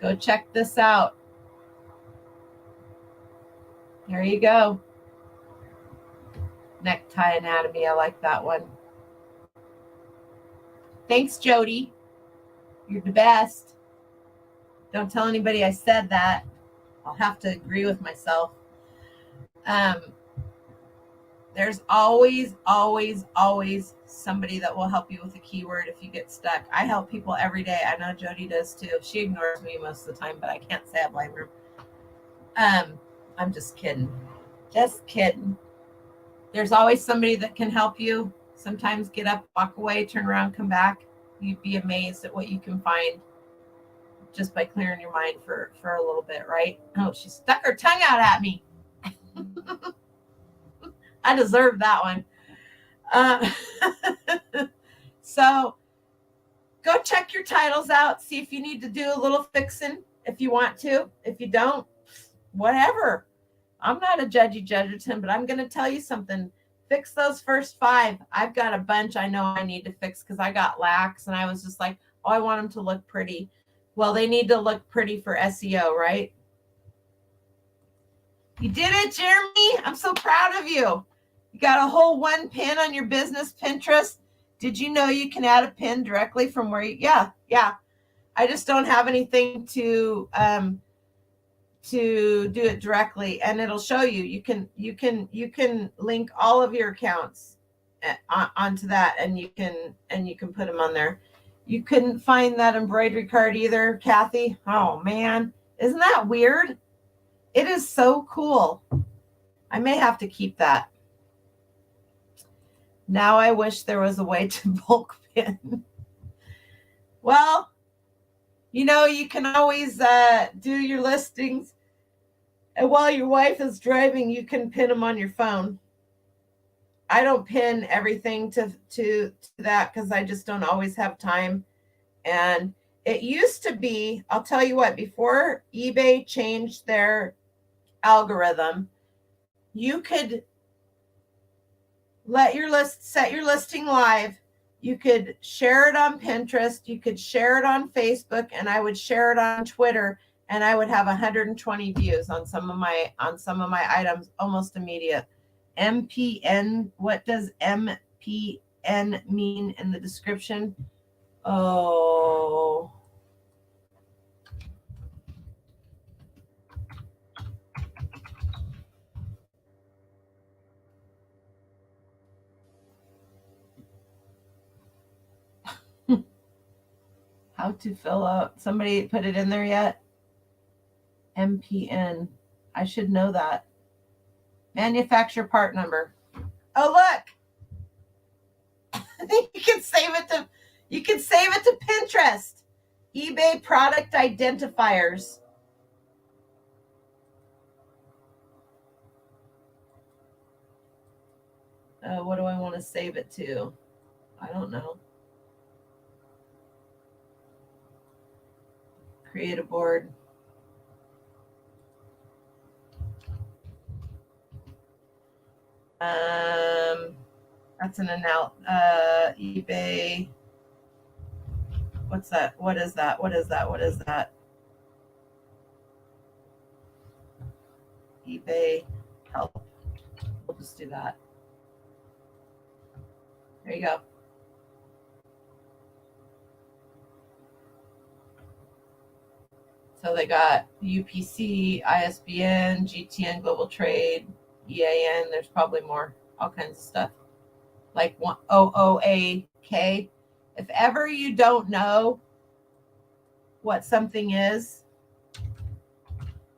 Go check this out. There you go. Necktie anatomy. I like that one. Thanks, Jody. You're the best. Don't tell anybody I said that. I'll have to agree with myself. There's always somebody that will help you with a keyword if you get stuck. I help people every day. I know Jody does too. She ignores me most of the time, but I can't say I blame her. I'm just kidding. Just kidding. There's always somebody that can help you. Sometimes get up, walk away, turn around, come back. You'd be amazed at what you can find just by clearing your mind for a little bit, right? Oh, she stuck her tongue out at me. I deserve that one. So go check your titles out. See if you need to do a little fixing if you want to. If you don't, whatever. I'm not a judgy Judgerton, but I'm going to tell you something. Fix those first 5. I've got a bunch I know I need to fix because I got lax and I was just like, oh, I want them to look pretty. Well, they need to look pretty for SEO, right? You did it, Jeremy. I'm so proud of you. You got a whole 1 pin on your business Pinterest. Did you know you can add a pin directly from where you, yeah. I just don't have anything to do it directly, and it'll show you. You can link all of your accounts onto that, and you can put them on there. You couldn't find that embroidery card either, Kathy. Oh man, isn't that weird? It is so cool. I may have to keep that. Now I wish there was a way to bulk pin. Well, you know, you can always do your listings. And while your wife is driving, you can pin them on your phone. I don't pin everything to that because I just don't always have time. And it used to be, I'll tell you what, before eBay changed their algorithm, you could set your listing live. You could share it on Pinterest, you could share it on Facebook, and I would share it on Twitter, and I would have 120 views on some of my items almost immediate. MPN, what does MPN mean in the description? Oh, how to fill out. Somebody put it in there yet? MPN. I should know that. Manufacturer part number. Oh, look. you can save it to Pinterest. eBay product identifiers. What do I want to save it to? I don't know. Create a board. That's an eBay. What's that? What is that? What is that? What is that? eBay help. We'll just do that. There you go. So they got UPC, ISBN, GTN, Global Trade, EAN. There's probably more, all kinds of stuff. Like OOAK. If ever you don't know what something is,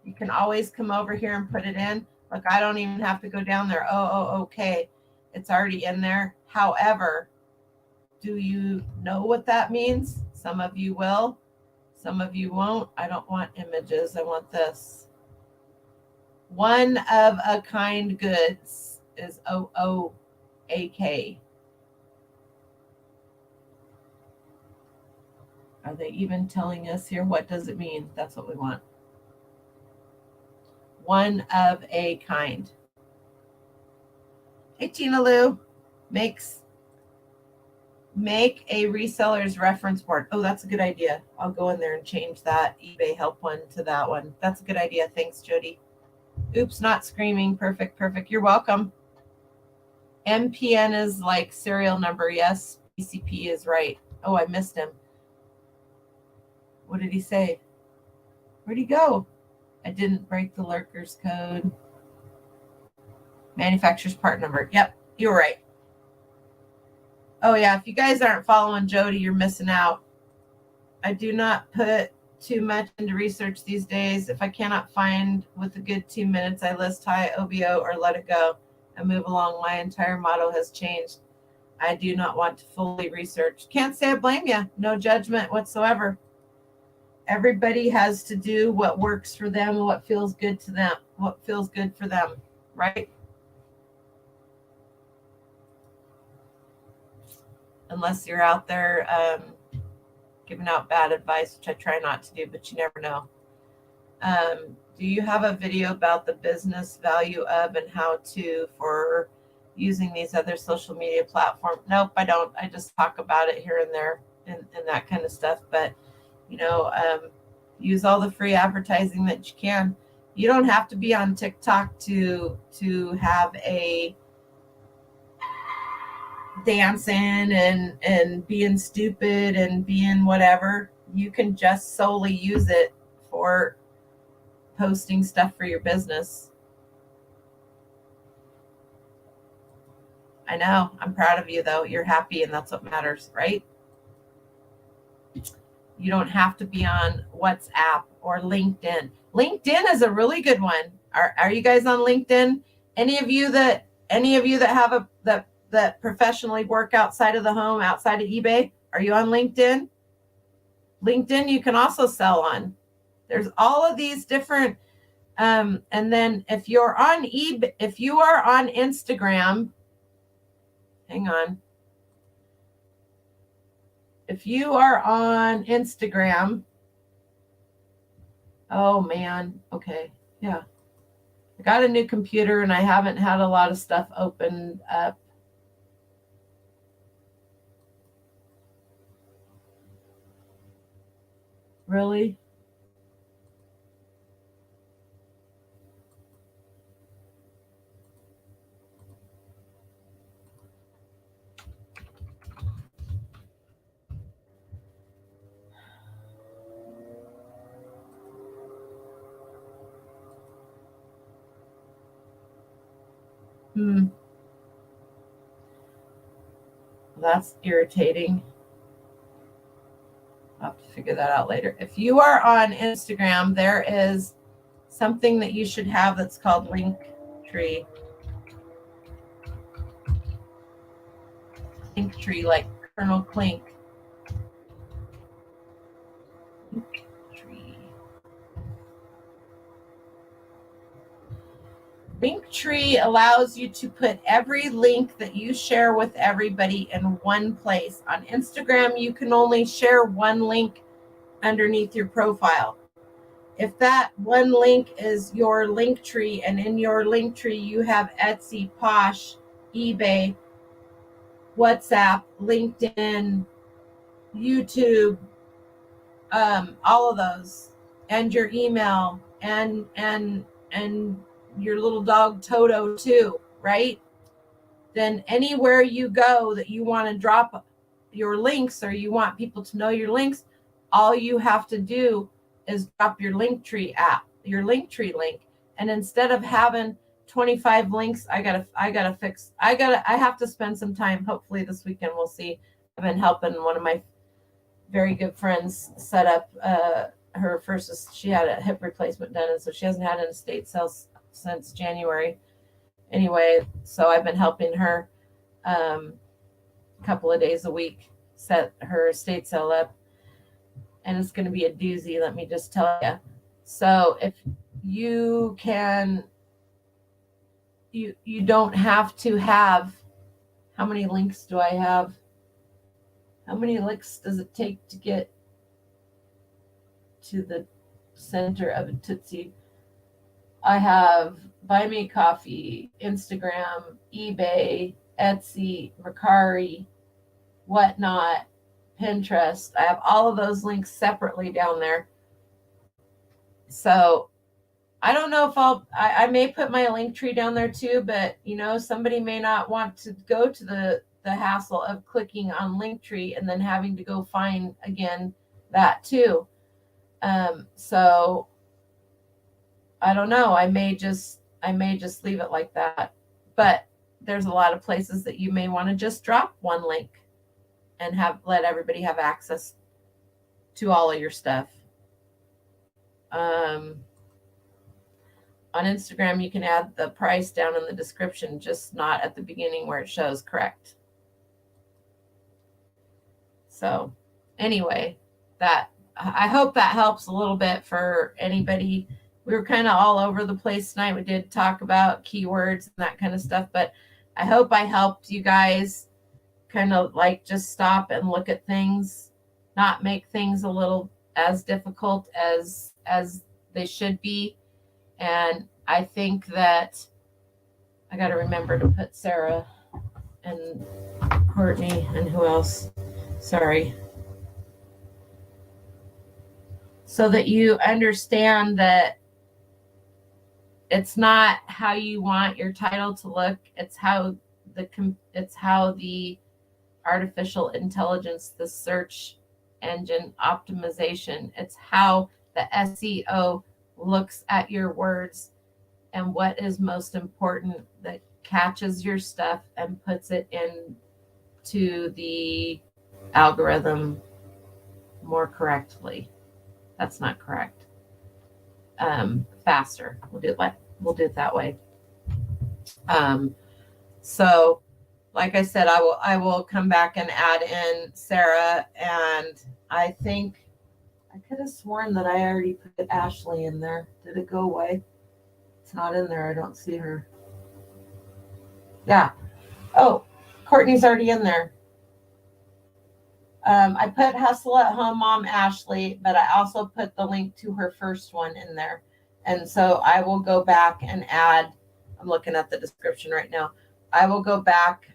you can always come over here and put it in. Look, I don't even have to go down there. OOAK. It's already in there. However, do you know what that means? Some of you will. Some of you won't. I don't want images. I want this. One of a kind goods is OOAK. Are they even telling us here? What does it mean? That's what we want. One of a kind. Hey, Tina Lou. Make a reseller's reference board. Oh, that's a good idea. I'll go in there and change that eBay help one to that one. That's a good idea. Thanks, Jody. Oops, not screaming. Perfect. You're welcome. MPN is like serial number. Yes, PCP is right. Oh, I missed him. What did he say? Where'd he go? I didn't break the lurker's code. Manufacturer's part number. Yep, you're right. Oh, yeah, if you guys aren't following Jody, you're missing out. I do not put too much into research these days. If I cannot find with a good 2 minutes, I list high OBO or let it go. I move along. My entire motto has changed. I do not want to fully research. Can't say I blame you. No judgment whatsoever. Everybody has to do what works for them, what feels good to them, what feels good for them, right? Unless you're out there giving out bad advice, which I try not to do, but you never know. Do you have a video about the business value of and how to for using these other social media platforms? Nope, I don't. I just talk about it here and there and that kind of stuff. But, use all the free advertising that you can. You don't have to be on TikTok to have a dancing and being stupid and being whatever. You can just solely use it for posting stuff for your business. I know. I'm proud of you, though. You're happy, and that's what matters, right? You don't have to be on WhatsApp or LinkedIn. LinkedIn is a really good one. Are you guys on LinkedIn? Any of you that have that professionally work outside of the home, outside of eBay, are you on LinkedIn? LinkedIn you can also sell on. There's all of these different and then if you're on eBay, if you are on Instagram, hang on. If you are on Instagram, oh man, okay, yeah. I got a new computer and I haven't had a lot of stuff opened up. Really? That's irritating. I'll have to figure that out later. If you are on Instagram, there is something that you should have that's called Linktree. Linktree, like Colonel Clink. Linktree allows you to put every link that you share with everybody in one place. On Instagram, you can only share one link underneath your profile. If that one link is your Linktree, and in your Linktree you have Etsy, Posh, eBay, WhatsApp, LinkedIn, YouTube, all of those, and your email, and your little dog Toto too, right? Then anywhere you go that you want to drop your links or you want people to know your links, all you have to do is drop your Linktree app, your Linktree link. And instead of having 25 links, I have to spend some time. Hopefully this weekend we'll see. I've been helping one of my very good friends set up her first. She had a hip replacement done, and so she hasn't had an estate sale since January. Anyway, so I've been helping her a couple of days a week set her estate sale up, and it's going to be a doozy, let me just tell you. So if you can, you don't have to have, how many links do I have? How many links does it take to get to the center of a Tootsie? I have Buy Me Coffee, Instagram, eBay, Etsy, Mercari, whatnot, Pinterest. I have all of those links separately down there. So I don't know if I may put my Linktree down there too, but somebody may not want to go to the hassle of clicking on Linktree and then having to go find again that too. So I don't know. I may just leave it like that. But there's a lot of places that you may want to just drop one link and let everybody have access to all of your stuff. on Instagram, you can add the price down in the description, just not at the beginning where it shows correct. So anyway, I hope that helps a little bit for anybody. We were kind of all over the place tonight. We did talk about keywords and that kind of stuff, but I hope I helped you guys kind of like just stop and look at things, not make things a little as difficult as they should be. And I think that I got to remember to put Sarah and Courtney and who else? Sorry. So that you understand that it's not how you want your title to look. It's how the artificial intelligence, the search engine optimization, it's how the SEO looks at your words and what is most important, that catches your stuff and puts it into the algorithm more correctly. That's not correct. Faster. We'll do it that way. So like I said, I will come back and add in Sarah, and I think I could have sworn that I already put Ashley in there. Did it go away? It's not in there. I don't see her. Yeah. Oh, Courtney's already in there. I put Hustle at Home Mom Ashley, but I also put the link to her first one in there. And so I will go back and add, I'm looking at the description right now. I will go back.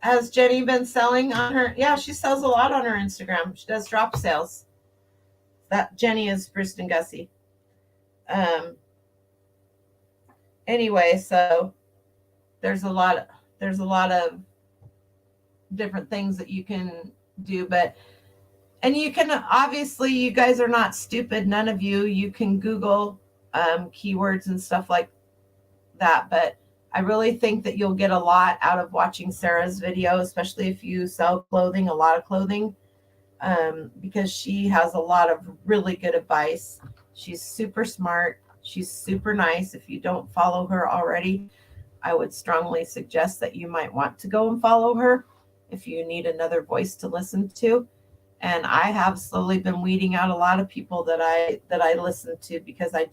Has Jenny been selling on her? Yeah, she sells a lot on her Instagram. She does drop sales. That Jenny is Bruce and Gussie. Anyway, so there's a lot of different things that you can do, and you can, obviously, you guys are not stupid, none of you can Google keywords and stuff like that, but I really think that you'll get a lot out of watching Sarah's video, especially if you sell clothing, a lot of clothing, because she has a lot of really good advice. She's super smart. She's super nice. If you don't follow her already, I would strongly suggest that you might want to go and follow her if you need another voice to listen to. And I have slowly been weeding out a lot of people that I listen to because I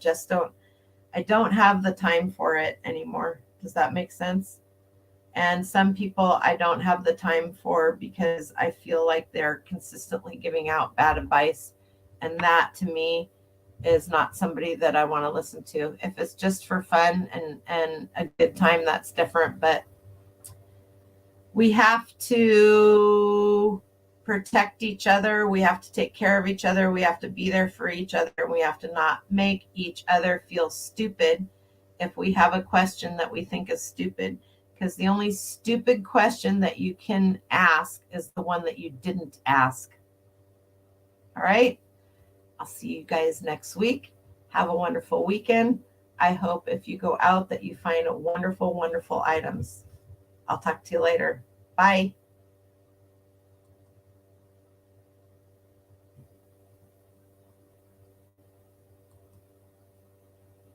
don't have the time for it anymore. Does that make sense? And some people I don't have the time for because I feel like they're consistently giving out bad advice. And that to me is not somebody that I want to listen to. If it's just for fun and a good time, that's different. But we have to protect each other. We have to take care of each other. We have to be there for each other. We have to not make each other feel stupid if we have a question that we think is stupid, because the only stupid question that you can ask is the one that you didn't ask. All right. I'll see you guys next week. Have a wonderful weekend. I hope if you go out that you find wonderful, wonderful items. I'll talk to you later. Bye.